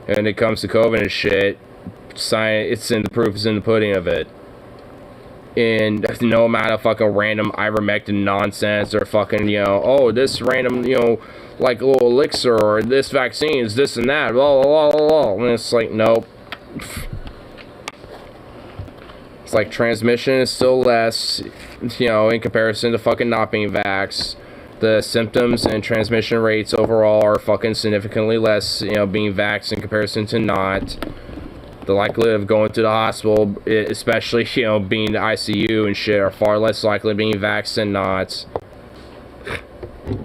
And when it comes to COVID and shit, science, it's in the proof is in the pudding of it. And no amount of fucking random ivermectin nonsense or fucking, you know, oh, this random, you know, like little elixir or this vaccine is this and that, blah, blah, blah, blah. And it's like, nope. It's like transmission is still less, you know, in comparison to fucking not being vaxxed. The symptoms and transmission rates overall are fucking significantly less, you know, being vaxxed in comparison to not. The likelihood of going to the hospital, especially, you know, being the ICU and shit, are far less likely being vaxxed than not.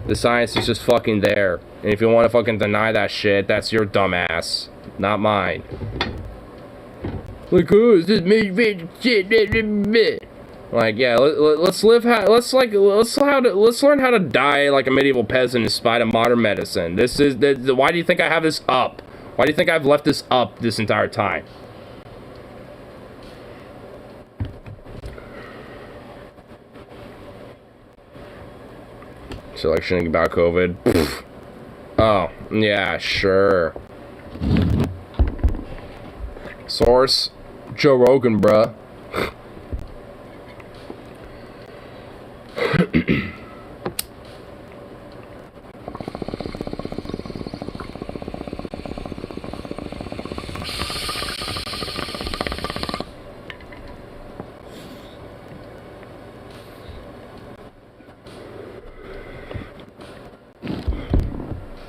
The science is just fucking there. And if you want to fucking deny that shit, that's your dumbass, not mine. Like, oh, this made shit. Like, yeah, let's learn how to die like a medieval peasant in spite of modern medicine. Why do you think I have this up? Why do you think I've left this up this entire time? Selection about COVID. Pfft. Oh, yeah, sure. Source, Joe Rogan, bruh.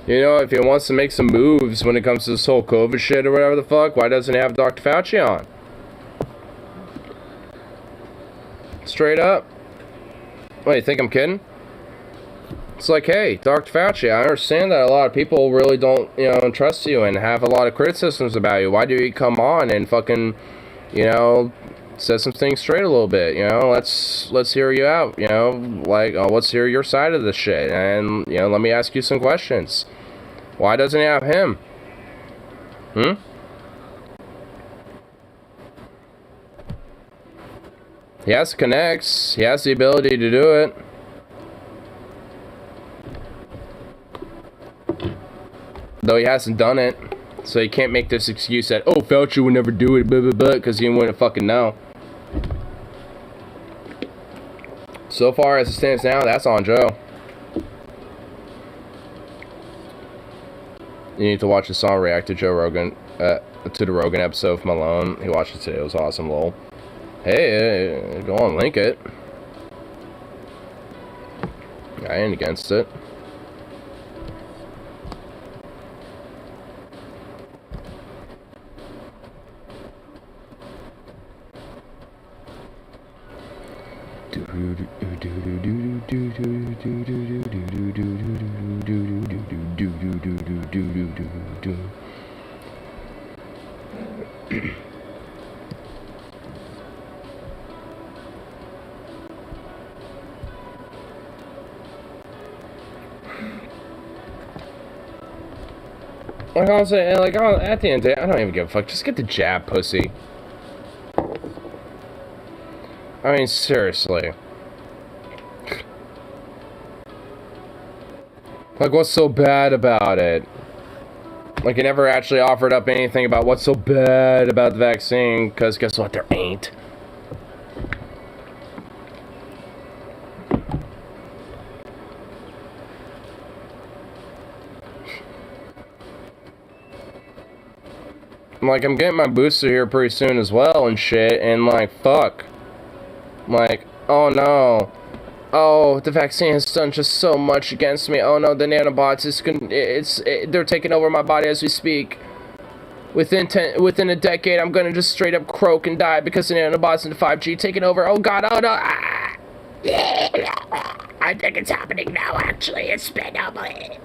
You know, if he wants to make some moves when it comes to this whole COVID shit or whatever the fuck, why doesn't he have Dr. Fauci on? Straight up. What, you think I'm kidding? It's like, hey, Dr. Fauci, I understand that a lot of people really don't, you know, trust you and have a lot of criticisms about you. Why do you come on and fucking, you know, set some things straight a little bit, you know? Let's hear you out, you know? Like, let's hear your side of the shit, and, you know, let me ask you some questions. Why doesn't he have him? He has connects. He has the ability to do it. Though he hasn't done it. So he can't make this excuse that, oh, Fauci would never do it, blah, blah, blah, because he wouldn't fucking know. So far as it stands now, that's on Joe. You need to watch the song react to Joe Rogan, to the Rogan episode of Malone. He watched it today. It was awesome, lol. Hey, go on, link it. I ain't against it. Like I was saying, like at the end of the day, I don't even give a fuck. Just get the jab, pussy. I mean, seriously. Like, what's so bad about it? Like, he never actually offered up anything about what's so bad about the vaccine, because guess what? There ain't. Like, I'm getting my booster here pretty soon as well and shit, and like, fuck. Like, oh no. Oh, the vaccine has done just so much against me. Oh no, the nanobots they're taking over my body as we speak. Within a decade, I'm gonna just straight up croak and die because the nanobots and the 5G taking over. Oh god, oh no. Ah. I think it's happening now, actually. It's been ugly.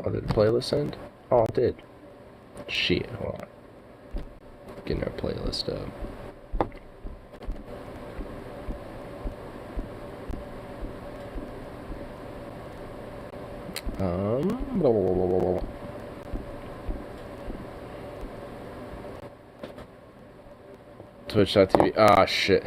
Oh, did the playlist end? Oh, it did. Shit, hold on. Getting our playlist up. Blah, blah, blah, blah, blah. Twitch.tv. Ah, shit.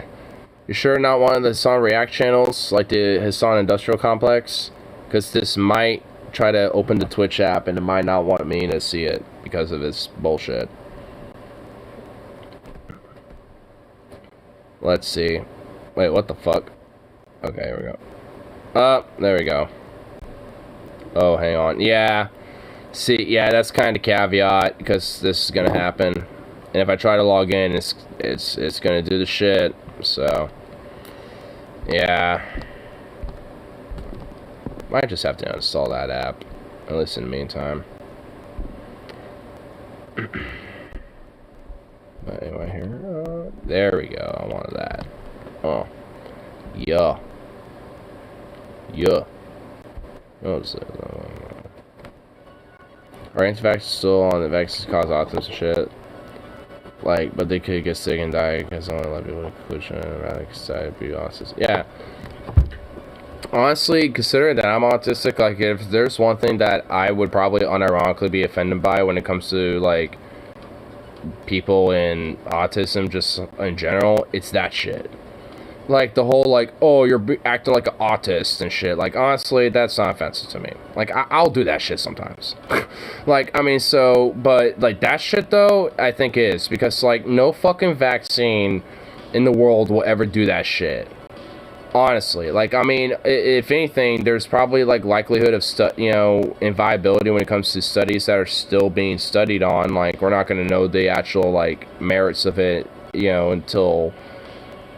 You sure not one of the Hassan React channels, like the Hassan Industrial Complex? Because this might try to open the Twitch app and it might not want me to see it because of its bullshit. Let's see. Wait, what the fuck? Okay, here we go. There we go. Oh, hang on. Yeah. See, yeah, that's kind of caveat because this is gonna happen. And if I try to log in, it's gonna do the shit. So, yeah. Might just have to uninstall that app, at least in the meantime. But anyway, here, there we go. I wanted that. Oh, yeah. Oh, are anti-vaxxers still on the vaccines cause autism and shit? Like, but they could get sick and die because only let people with conclusion and rather decide to be autistic. Yeah. Honestly, considering that I'm autistic, like, if there's one thing that I would probably unironically be offended by when it comes to, like, people in autism just in general, it's that shit. Like, the whole, like, oh, you're acting like an autist and shit. Like, honestly, that's not offensive to me. Like, I'll do that shit sometimes. Like, I mean, so, but, like, that shit, though, I think is. Because, like, no fucking vaccine in the world will ever do that shit. Honestly. Like, I mean, if anything, there's probably, like, likelihood of, and viability when it comes to studies that are still being studied on. Like, we're not going to know the actual, like, merits of it, until,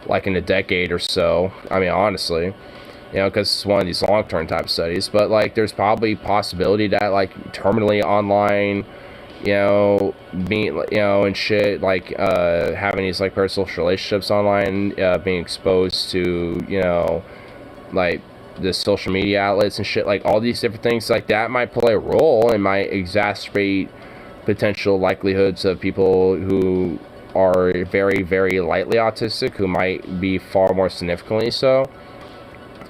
like, in a decade or so. I mean, honestly, because it's one of these long-term type studies. But, like, there's probably possibility that, like, terminally online, being, and shit, like, having these, like, personal relationships online, being exposed to, like, the social media outlets and shit, like, all these different things like that might play a role and might exacerbate potential likelihoods of people who are very, very lightly autistic, who might be far more significantly so.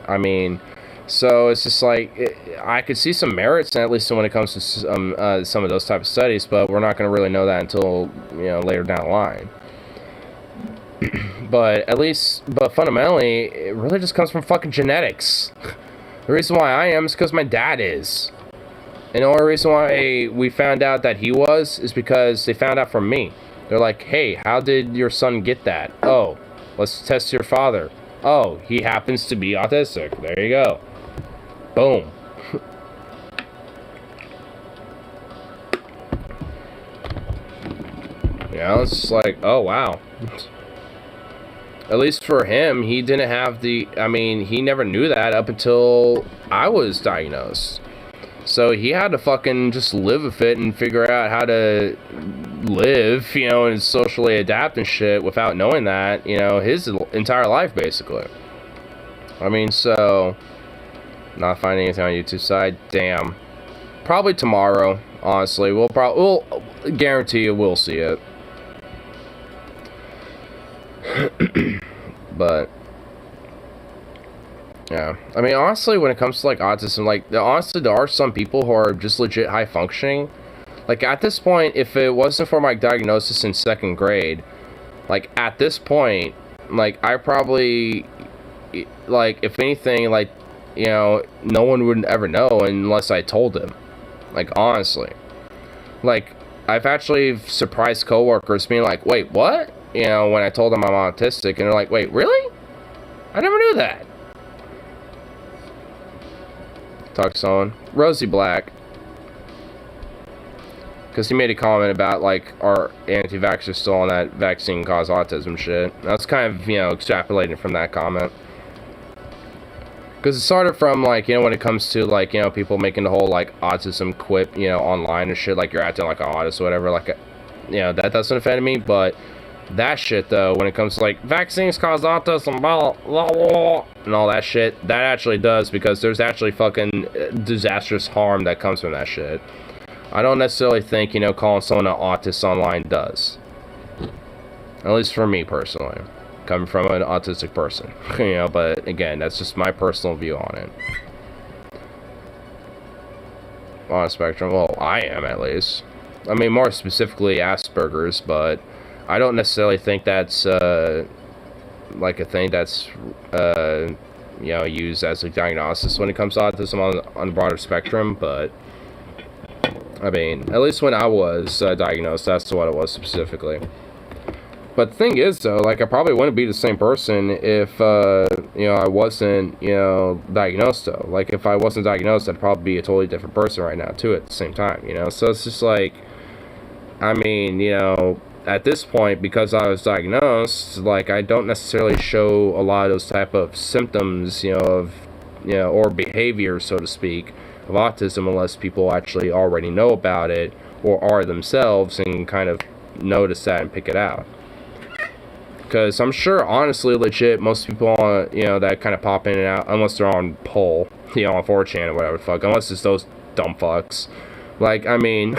I mean, so it's just like, I could see some merits, at least when it comes to some of those type of studies, but we're not going to really know that until, later down the line. But fundamentally, it really just comes from fucking genetics. The reason why I am is because my dad is. And the only reason why we found out that he was is because they found out from me. They're like, hey, how did your son get that? Oh, let's test your father. Oh, he happens to be autistic. There you go. Boom. It's just like, oh, wow. At least for him, he didn't have he never knew that up until I was diagnosed. So he had to fucking just live with it and figure out how to live, and socially adapt and shit without knowing that, his entire life, basically. I mean, so, not finding anything on YouTube side, damn. Probably tomorrow, honestly. We'll guarantee you we'll see it. But, yeah. I mean, honestly, when it comes to, like, autism, like, honestly, there are some people who are just legit high functioning. Like, at this point, if it wasn't for my diagnosis in 2nd grade, like, at this point, like, I probably, like, if anything, like, no one would ever know unless I told them. Like, honestly. Like, I've actually surprised coworkers being like, wait, what? When I told them I'm autistic, and they're like, wait, really? I never knew that. Talk to someone. Rosie Black. Because he made a comment about, like, our anti-vaxxers still on that vaccine cause autism shit. That's kind of, extrapolating from that comment. Because it started from, like, when it comes to, like, people making the whole, like, autism quip, online and shit, like, you're acting like an autist or whatever, like, that doesn't offend me, but that shit, though, when it comes to, like, vaccines cause autism, blah, blah, blah, and all that shit, that actually does, because there's actually fucking disastrous harm that comes from that shit. I don't necessarily think, calling someone an autist online does. At least for me, personally. Coming from an autistic person. But, again, that's just my personal view on it. On a spectrum, well, I am, at least. I mean, more specifically Asperger's, but I don't necessarily think that's, like, a thing that's, used as a diagnosis when it comes to autism on the broader spectrum, but I mean, at least when I was diagnosed, that's what it was specifically. But the thing is, though, like, I probably wouldn't be the same person if, I wasn't, diagnosed, though. Like, if I wasn't diagnosed, I'd probably be a totally different person right now, too, at the same time, So it's just like, I mean, at this point, because I was diagnosed, like, I don't necessarily show a lot of those type of symptoms, or behavior, so to speak, of autism, unless people actually already know about it or are themselves and kind of notice that and pick it out. Because I'm sure, honestly, legit, most people on, that kind of pop in and out, unless they're on poll, on 4chan or whatever the fuck, unless it's those dumb fucks. Like, I mean,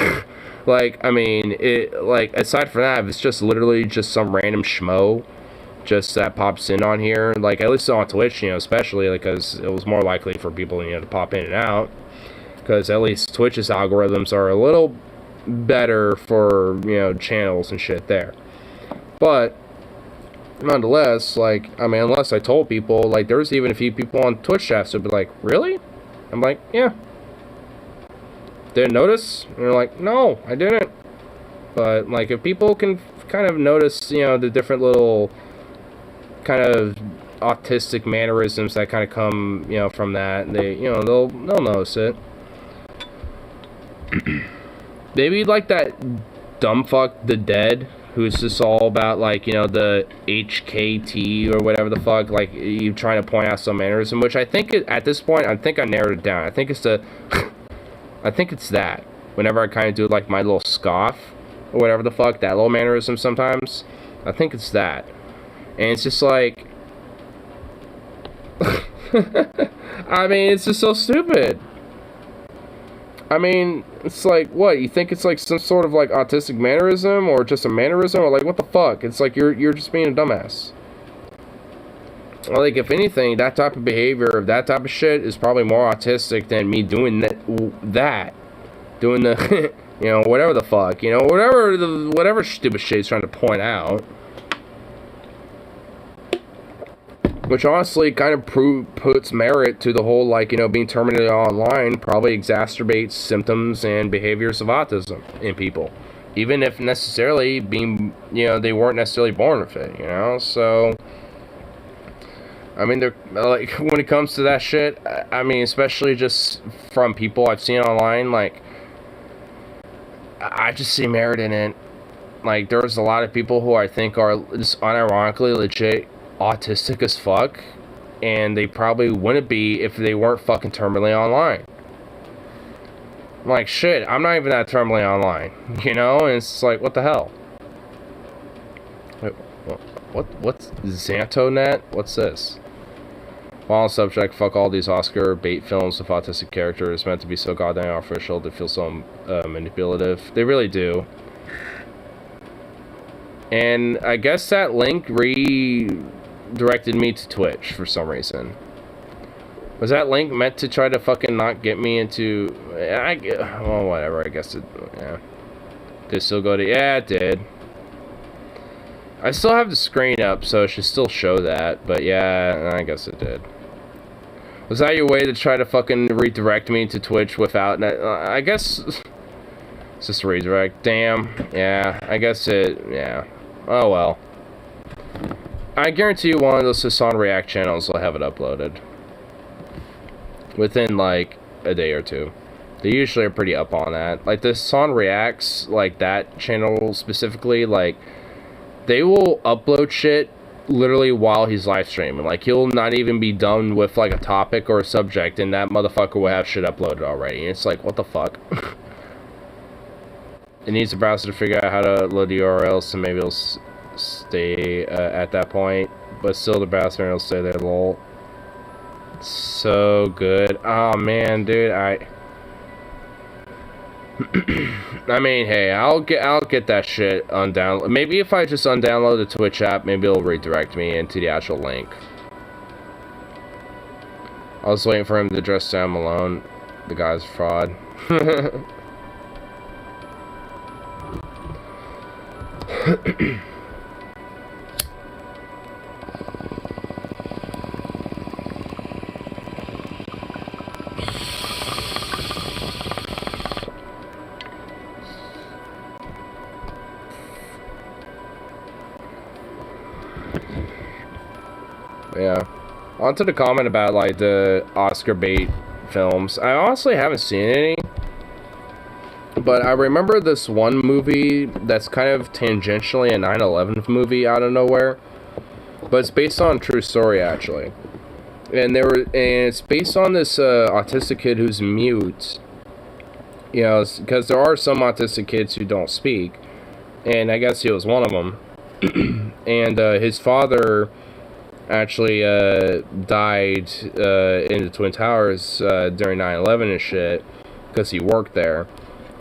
aside from that, if it's just literally just some random schmo just that pops in on here, like, at least on Twitch, especially, because it was more likely for people, to pop in and out, because at least Twitch's algorithms are a little better for, channels and shit there. But nonetheless, like, I mean, unless I told people, like, there was even a few people on Twitch chats that would be like, really? I'm like, yeah. Didn't notice? And they're like, no, I didn't. But, like, if people can kind of notice, the different little kind of autistic mannerisms that kind of come, from that, they, they'll notice it. Maybe like that dumb fuck, The Dead, who's just all about, like, the HKT or whatever the fuck, like, you trying to point out some mannerism, which I think, at this point, I think I narrowed it down. I think it's I think it's that. Whenever I kind of do, like, my little scoff, or whatever the fuck, that little mannerism sometimes, I think it's that. And it's just like, I mean, it's just so stupid. I mean, it's like, what, you think it's like some sort of, like, autistic mannerism, or just a mannerism, or, like, what the fuck? It's like, you're just being a dumbass. Like, if anything, that type of behavior, that type of shit, is probably more autistic than me doing that. Doing the, whatever the fuck, whatever stupid shit he's trying to point out. Which honestly kind of puts merit to the whole, like, being terminated online probably exacerbates symptoms and behaviors of autism in people. Even if necessarily being, they weren't necessarily born with it, so... I mean, they're, like, when it comes to that shit, I mean, especially just from people I've seen online, like, I just see merit in it. Like, there's a lot of people who I think are just unironically legit autistic as fuck, and they probably wouldn't be if they weren't fucking terminally online. Like, shit, I'm not even that terminally online, and it's like, what the hell? Wait, what's Xantonet? What's this? While on subject, fuck all these Oscar bait films with autistic characters meant to be so goddamn artificial to feel so manipulative. They really do. And I guess that link redirected me to Twitch for some reason. Was that link meant to try to fucking not get me into... well, whatever, I guess it... yeah. Did it still go to... yeah, it did. I still have the screen up, so it should still show that, but yeah, I guess it did. Was that your way to try to fucking redirect me to Twitch without... I guess... it's just a redirect. Damn. Yeah, I guess it... yeah. Oh well. I guarantee you one of those Hasan React channels will have it uploaded. Within, like, a day or two. They usually are pretty up on that. Like, the Hasan Reacts, like, that channel specifically, like... they will upload shit literally while he's live streaming. Like, he'll not even be done with, like, a topic or a subject, and that motherfucker will have shit uploaded already. And it's like, what the fuck? It needs the browser to figure out how to load the URLs, so maybe it'll stay at that point. But still, the browser will stay there, lol. So good. Oh, man, dude, I mean, hey, I'll get that shit undownload. Maybe if I just undownload the Twitch app, maybe it'll redirect me into the actual link. I was waiting for him to dress down Malone. The guy's a fraud. Yeah. On to the comment about, like, the Oscar bait films. I honestly haven't seen any. But I remember this one movie that's kind of tangentially a 9/11 movie out of nowhere. But it's based on a true story, actually. And it's based on this autistic kid who's mute. You know, because there are some autistic kids who don't speak. And I guess he was one of them. And his father actually died in the Twin Towers during 9/11 and shit. Because he worked there.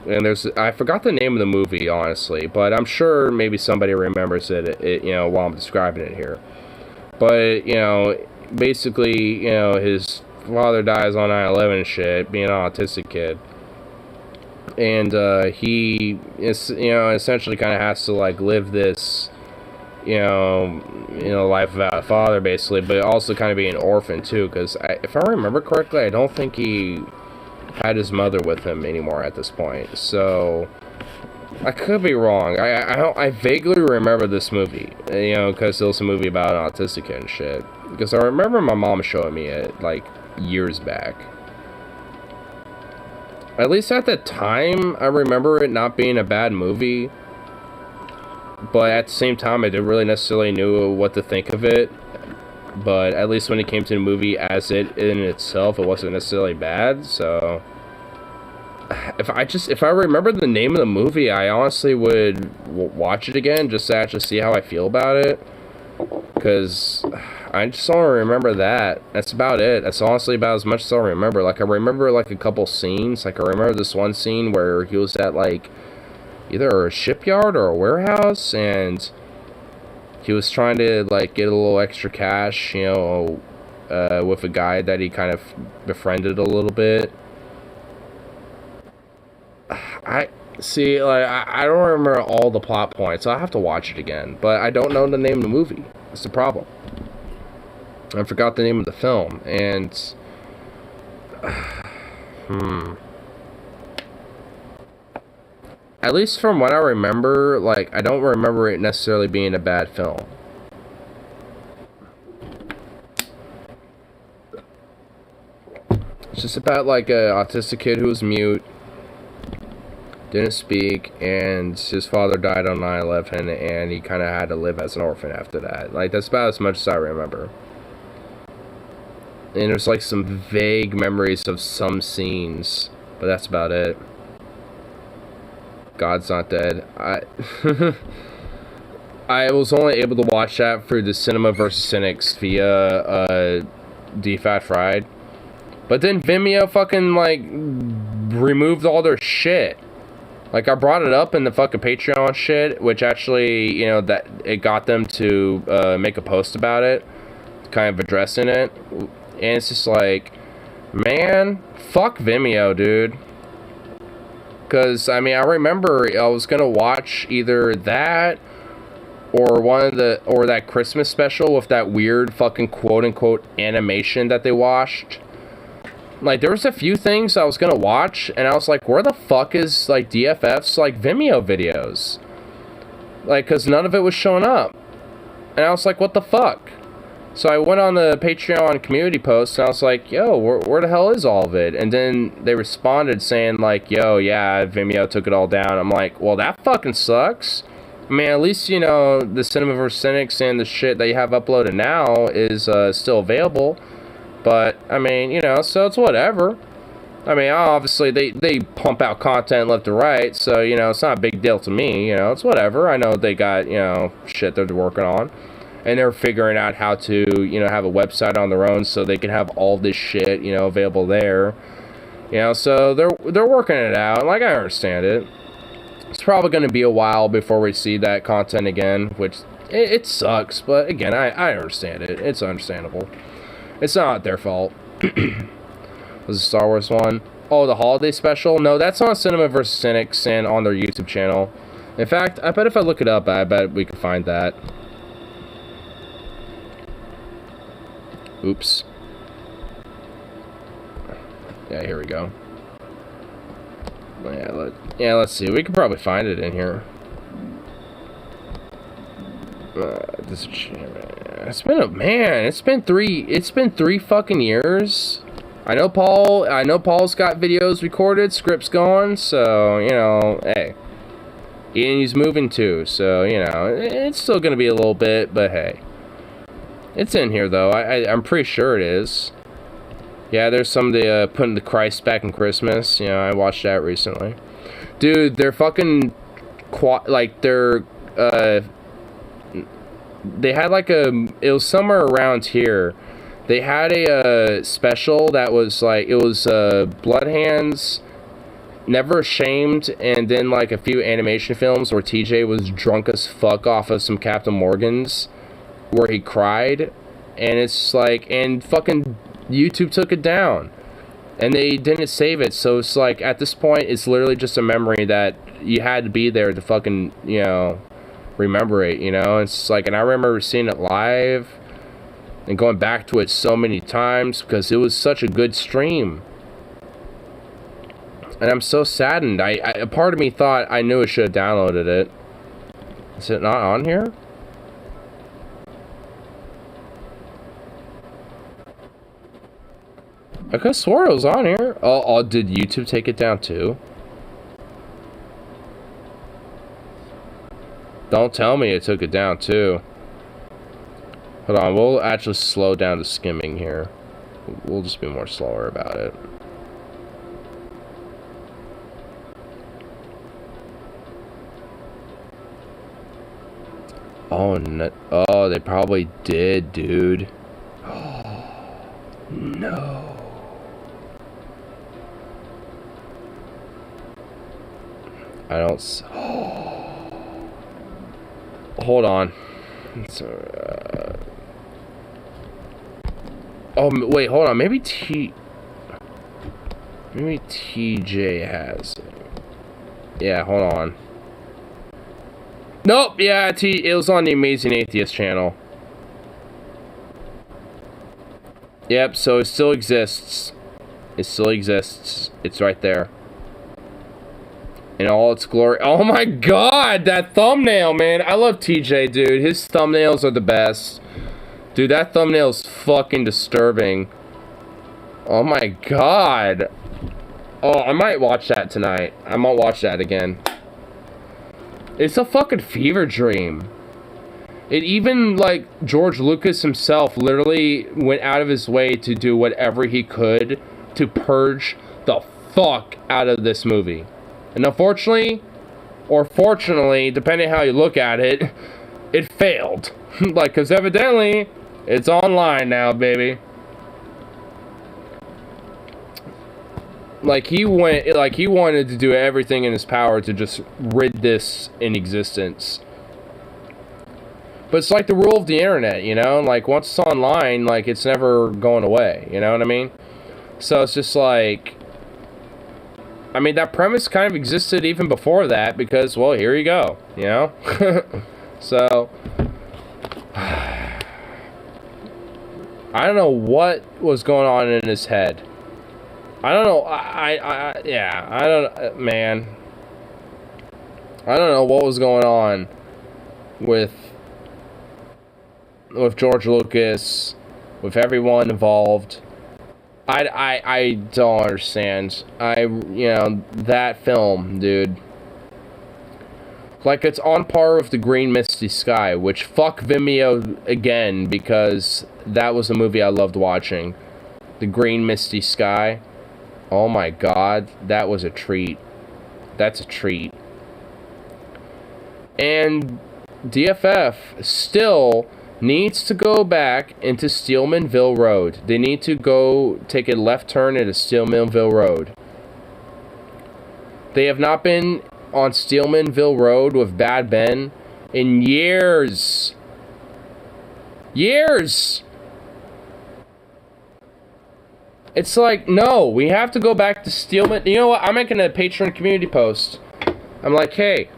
And I forgot the name of the movie, honestly, but I'm sure maybe somebody remembers it, you know, while I'm describing it here. But, you know, basically, you know, his father dies on 9/11 and shit, being an autistic kid. And he is, you know, essentially kind of has to, like, live this, you know, life without a father, basically, but also kind of be an orphan, too, because if I remember correctly, I don't think he had his mother with him anymore at this point, so I could be wrong. I vaguely remember this movie, you know, because it was a movie about an autistic kid and shit, because I remember my mom showing me it, like, years back. At least at the time, I remember it not being a bad movie, but at the same time, I didn't really necessarily know what to think of it. But at least when it came to the movie as it in itself, it wasn't necessarily bad. So if I remember the name of the movie, I honestly would watch it again just to actually see how I feel about it. Because I just don't remember that. That's about it. That's honestly about as much as I remember. Like, I remember, like, a couple scenes. Like, I remember this one scene where he was at, like, either a shipyard or a warehouse, and he was trying to, like, get a little extra cash, you know, with a guy that he kind of befriended a little bit. I don't remember all the plot points, so I have to watch it again. But I don't know the name of the movie. That's the problem. I forgot the name of the film, and at least from what I remember, like, I don't remember it necessarily being a bad film. It's just about, like, an autistic kid who was mute, didn't speak, and his father died on 9/11, and he kind of had to live as an orphan after that. Like, that's about as much as I remember. And there's, like, some vague memories of some scenes, but that's about it. God's Not Dead. I was only able to watch that through the Cinema vs. Cynics via DFAT Fried. But then Vimeo fucking, like, removed all their shit. Like, I brought it up in the fucking Patreon shit, which actually, you know, that it got them to make a post about it, kind of addressing it. And it's just like, man, fuck Vimeo, dude. Because, I mean, I remember I was going to watch either that or or that Christmas special with that weird fucking quote-unquote animation that they watched. Like, there was a few things I was going to watch, and I was like, where the fuck is, like, DFF's, like, Vimeo videos? Like, because none of it was showing up. And I was like, what the fuck? So I went on the Patreon community post, and I was like, yo, where the hell is all of it? And then they responded saying, like, yo, yeah, Vimeo took it all down. I'm like, well, that fucking sucks. I mean, at least, you know, the Cinema vs. Cynics and the shit that you have uploaded now is still available. But, I mean, you know, so it's whatever. I mean, obviously, they pump out content left and right, so, you know, it's not a big deal to me, you know, it's whatever. I know they got, you know, shit they're working on. And they're figuring out how to, you know, have a website on their own so they can have all this shit, you know, available there. You know, so they're working it out. Like, I understand it. It's probably going to be a while before we see that content again, which, it sucks. But, again, I understand it. It's understandable. It's not their fault. Was the Star Wars one? Oh, the holiday special? No, that's on Cinema vs. Cynics and on their YouTube channel. In fact, I bet if I look it up, I bet we can find that. Oops. Yeah, here we go. Yeah, let's see. We could probably find it in here. It's been three fucking years. I know Paul's got videos recorded, scripts going, so, you know, hey. And he's moving too, so, you know, it's still gonna be a little bit, but hey. It's in here, though. I'm pretty sure it is. Yeah, there's some putting the Christ back in Christmas. You know, I watched that recently. Dude, they're fucking... they had like it was somewhere around here. They had a special that was like, it was Blood Hands, Never Ashamed, and then like a few animation films where TJ was drunk as fuck off of some Captain Morgan's, where he cried, and it's like, and fucking YouTube took it down, and they didn't save it, so it's like, at this point, it's literally just a memory that you had to be there to fucking, you know, remember it, you know. It's like, and I remember seeing it live, and going back to it so many times, because it was such a good stream. And I'm so saddened. A part of me thought I knew I should have downloaded it. Is it not on here? I could have swore it was on here. Oh, did YouTube take it down too? Don't tell me it took it down too. Hold on, we'll actually slow down the skimming here. We'll just be more slower about it. Oh, no. Oh, they probably did, dude. No. I don't... Hold on. Oh, wait, hold on. Maybe TJ has it. Yeah, hold on. Nope, yeah, it was on the Amazing Atheist channel. Yep, so it still exists. It still exists. It's right there. In all its glory. Oh my god, that thumbnail, man. I love TJ, dude. His thumbnails are the best. Dude, that thumbnail's fucking disturbing. Oh my god. Oh, I might watch that tonight. I might watch that again. It's a fucking fever dream. It even, like, George Lucas himself literally went out of his way to do whatever he could to purge the fuck out of this movie. And unfortunately, or fortunately, depending how you look at it, it failed. Like, because evidently, it's online now, baby. Like, he wanted to do everything in his power to just rid this in existence. But it's like the rule of the internet, you know? Like, once it's online, like, it's never going away, you know what I mean? So it's just like... I mean, that premise kind of existed even before that, because, well, here you go, you know? So... I don't know what was going on in his head. I don't know, yeah, I don't, man. I don't know what was going on with George Lucas, with everyone involved. I don't understand. You know, that film, dude. Like, it's on par with The Green Misty Sky, which fuck Vimeo again, because that was a movie I loved watching. The Green Misty Sky. Oh my god, that was a treat. That's a treat. And DFF still needs to go back into Steelmanville Road. They need to go take a left turn into Steelmanville Road. They have not been on Steelmanville Road with Bad Ben in years. Years! It's like, no, we have to go back to Steelman. You know what? I'm making a Patreon community post. I'm like, hey,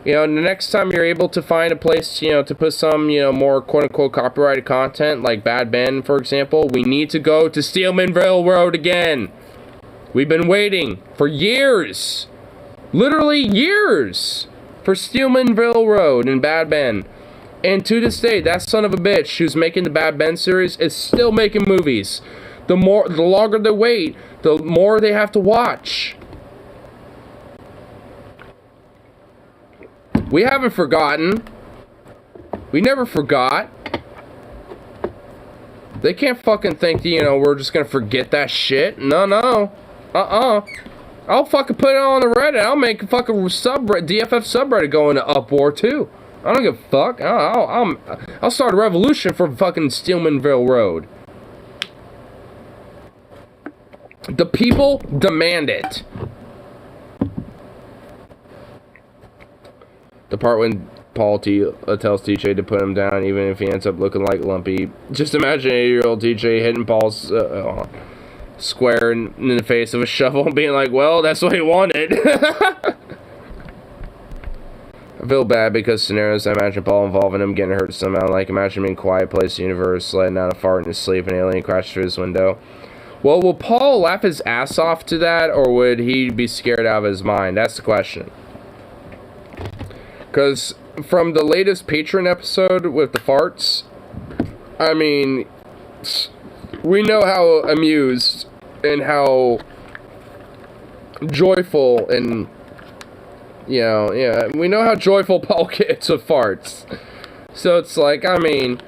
you know, the next time you're able to find a place, you know, to put some, you know, more quote-unquote copyrighted content, like Bad Ben, for example, we need to go to Steelmanville Road again. We've been waiting for years. Literally years. For Steelmanville Road and Bad Ben. And to this day, that son of a bitch who's making the Bad Ben series is still making movies. the longer they wait, the more they have to watch. We haven't forgotten. We never forgot. They can't fucking think that, you know, we're just gonna forget that shit. No. I'll fucking put it on the Reddit. I'll make a fucking DFF subreddit go into uproar too. I don't give a fuck. I'll start a revolution for fucking Steelmanville Road. The people demand it. The part when Paul tells TJ to put him down, even if he ends up looking like Lumpy. Just imagine 8-year-old TJ hitting Paul's square in the face of a shovel and being like, well, that's what he wanted. I feel bad because scenarios I imagine Paul involving him getting hurt somehow. Like, imagine him in Quiet Place Universe, letting out a fart in his sleep and an alien crashed through his window. Well, will Paul laugh his ass off to that, or would he be scared out of his mind? That's the question. Because from the latest Patreon episode with the farts, I mean, we know how amused and how joyful and, you know, yeah, we know how joyful Paul gets with farts. So it's like, I mean,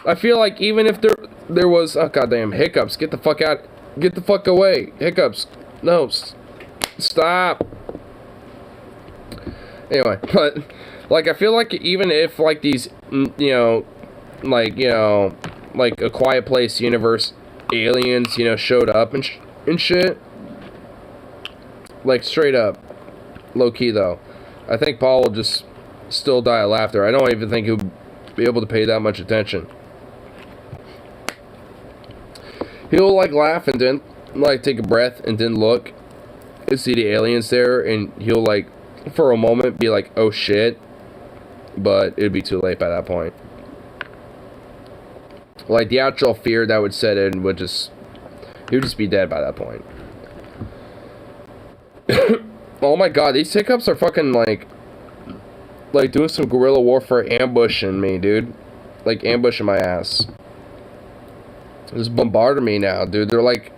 I feel like even if there was, oh goddamn, hiccups, get the fuck out, get the fuck away, hiccups, no, stop. Anyway, but, like, I feel like even if, like, these, you know, like A Quiet Place Universe aliens, you know, showed up and shit, like, straight up, low-key, though, I think Paul will just still die of laughter. I don't even think he'll be able to pay that much attention. He'll, like, laugh and then, like, take a breath and then look and see the aliens there, and he'll, like, for a moment be like, oh shit, but it'd be too late by that point. Like, the actual fear that would set in would just, he would just be dead by that point. Oh my god, these hiccups are fucking like doing some guerrilla warfare ambushing me, dude. Like, ambushing my ass. Just bombarding me now, dude. They're like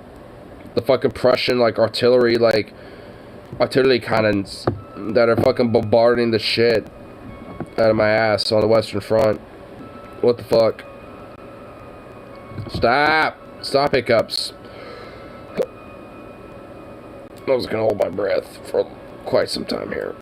the fucking Prussian, like, artillery cannons that are fucking bombarding the shit out of my ass on the Western Front. What the fuck? Stop hiccups. I was gonna hold my breath for quite some time here.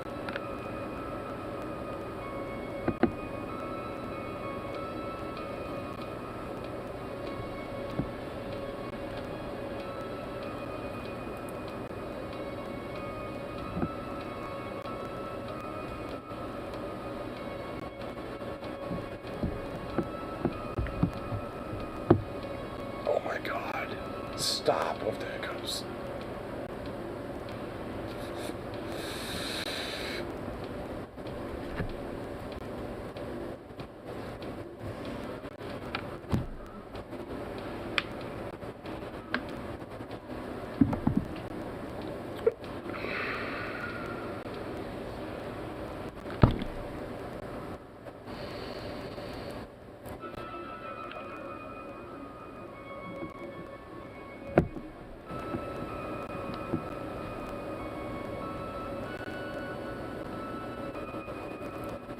Oh my god. Stop with the hiccups.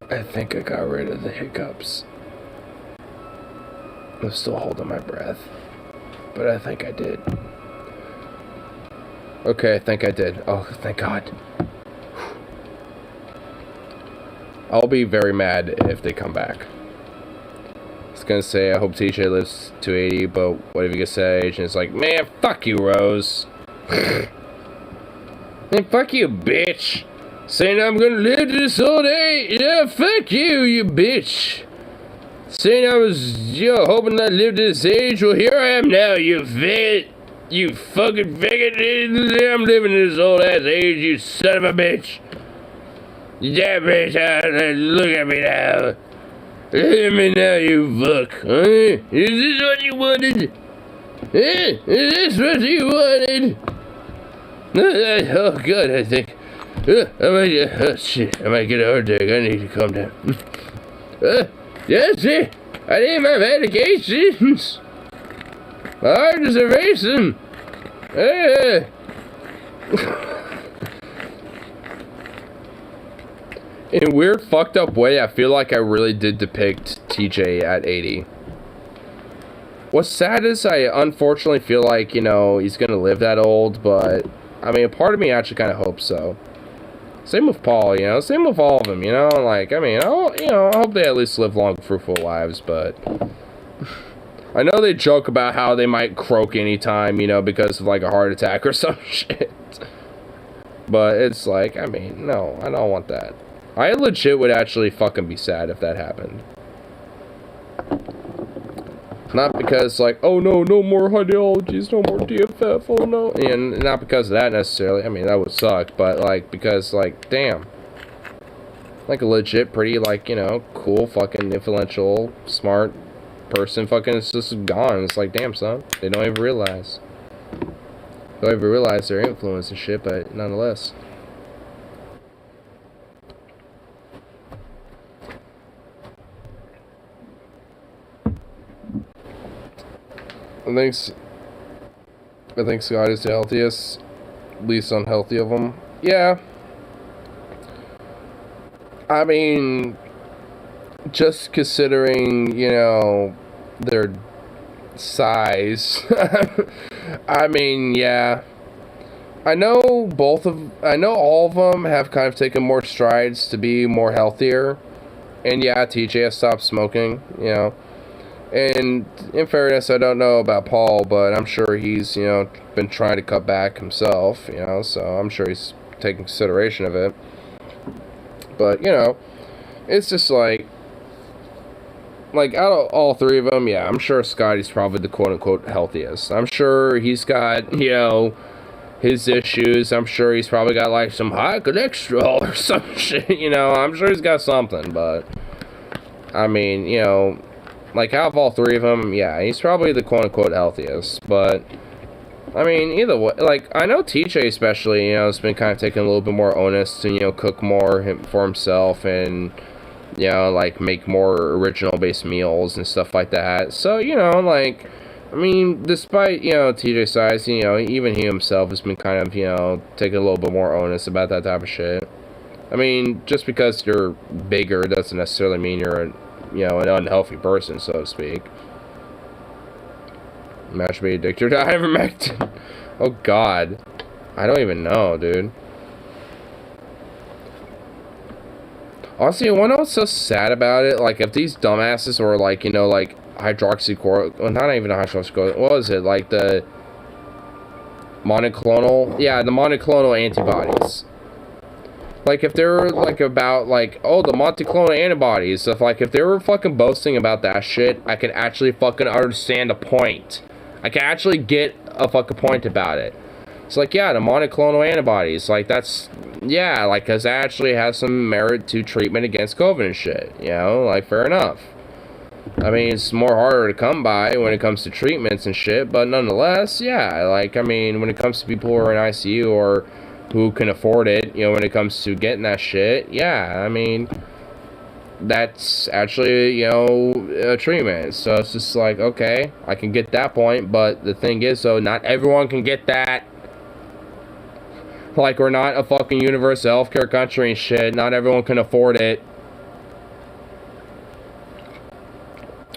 I think I got rid of the hiccups. I'm still holding my breath, but I think I did. Okay, I think I did. Oh, thank God. I'll be very mad if they come back. I was gonna say, I hope TJ lives to 80, but what if you get that age and it's like, man, fuck you, Rose. Man, fuck you, bitch. Saying I'm gonna live to this old age. Yeah, fuck you, you bitch. Saying I was, hoping I'd live to this age. Well, here I am now, you faggot. You fucking faggot. I'm living to this old ass age, you son of a bitch. Yeah, bitch, look at me now. Look at me now, you fuck. Huh? Is this what you wanted? Is this what you wanted? Oh, God, I think. Oh shit, I might get a heart attack. I need to calm down. Yes, I need my medications. Reservation. Hey. In a weird, fucked up way, I feel like I really did depict TJ at 80. What's sad is I unfortunately feel like, you know, he's gonna live that old, but, I mean, a part of me actually kind of hopes so. Same with Paul, you know, same with all of them, you know, like, I mean, I hope they at least live long, fruitful lives, but I know they joke about how they might croak anytime, you know, because of, like, a heart attack or some shit. But it's like, I mean, no, I don't want that. I legit would actually fucking be sad if that happened. Not because, like, oh no, no more ideologies, no more DFF, oh no. And not because of that necessarily, I mean, that would suck, but, like, because, like, damn. Like, a legit, pretty, like, you know, cool, fucking influential, smart person fucking is just gone. It's like, damn, son. They don't even realize. They don't even realize their influence and shit, but nonetheless. I think Scott is the healthiest, least unhealthy of them. Yeah. I mean, just considering, you know, their size. I mean, yeah. I know all of them have kind of taken more strides to be more healthier. And yeah, TJ has stopped smoking, you know. And in fairness, I don't know about Paul, but I'm sure he's, you know, been trying to cut back himself, you know, so I'm sure he's taking consideration of it. But, you know, it's just like out of all three of them, yeah, I'm sure Scotty's probably the quote-unquote healthiest. I'm sure he's got, you know, his issues. I'm sure he's probably got, like, some high cholesterol or some shit, you know. I'm sure he's got something, but, I mean, you know, like, out of all three of them, yeah, he's probably the quote-unquote healthiest, but, I mean, either way, like, I know TJ especially, you know, has been kind of taking a little bit more onus to, you know, cook more for himself and, you know, like, make more original-based meals and stuff like that, so, you know, like, I mean, despite, you know, TJ's size, you know, even he himself has been kind of, you know, taking a little bit more onus about that type of shit. I mean, just because you're bigger doesn't necessarily mean you're you know, an unhealthy person, so to speak. Imagine being addicted to ivermectin. Oh god. I don't even know, dude. Honestly, you wanna know what's so sad about it? Like, if these dumbasses were, like, you know, like, hydroxychloroquine, well, not even hydroxychloroquine, what was it? Like, the monoclonal? Yeah, the monoclonal antibodies. Like, if they were, like, about, like, oh, the monoclonal antibodies, if they were fucking boasting about that shit, I could actually fucking understand a point. I can actually get a fucking point about it. It's like, yeah, the monoclonal antibodies, like, that's, yeah, like, because that actually has some merit to treatment against COVID and shit, you know, like, fair enough. I mean, it's more harder to come by when it comes to treatments and shit, but nonetheless, yeah, like, I mean, when it comes to people who are in ICU or who can afford it, you know, when it comes to getting that shit, yeah, I mean, that's actually, you know, a treatment. So it's just like, okay, I can get that point, but the thing is, though, not everyone can get that. Like, we're not a fucking universal healthcare country and shit. Not everyone can afford it.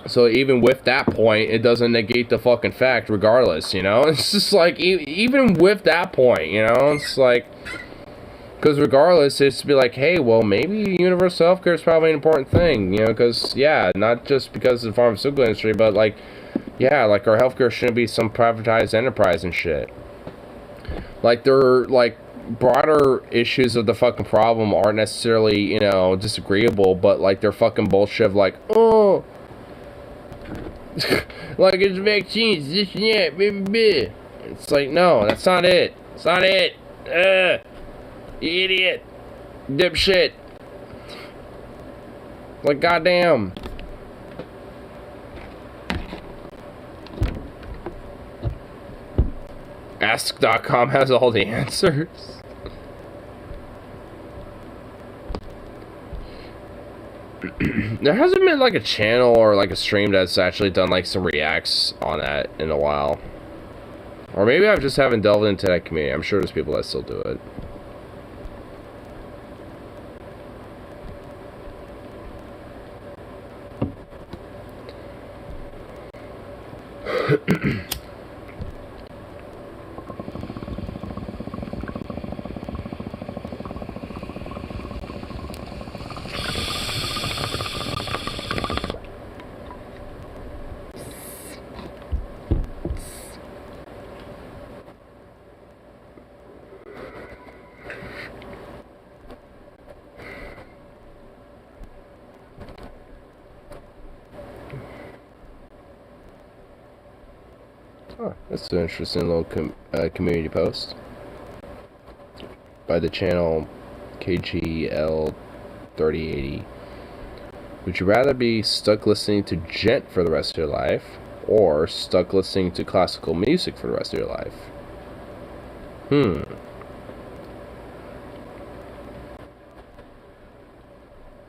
So even with that point, it doesn't negate the fucking fact regardless, you know? It's just like, even with that point, you know? It's like, because regardless, it's to be like, hey, well, maybe universal healthcare is probably an important thing, you know? Because, yeah, not just because of the pharmaceutical industry, but, like, yeah, like, our healthcare shouldn't be some privatized enterprise and shit. Like, they're, like, broader issues of the fucking problem aren't necessarily, you know, disagreeable, but, like, they're fucking bullshit of, like, oh, like, it's vaccines, this and that, blah, blah, blah. It's like, no, that's not it. It's not it. You idiot. Dipshit. Like, goddamn. Ask.com has all the answers. There hasn't been like a channel or like a stream that's actually done like some reacts on that in a while. Or maybe I just haven't delved into that community. I'm sure there's people that still do it. Oh, that's an interesting little community post by the channel KGL3080. Would you rather be stuck listening to Gent for the rest of your life, or stuck listening to classical music for the rest of your life?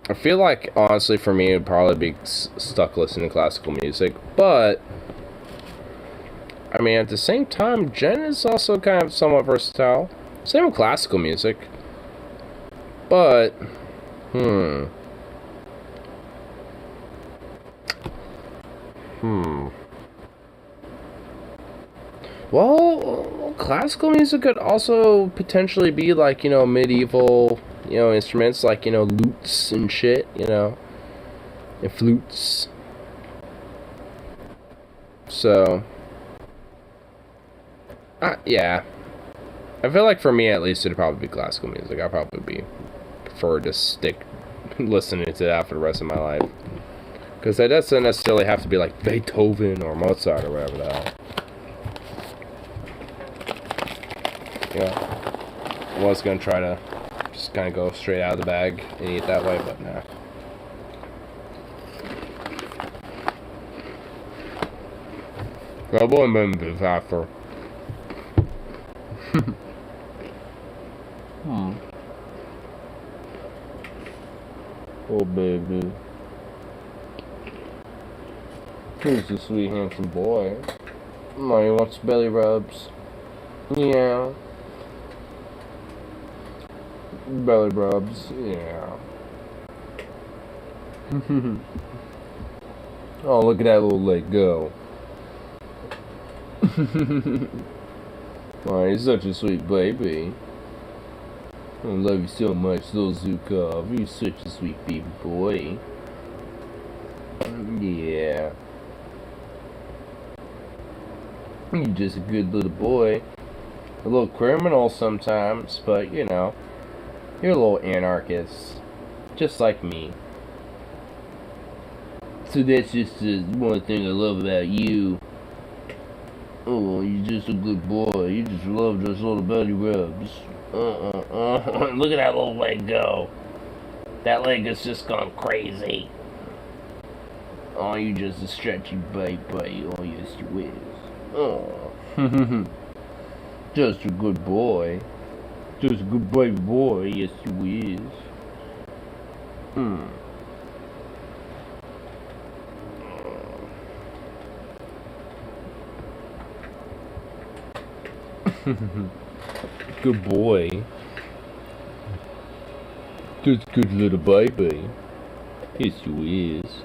I feel like, honestly, for me, it would probably be stuck listening to classical music, but I mean, at the same time, Gent is also kind of somewhat versatile. Same with classical music. But, Well, classical music could also potentially be like, you know, medieval, you know, instruments like, you know, lutes and shit, you know, and flutes. So, yeah. I feel like for me, at least, it'd probably be classical music. I'd probably prefer to stick listening to that for the rest of my life. Because that doesn't necessarily have to be like Beethoven or Mozart or whatever the hell. Yeah. I was going to try to just kind of go straight out of the bag and eat that way, but nah. Jag var en myndig varför. Oh baby. He's a sweet handsome boy. Oh, he wants belly rubs. Yeah. Belly rubs, yeah. Oh, look at that little leg go. Oh, he's such a sweet baby. I love you so much, little Zukov. You're such a sweet baby boy. Yeah. You're just a good little boy. A little criminal sometimes, but you know, you're a little anarchist. Just like me. So that's just one thing I love about you. Oh, you're just a good boy. You just love those little belly rubs. Look at that little leg go. That leg is just gone crazy. Oh, you just a stretchy baby. Oh, yes, you is. Oh. Just a good boy. Just a good baby boy. Yes, you is. Good boy. Just good little baby. Yes, you is.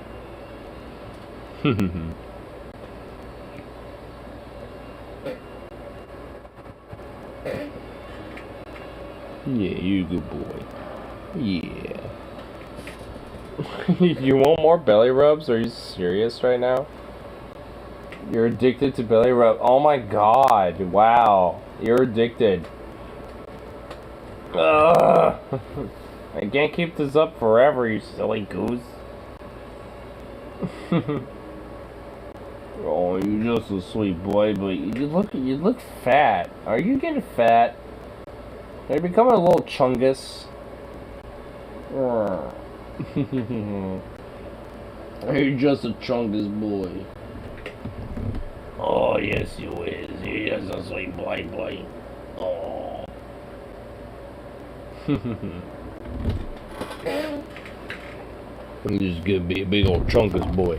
Yeah, you're a good boy. Yeah. You want more belly rubs? Are you serious right now? You're addicted to belly rub. Oh my god. Wow. You're addicted. Ugh. I can't keep this up forever, you silly goose. Oh, you're just a sweet boy, but you look fat. Are you getting fat? Are you becoming a little chungus? You're just a chungus boy. Oh, yes, you is. You're just a sweet boy. Oh. He's just gonna be a big old chunkus boy.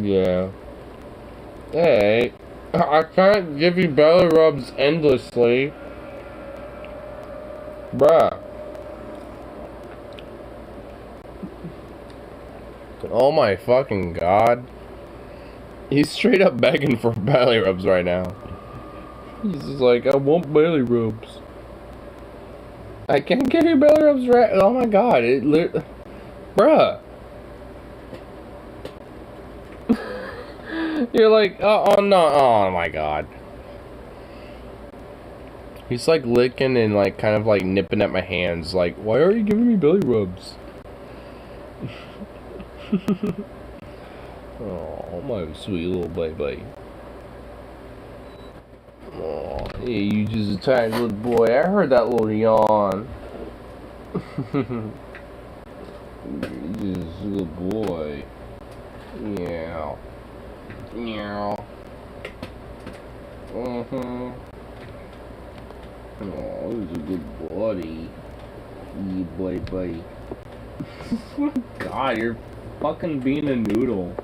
Yeah. Hey, I can't give you belly rubs endlessly. Bruh. Oh my fucking god. He's straight up begging for belly rubs right now. He's just like, I want belly rubs. I can't give you belly rubs right. Oh my god. Bruh. You're like, oh no, oh my god. He's like licking and like kind of like nipping at my hands, like, why are you giving me belly rubs? Oh, my sweet little baby. Oh, hey, you just a tiny little boy. I heard that little yawn. You just a little boy. Yeah. Yeah. Oh, he's a good buddy. Yeah, buddy. God, you're fucking being a noodle.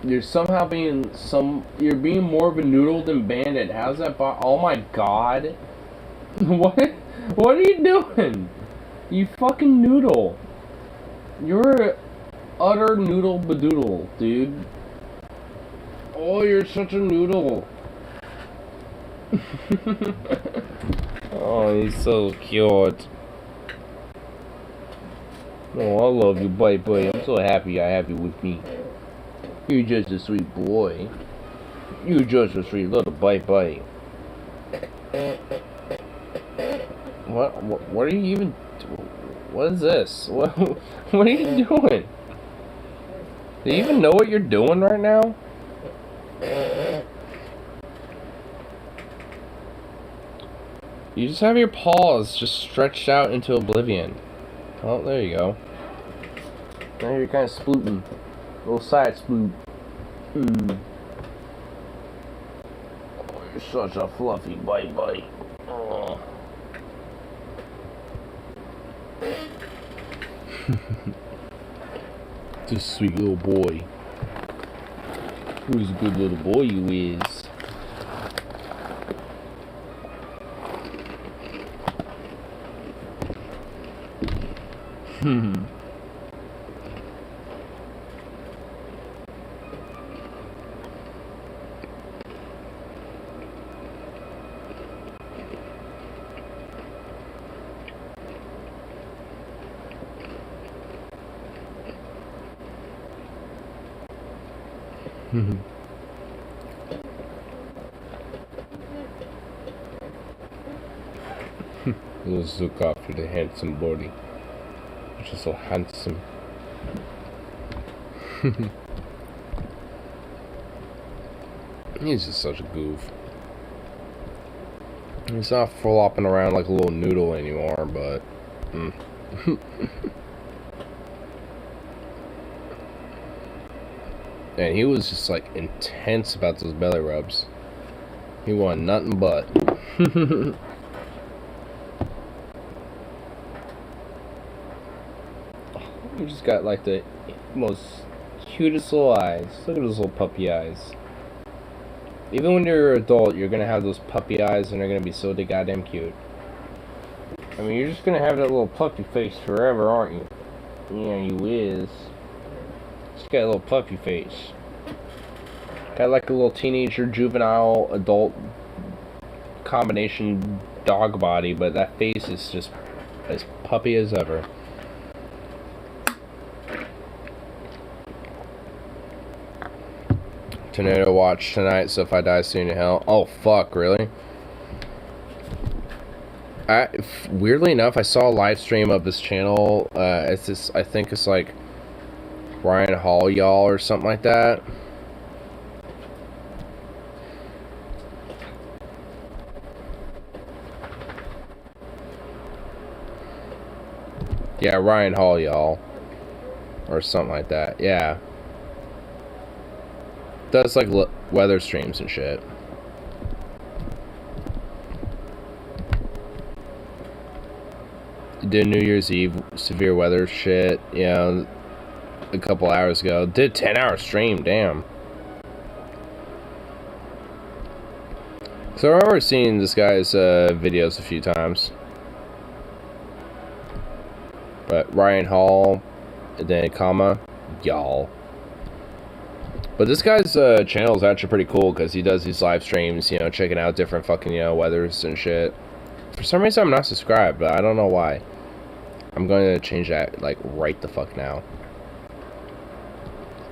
You're somehow you're being more of a noodle than Bandit. How's that oh my god. What are you doing? You fucking noodle. You're an utter noodle badoodle, dude. Oh, you're such a noodle. Oh, he's so cute. Oh, I love you, boy. I'm so happy I have you with me. You're just a sweet boy. You're just a sweet little boy. What are you even... What is this? What are you doing? Do you even know what you're doing right now? You just have your paws just stretched out into oblivion. Oh, there you go. Now you're kind of splooting. Little side sploot. Oh, you're such a fluffy boy. Oh. This sweet little boy. Who's a good little boy you is. Let's look after the handsome body. Which is so handsome. He's just such a goof. He's not flopping around like a little noodle anymore, but... And he was just like intense about those belly rubs. He wanted nothing but. He just got like the most cutest little eyes. Look at those little puppy eyes. Even when you're an adult, you're gonna have those puppy eyes and they're gonna be so goddamn cute. I mean, you're just gonna have that little puppy face forever, aren't you? Yeah, you is. Just got a little puppy face. Got like a little teenager, juvenile, adult combination dog body, but that face is just as puppy as ever. Tornado watch tonight, so if I die soon to hell. Oh fuck, really? Weirdly enough, I saw a live stream of this channel. It's this, I think it's like Ryan Hall y'all or something like that. Yeah, Ryan Hall, y'all. Or something like that. Yeah. Does like weather streams and shit. Did New Year's Eve severe weather shit, you know, a couple hours ago. Did 10-hour stream, damn. So I remember seeing this guy's videos a few times. But Ryan Hall, and then comma, y'all. But this guy's channel is actually pretty cool because he does these live streams, you know, checking out different fucking, you know, weathers and shit. For some reason I'm not subscribed, but I don't know why. I'm going to change that, like, right the fuck now.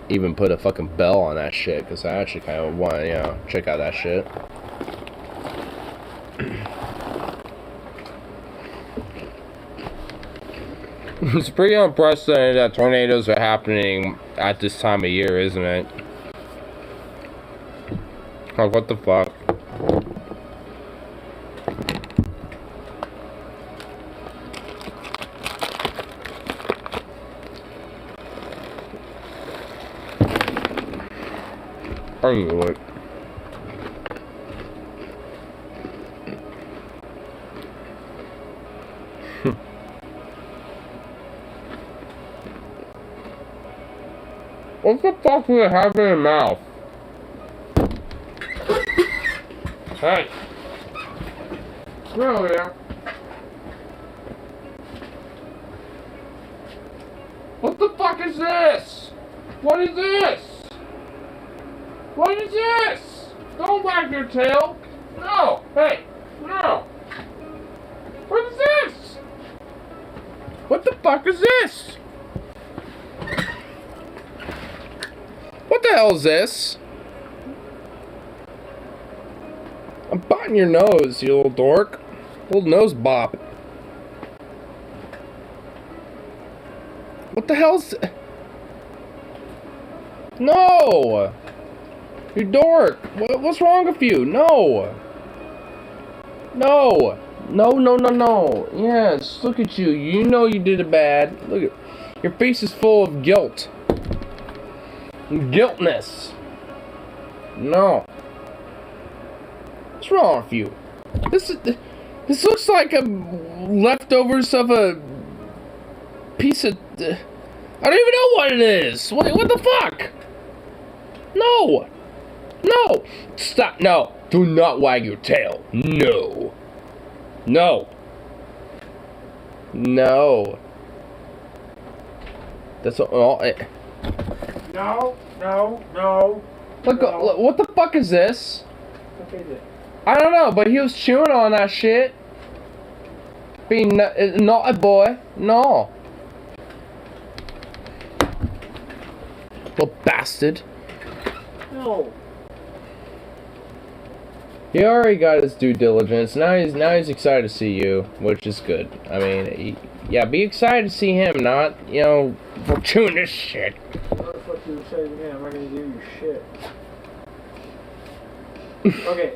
Even put a fucking bell on that shit, because I actually kind of want to, you know, check out that shit. It's pretty unprecedented that tornadoes are happening at this time of year, isn't it? Oh, what the fuck? I knew it. What the fuck do you have in your mouth? Hey. No, yeah. What the fuck is this? What is this? What is this? Don't wag your tail. No. Hey. No. What is this? What the fuck is this? What the hell is this? I'm biting your nose, you little dork. Little nose bop. What the hell's... No! You dork! What's wrong with you? No! No! No, no, no, no. Yes, look at you. You know you did it bad. Look at... Your face is full of guilt. Guiltness. No. What's wrong with you? This looks like a leftovers of a piece of... I don't even know what it is. What the fuck? No. No. Stop. No. Do not wag your tail. No. No. No. That's all. No, no, no. Look, no. What the fuck is this? What is it? I don't know, but he was chewing on that shit. Being not a boy. No. Little bastard. No. He already got his due diligence. Now he's excited to see you, which is good. I mean, yeah, be excited to see him, not, you know, for chewing this shit. What the fuck you say to me? I'm not gonna give you shit. Okay,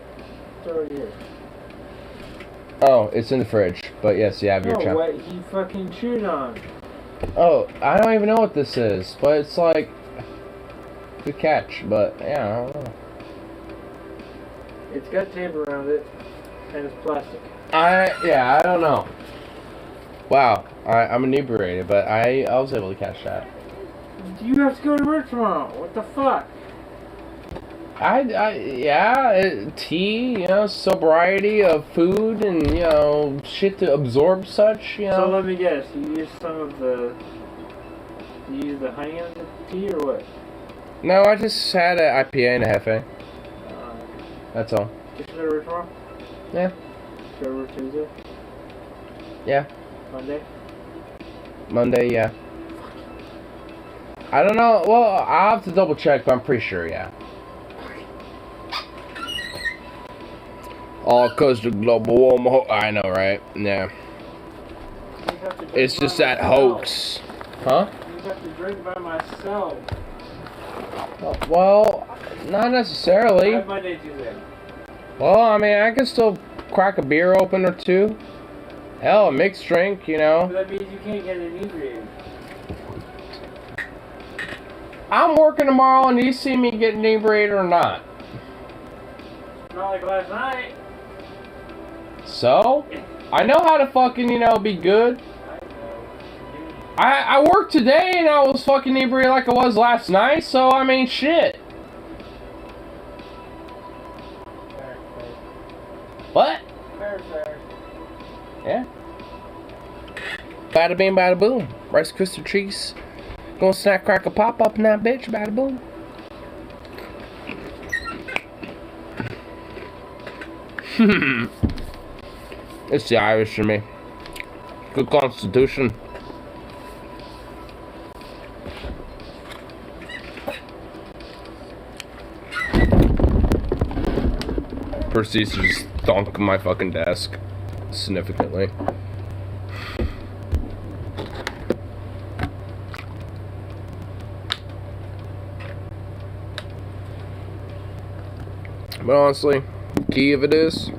throw it here. Oh, it's in the fridge. But yes, you have your No, chow. what he fucking chewed on. Oh, I don't even know what this is, but it's like good catch. But yeah, I don't know. It's got tape around it, and it's plastic. I don't know. Wow, I'm inebriated, but I was able to catch that. You have to go to work tomorrow. What the fuck? Tea, you know, sobriety of food and, you know, shit to absorb such, you know. So let me guess, you used the honey on the tea or what? No, I just had an IPA and a Hefe. That's all. Just go to work tomorrow? Yeah. Go to work Tuesday? Yeah. Monday? Monday, yeah. I don't know. Well, I'll have to double check, but I'm pretty sure, yeah. All because the global warming. I know, right? Yeah. It's just that hoax. Huh? You have to drink by myself. Well, not necessarily. I have Monday, Tuesday. Well, I mean, I can still crack a beer open or two. Hell, a mixed drink, you know. That means you can't get inebriated. I'm working tomorrow, and you see me get inebriated or not? Not like last night. So, I know how to fucking, you know, be good. I worked today, and I was fucking inebriated like I was last night. So I mean, shit. What? Yeah. Bada bing, bada boom. Rice Krispie treats. Gonna snack, crackle, pop up in that bitch. Bada boom. It's the Irish in me. Good constitution. Proceeds to just thunk my fucking desk significantly. But honestly, key of it is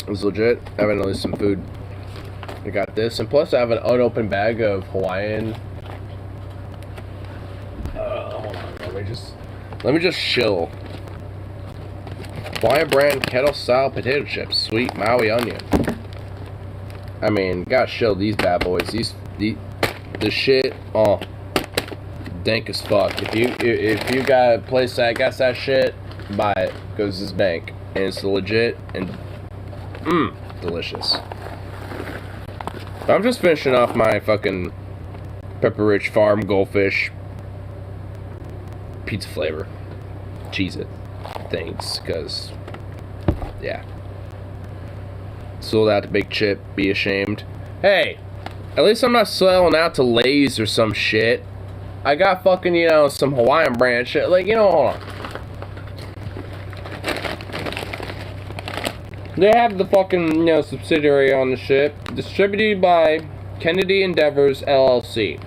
legit. I have at least some food. I got this, and plus I have an unopened bag of Hawaiian. Hold on, let me just chill. Hawaiian brand kettle style potato chips, sweet Maui onion. I mean, gotta show these bad boys. The shit, oh, dank as fuck. If you got a place that got that shit, buy it. Goes this bank, and it's legit and delicious. But I'm just finishing off my fucking Pepper Rich Farm Goldfish pizza flavor. Cheese it. Things, because yeah, sold out to Big Chip. Be ashamed. Hey, at least I'm not selling out to Lay's or some shit. I got fucking, you know, some Hawaiian brand shit. Like, you know, hold on. They have the fucking, you know, subsidiary on the shit, distributed by Kennedy Endeavors LLC.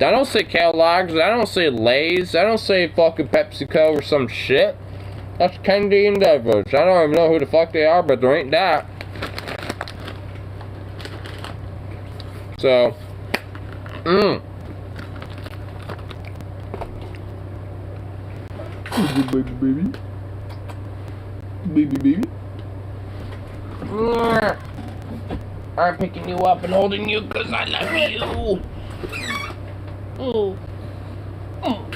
I don't say Kellogg's, I don't say Lay's, I don't say fucking PepsiCo or some shit. That's Kennedy Endeavors. I don't even know who the fuck they are, but there ain't that. So, baby. I'm picking you up and holding you because I love you. Oh. Oh.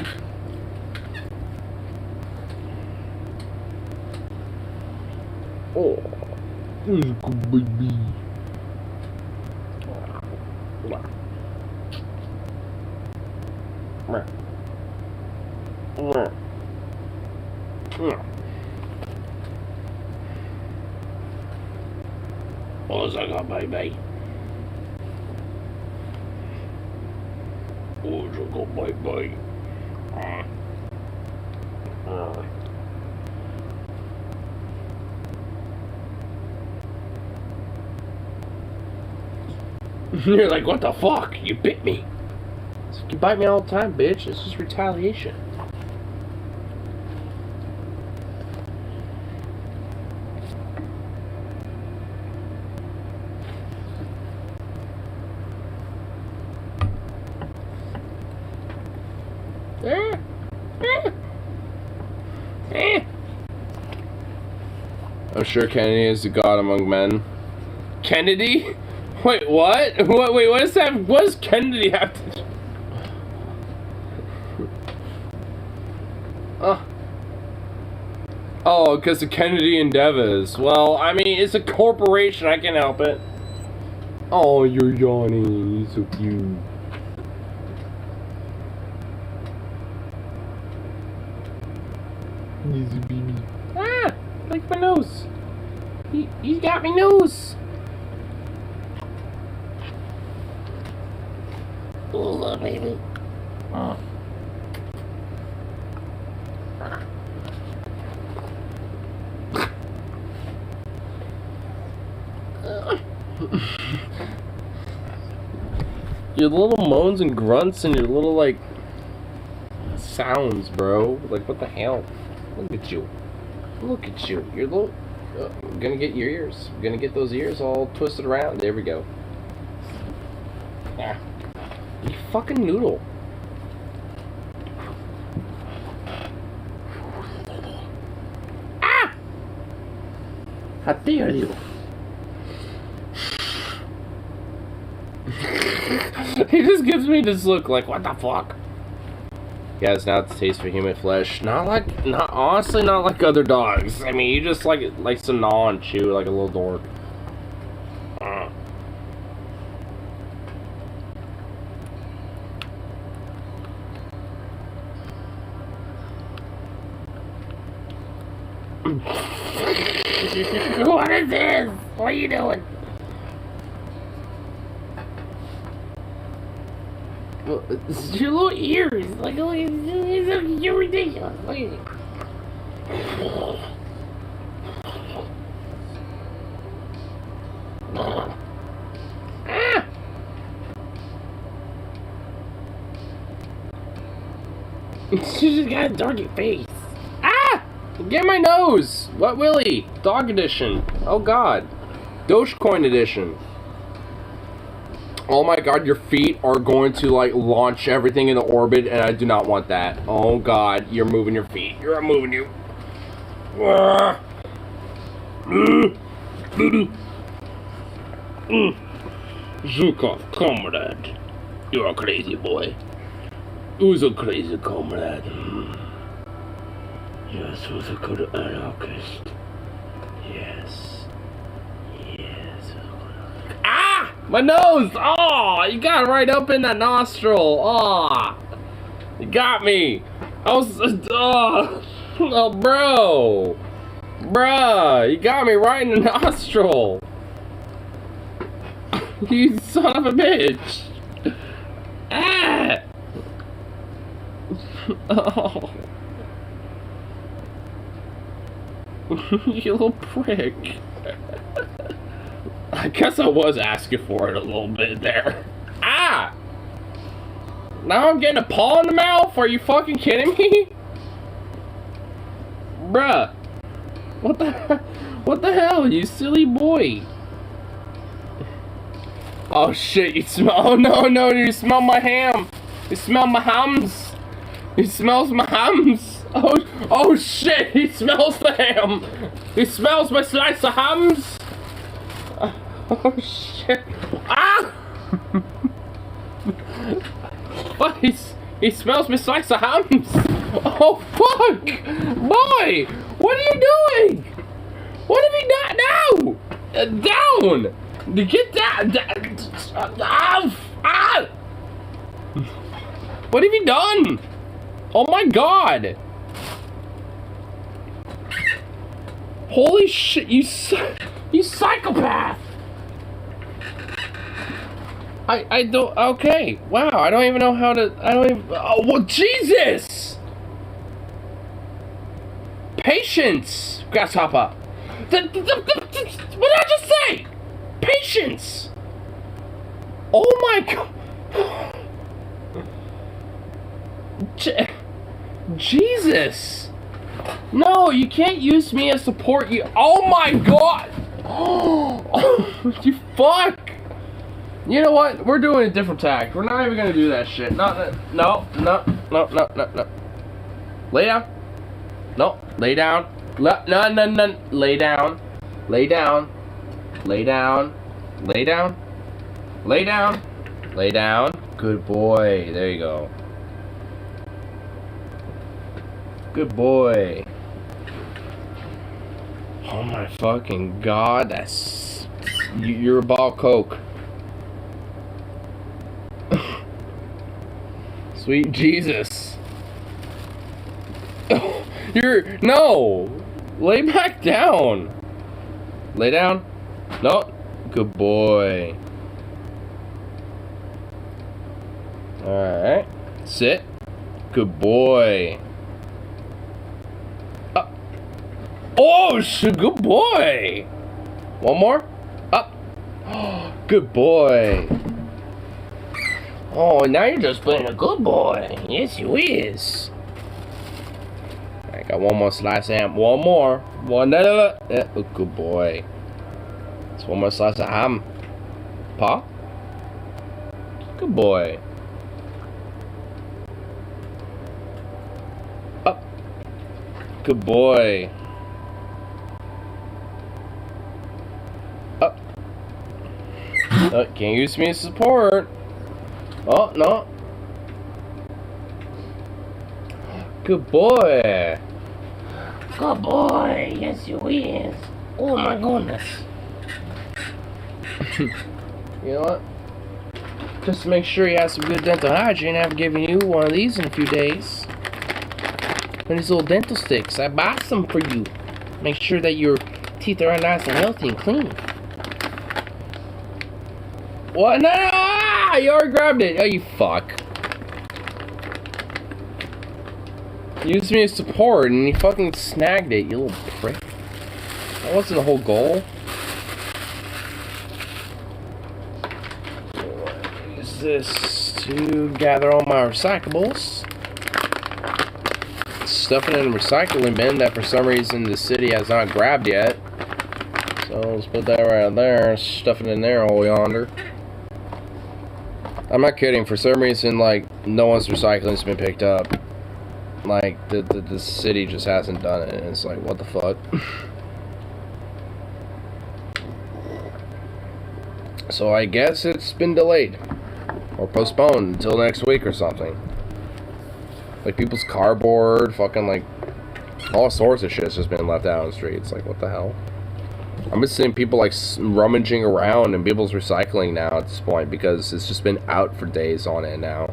Oh. Good baby. What's I got, baby? What's I got, baby? You're like, what the fuck? You bit me. You bite me all the time, bitch. This is retaliation. I'm sure Kennedy is the god among men. Kennedy? Wait, what? Wait, what is that? What does Kennedy have to do? Oh, because of Kennedy Endeavors. Well, I mean, it's a corporation. I can't help it. Oh, you're yawning. You're so cute. Easy baby. Ah, like my nose. He got me nose. Oh, baby. Oh. Your little moans and grunts and your little, like, sounds, bro. Like, what the hell? Look at you. Look at you. Your little... Gonna get your ears. Gonna get those ears all twisted around. There we go. Ah. You fucking noodle. Ah! How dare you? He just gives me this look like, what the fuck? He has not the taste for human flesh. Honestly, not like other dogs. I mean, he just likes to gnaw and chew like a little dork. What is this? What are you doing? It's your little ears. Like, you're ridiculous. Look at Ah! You just got a doggy face. Ah! Get my nose! What Willy? Dog edition. Oh god. Dogecoin edition. Oh my god, your feet are going to like launch everything into orbit, and I do not want that. Oh god, you're moving your feet. You're moving you. Zhukov, comrade. You're a crazy boy. Who's a crazy comrade? Yes, who's a good anarchist? Yes. Yes. Ah! My nose! Oh, you got it right up in that nostril. Oh, you got me. I was, oh, bro. Bruh, you got me right in the nostril. You son of a bitch. Ah! Oh. You little prick. I guess I was asking for it a little bit there. Ah! Now I'm getting a paw in the mouth? Are you fucking kidding me? Bruh. What the hell, you silly boy? Oh shit, you smell, oh no, you smell my ham. You smell my hams. He smells my hams. Oh shit, he smells the ham. He smells my slice of hams. Oh shit. Ah! What? He smells my slice of hams. Oh fuck! Boy! What are you doing? What have you done now? Down! Get down! Ah! What have you done? Oh my god! Holy shit, you psychopath! I don't, okay, wow, I don't even know how to, oh, well, Jesus! Patience, grasshopper! What did I just say? Patience! Oh my god! Jesus! No, you can't use me as support. Oh my god! Oh, you fuck! You know what? We're doing a different tack. We're not even gonna do that shit. No. Lay down. No, lay down. No. Lay down. Lay down. Lay down. Lay down. Lay down. Lay down. Good boy. There you go. Good boy. Oh my fucking god, that's... You're a ball of coke. Sweet Jesus. No! Lay back down! Lay down? No. Good boy. Alright. Sit. Good boy. Oh, good boy. One more. Up. Good boy. Oh, now you're just playing a good boy. Yes, you is. Alright, Got one more slice of ham. One more. One. Yeah, oh, good boy. It's one more slice of ham. Pa? Good boy. Up. Good boy. Up. Can't use me as support. Oh, no. Good boy. Good boy. Yes, you is. Oh my goodness. You know what? Just to make sure you have some good dental hygiene, I've given you one of these in a few days. One of these little dental sticks. I bought some for you. Make sure that your teeth are nice and healthy and clean. What? No! Ah, you already grabbed it. Oh, you fuck. Used me as support and you fucking snagged it, you little prick. That wasn't the whole goal. Use this to gather all my recyclables. Stuff it in a recycling bin that for some reason the city has not grabbed yet. So let's put that right there, stuff it in there all yonder. I'm not kidding, for some reason, like, no one's recycling's been picked up. Like, the city just hasn't done it, and it's like, what the fuck? So I guess it's been delayed. Or postponed until next week or something. Like, people's cardboard, fucking, like, all sorts of shit's just been left out on the streets. Like, what the hell? I'm just seeing people, like, rummaging around in people's recycling now at this point, because it's just been out for days on end now.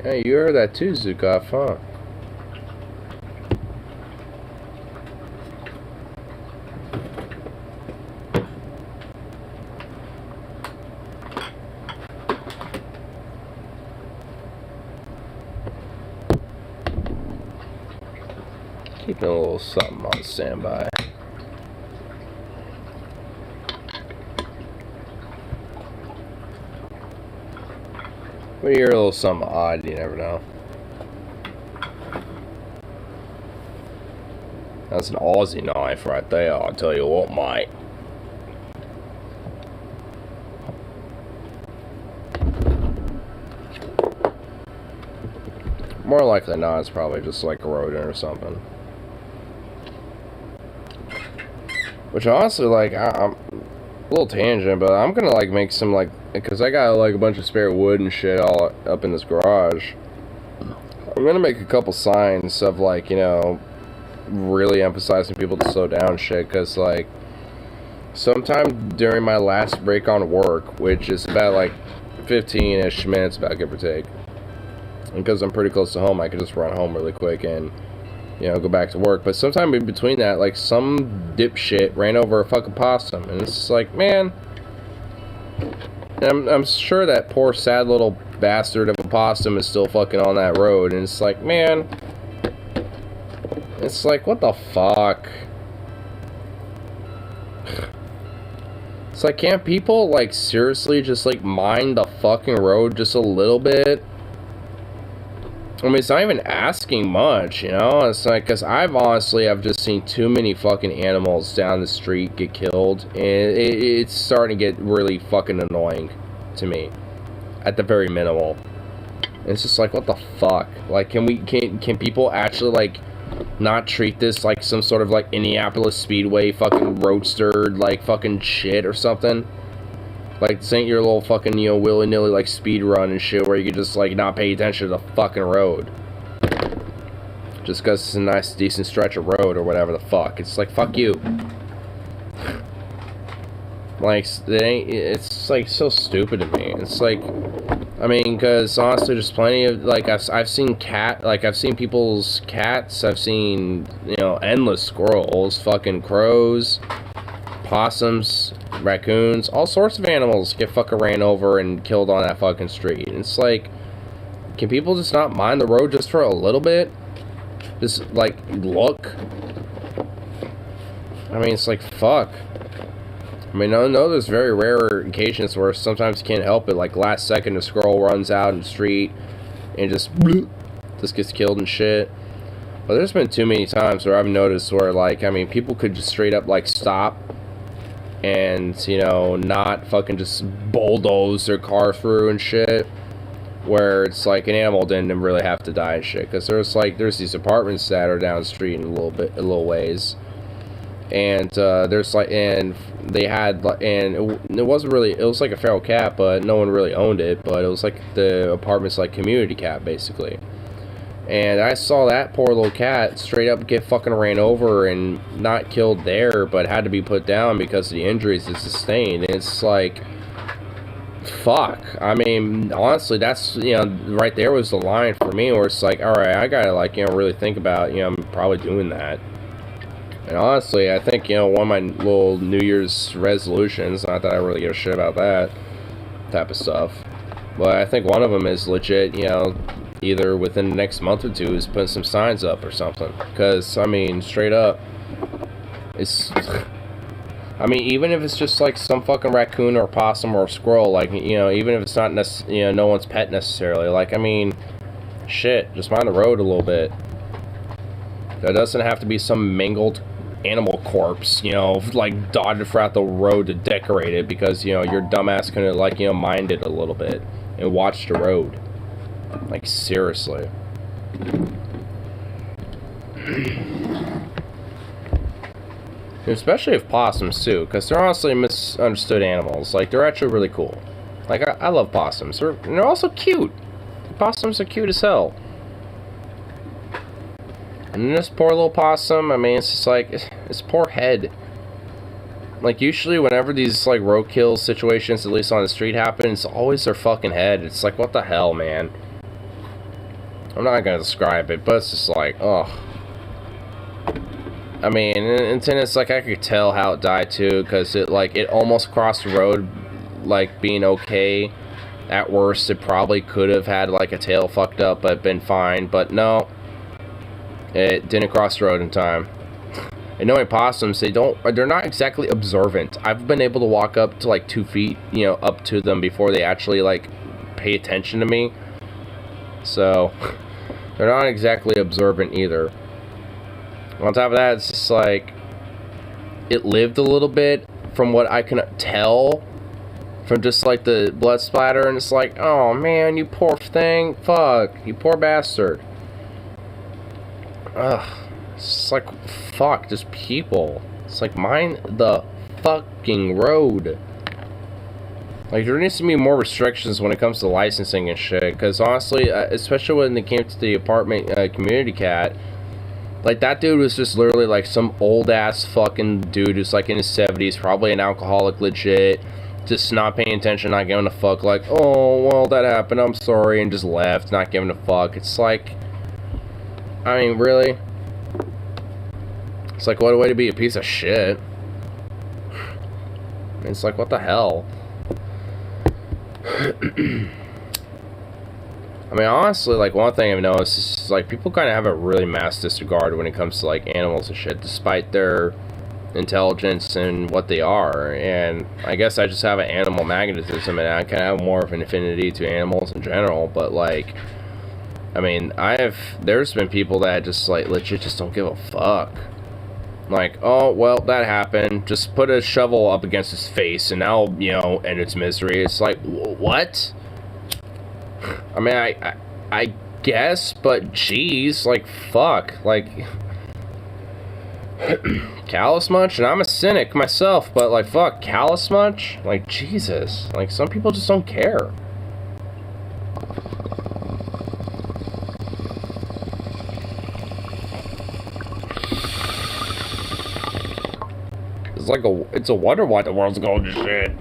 Hey, you heard that too, Zukov, huh? Keeping a little something on standby. But you're a little something odd, you never know. That's an Aussie knife right there, I'll tell you what, mate. More likely not, it's probably just like a rodent or something. Which honestly, like, I'm a little tangent, but I'm gonna like make some like, because I got like a bunch of spare wood and shit all up in this garage. I'm gonna make a couple signs of like, you know, really emphasizing people to slow down shit, because like sometime during my last break on work, which is about like 15-ish minutes about, give or take, and because I'm pretty close to home, I could just run home really quick and, you know, go back to work. But sometime in between that, like, some dipshit ran over a fucking possum, and it's just like, man, I'm sure that poor sad little bastard of a possum is still fucking on that road, and it's like, man, it's like, what the fuck? It's like, can't people, like, seriously just, like, mind the fucking road just a little bit? I mean, it's not even asking much, you know? It's like, because I've just seen too many fucking animals down the street get killed, and it's starting to get really fucking annoying to me, at the very minimal. And it's just like, what the fuck? Like, can people actually, like, not treat this like some sort of, like, Indianapolis Speedway fucking roadster, like, fucking shit or something? Like, this ain't your little fucking, you know, willy-nilly, like, speed run and shit where you could just, like, not pay attention to the fucking road. Just because it's a nice, decent stretch of road or whatever the fuck. It's like, fuck you. Like, it's like so stupid to me. It's like, I mean, because honestly, there's plenty of, like, I've seen I've seen people's cats, I've seen, you know, endless squirrels, fucking crows, possums, raccoons, all sorts of animals get fucking ran over and killed on that fucking street. And it's like, can people just not mind the road just for a little bit? Just, like, look. I mean, it's like, fuck. I mean, I know there's very rare occasions where sometimes you can't help it, like last second a squirrel runs out in the street and just gets killed and shit. But there's been too many times where I've noticed where, like, I mean, people could just straight up, like, stop and, you know, not fucking just bulldoze their car through and shit. Where it's like an animal didn't really have to die and shit. Because there's these apartments that are down the street in a little ways. And they had, and it wasn't really, it was like a feral cat, but no one really owned it, but it was like the apartment's like community cat, basically. And I saw that poor little cat straight up get fucking ran over and not killed there, but had to be put down because of the injuries it sustained. And it's like, fuck. I mean, honestly, that's, you know, right there was the line for me where it's like, alright, I gotta, like, you know, really think about, you know, I'm probably doing that. And honestly, I think, you know, one of my little New Year's resolutions, not that I really give a shit about that type of stuff, but I think one of them is legit, you know, either within the next month or two is putting some signs up or something. Because, I mean, straight up, it's, I mean, even if it's just like some fucking raccoon or possum or squirrel, like, you know, even if it's not, you know, no one's pet necessarily, like, I mean, shit, just mind the road a little bit. There doesn't have to be some mangled animal corpse, you know, like dotted throughout the road to decorate it because, you know, your dumbass couldn't, like, you know, mind it a little bit and watch the road. Like, seriously. Especially if possums, too, because they're honestly misunderstood animals. Like, they're actually really cool. Like, I love possums. They're also cute. Possums are cute as hell. And this poor little possum, I mean, it's just like, its poor head. Like, usually whenever these, like, roadkill situations, at least on the street, happen, it's always their fucking head. It's like, what the hell, man? I'm not gonna describe it, but it's just like, ugh. I mean, and then it's like, I could tell how it died, too, because it, like, it almost crossed the road, like, being okay. At worst, it probably could have had, like, a tail fucked up, but been fine, but no. It didn't cross the road in time. And knowing possums, they're not exactly observant. I've been able to walk up to like 2 feet, you know, up to them before they actually like pay attention to me. So they're not exactly observant either. On top of that, it's just like it lived a little bit from what I can tell from just like the blood splatter, and it's like, oh man, you poor thing, fuck, you poor bastard. Ugh, it's like, fuck, just people. It's like, mind the fucking road. Like, there needs to be more restrictions when it comes to licensing and shit, because honestly, especially when it came to the apartment community cat, like, that dude was just literally, like, some old-ass fucking dude who's, like, in his 70s, probably an alcoholic legit, just not paying attention, not giving a fuck, like, oh, well, that happened, I'm sorry, and just left, not giving a fuck. It's like, I mean, really? It's like, what a way to be a piece of shit. It's like, what the hell? I mean, honestly, like, one thing I've noticed is, like, people kind of have a really mass disregard when it comes to, like, animals and shit, despite their intelligence and what they are. And I guess I just have an animal magnetism, and I kind of have more of an affinity to animals in general, but, like, I mean, there's been people that just, like, legit just don't give a fuck. Like, oh, well, that happened. Just put a shovel up against his face, and now, you know, end its misery. It's like, what? I mean, I guess, but jeez, like, fuck. Like, callous much? And I'm a cynic myself, but, like, fuck, callous much? Like, Jesus. Like, some people just don't care. It's a wonder why the world's going to shit.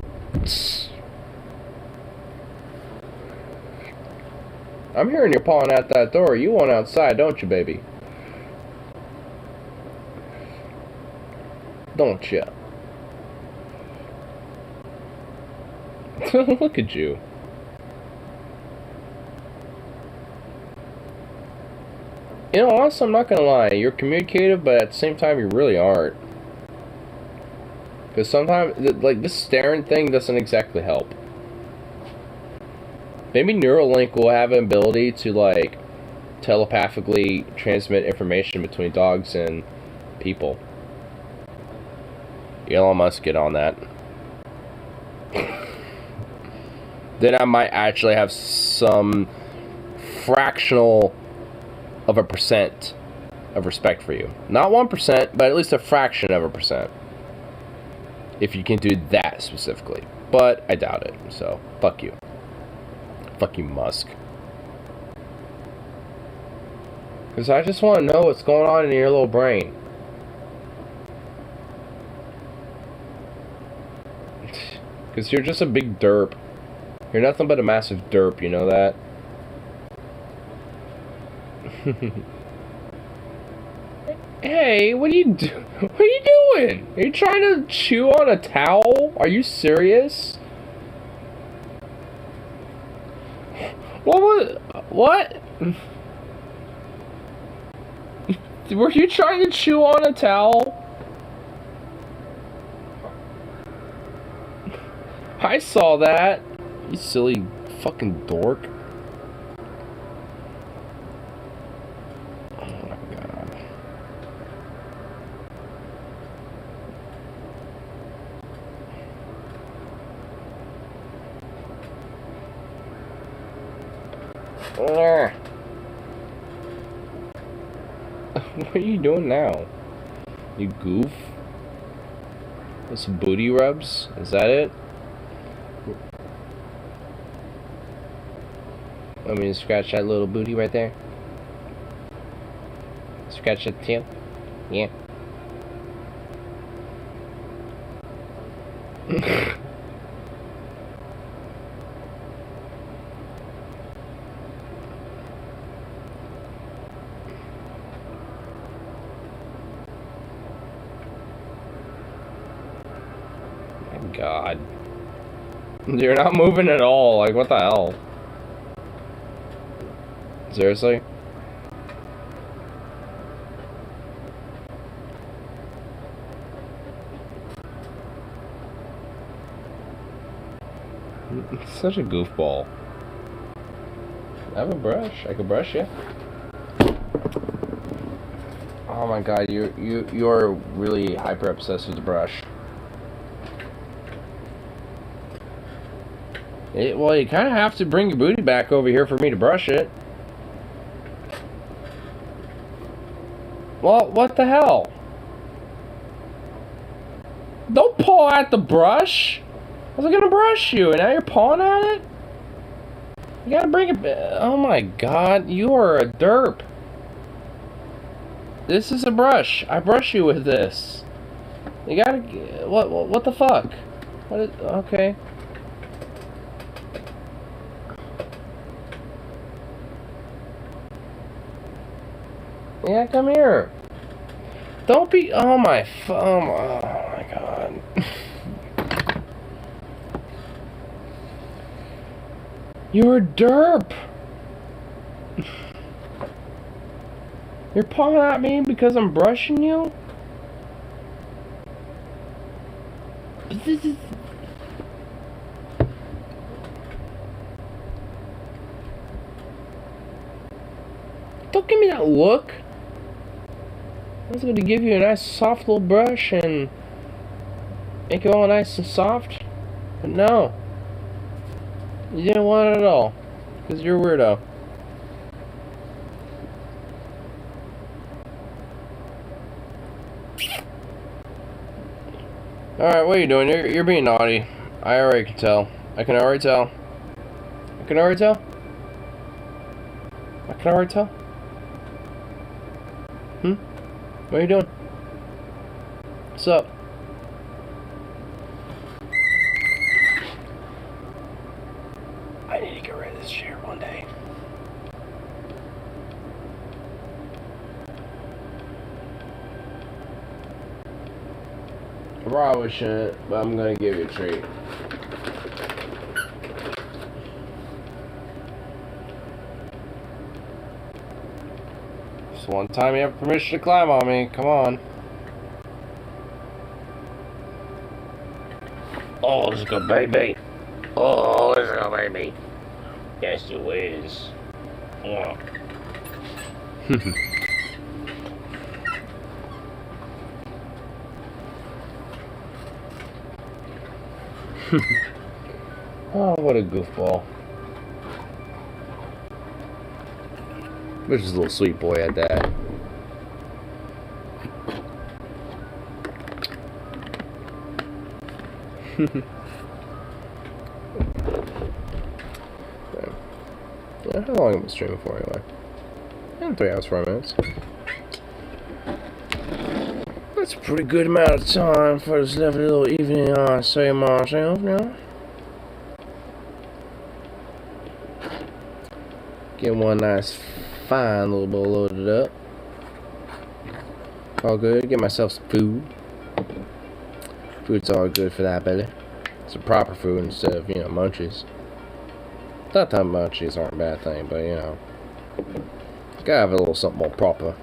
I'm hearing you're pawing at that door. You want outside, don't you, baby? Don't you? Look at you. You know, honestly, I'm not gonna lie. You're communicative, but at the same time, you really aren't. Because sometimes, like, this staring thing doesn't exactly help. Maybe Neuralink will have an ability to, like, telepathically transmit information between dogs and people. Elon Musk, get on that. Then I might actually have some fractional of a percent of respect for you. Not 1%, but at least a fraction of a percent. If you can do that specifically. But I doubt it, so fuck you. Fuck you, Musk. Because I just want to know what's going on in your little brain. Because you're just a big derp. You're nothing but a massive derp, you know that? Hey, what are you doing? What are you doing? Are you trying to chew on a towel? Are you serious? What? Were you trying to chew on a towel? I saw that. You silly fucking dork. Oh my god. What are you doing now? You goof? With some booty rubs? Is that it? Want me to scratch that little booty right there? Scratch that tail? Yeah. My God. You're not moving at all. Like, what the hell? Seriously? Such a goofball. I have a brush. I can brush you. Oh my god, you're really hyper obsessed with the brush. Well, you kind of have to bring your booty back over here for me to brush it. Well, what the hell? Don't paw at the brush. I was gonna brush you, and now you're pawing at it? You gotta bring it back. Oh my god, you are a derp. This is a brush. I brush you with this. You gotta... What the fuck? What is... Okay. Yeah, come here. Don't be... Oh my god. You're a derp. You're pawing at me because I'm brushing you? This is... Don't give me that look. I was going to give you a nice soft little brush and make it all nice and soft. But no. You didn't want it at all. Because you're a weirdo. Alright, what are you doing? You're being naughty. I already can tell. I can already tell. I can already tell. I can already tell. What are you doing? What's up? need to get rid of this chair one day. I probably shouldn't, but I'm gonna give you a treat. Just one time you have permission to climb on me, come on. Oh, let's go, baby. Oh, let's go, baby. Yes, you is. Oh. Oh, what a goofball. Which is a little sweet boy at that. Yeah, how long am I streaming for anyway? 3 hours, 4 minutes. That's a pretty good amount of time for this lovely little evening I say myself, you know? Get one nice fine little bowl loaded up. All good. Get myself some food. Food's all good for that belly. Some proper food instead of, you know, munchies. Not that munchies aren't a bad thing, but you know, gotta have a little something more proper.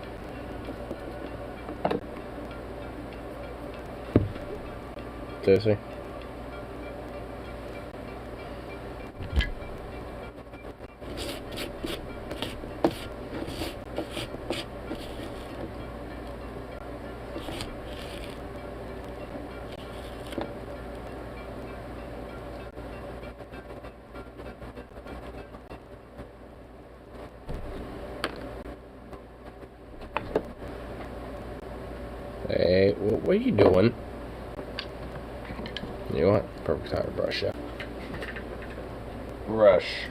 Seriously? Hey, what are you doing? You know what? Perfect time to brush up. Brush.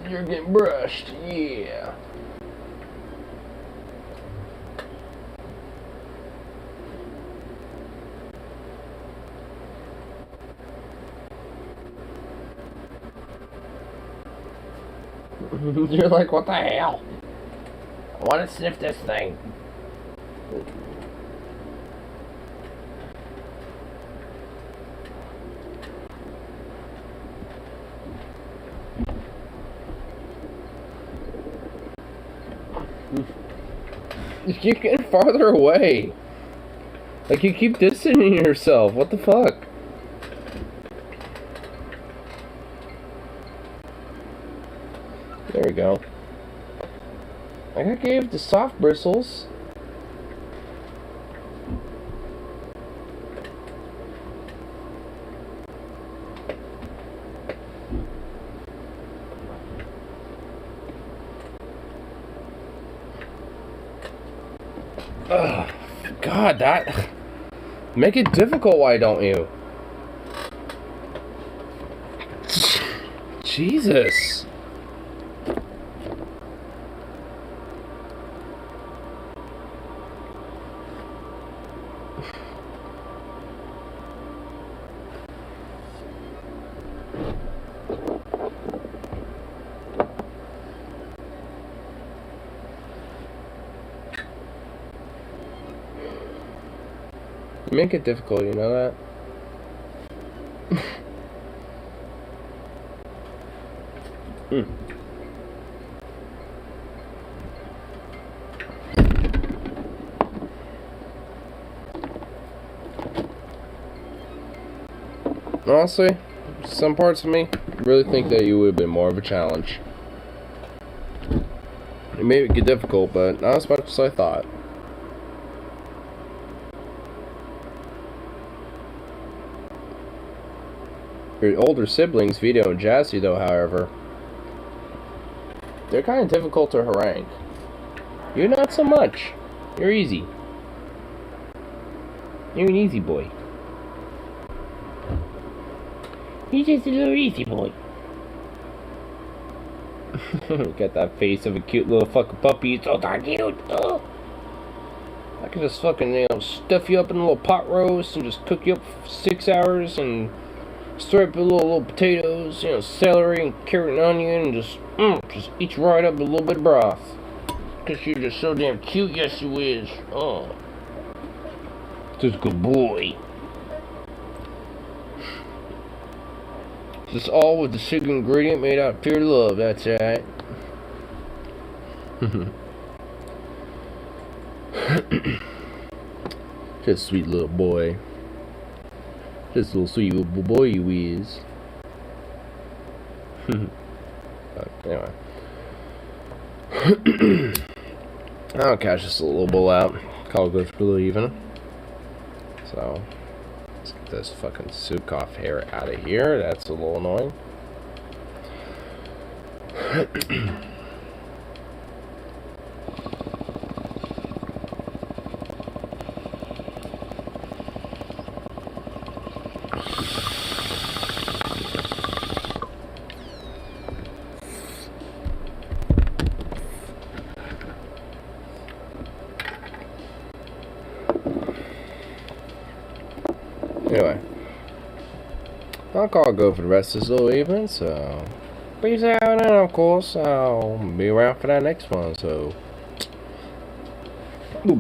You're getting brushed, yeah. You're like, what the hell? I want to sniff this thing. You're getting farther away. Like, you keep distancing yourself. What the fuck? There we go. I got gave the soft bristles. Ugh, God, that... Make it difficult, why don't you? Jesus. Make it difficult, you know that? Honestly, some parts of me really think that you would have been more of a challenge. It made it difficult, but not as much as I thought. Your older siblings, Vito and Jazzy, though, however, they're kind of difficult to harangue. You're not so much. You're easy. You're an easy boy. He's just a little easy boy. Got that face of a cute little fucking puppy. It's so darn cute. Oh. I could just fucking, you know, stuff you up in a little pot roast and just cook you up for 6 hours and Stir up a little potatoes, you know, celery and carrot and onion, and just eat right up with a little bit of broth. Cause you're just so damn cute, yes you is. Oh, just a good boy. This all with the secret ingredient made out of pure love. That's right. Just sweet little boy. Just a little sweet little boy you is. Anyway. I'll catch this little bowl out. Call it good for the evening. So, let's get this fucking Sukoff hair out of here. That's a little annoying. Anyway, I'll call it good for the rest of this little evening, so peace out, and of course, I'll be around for that next one, so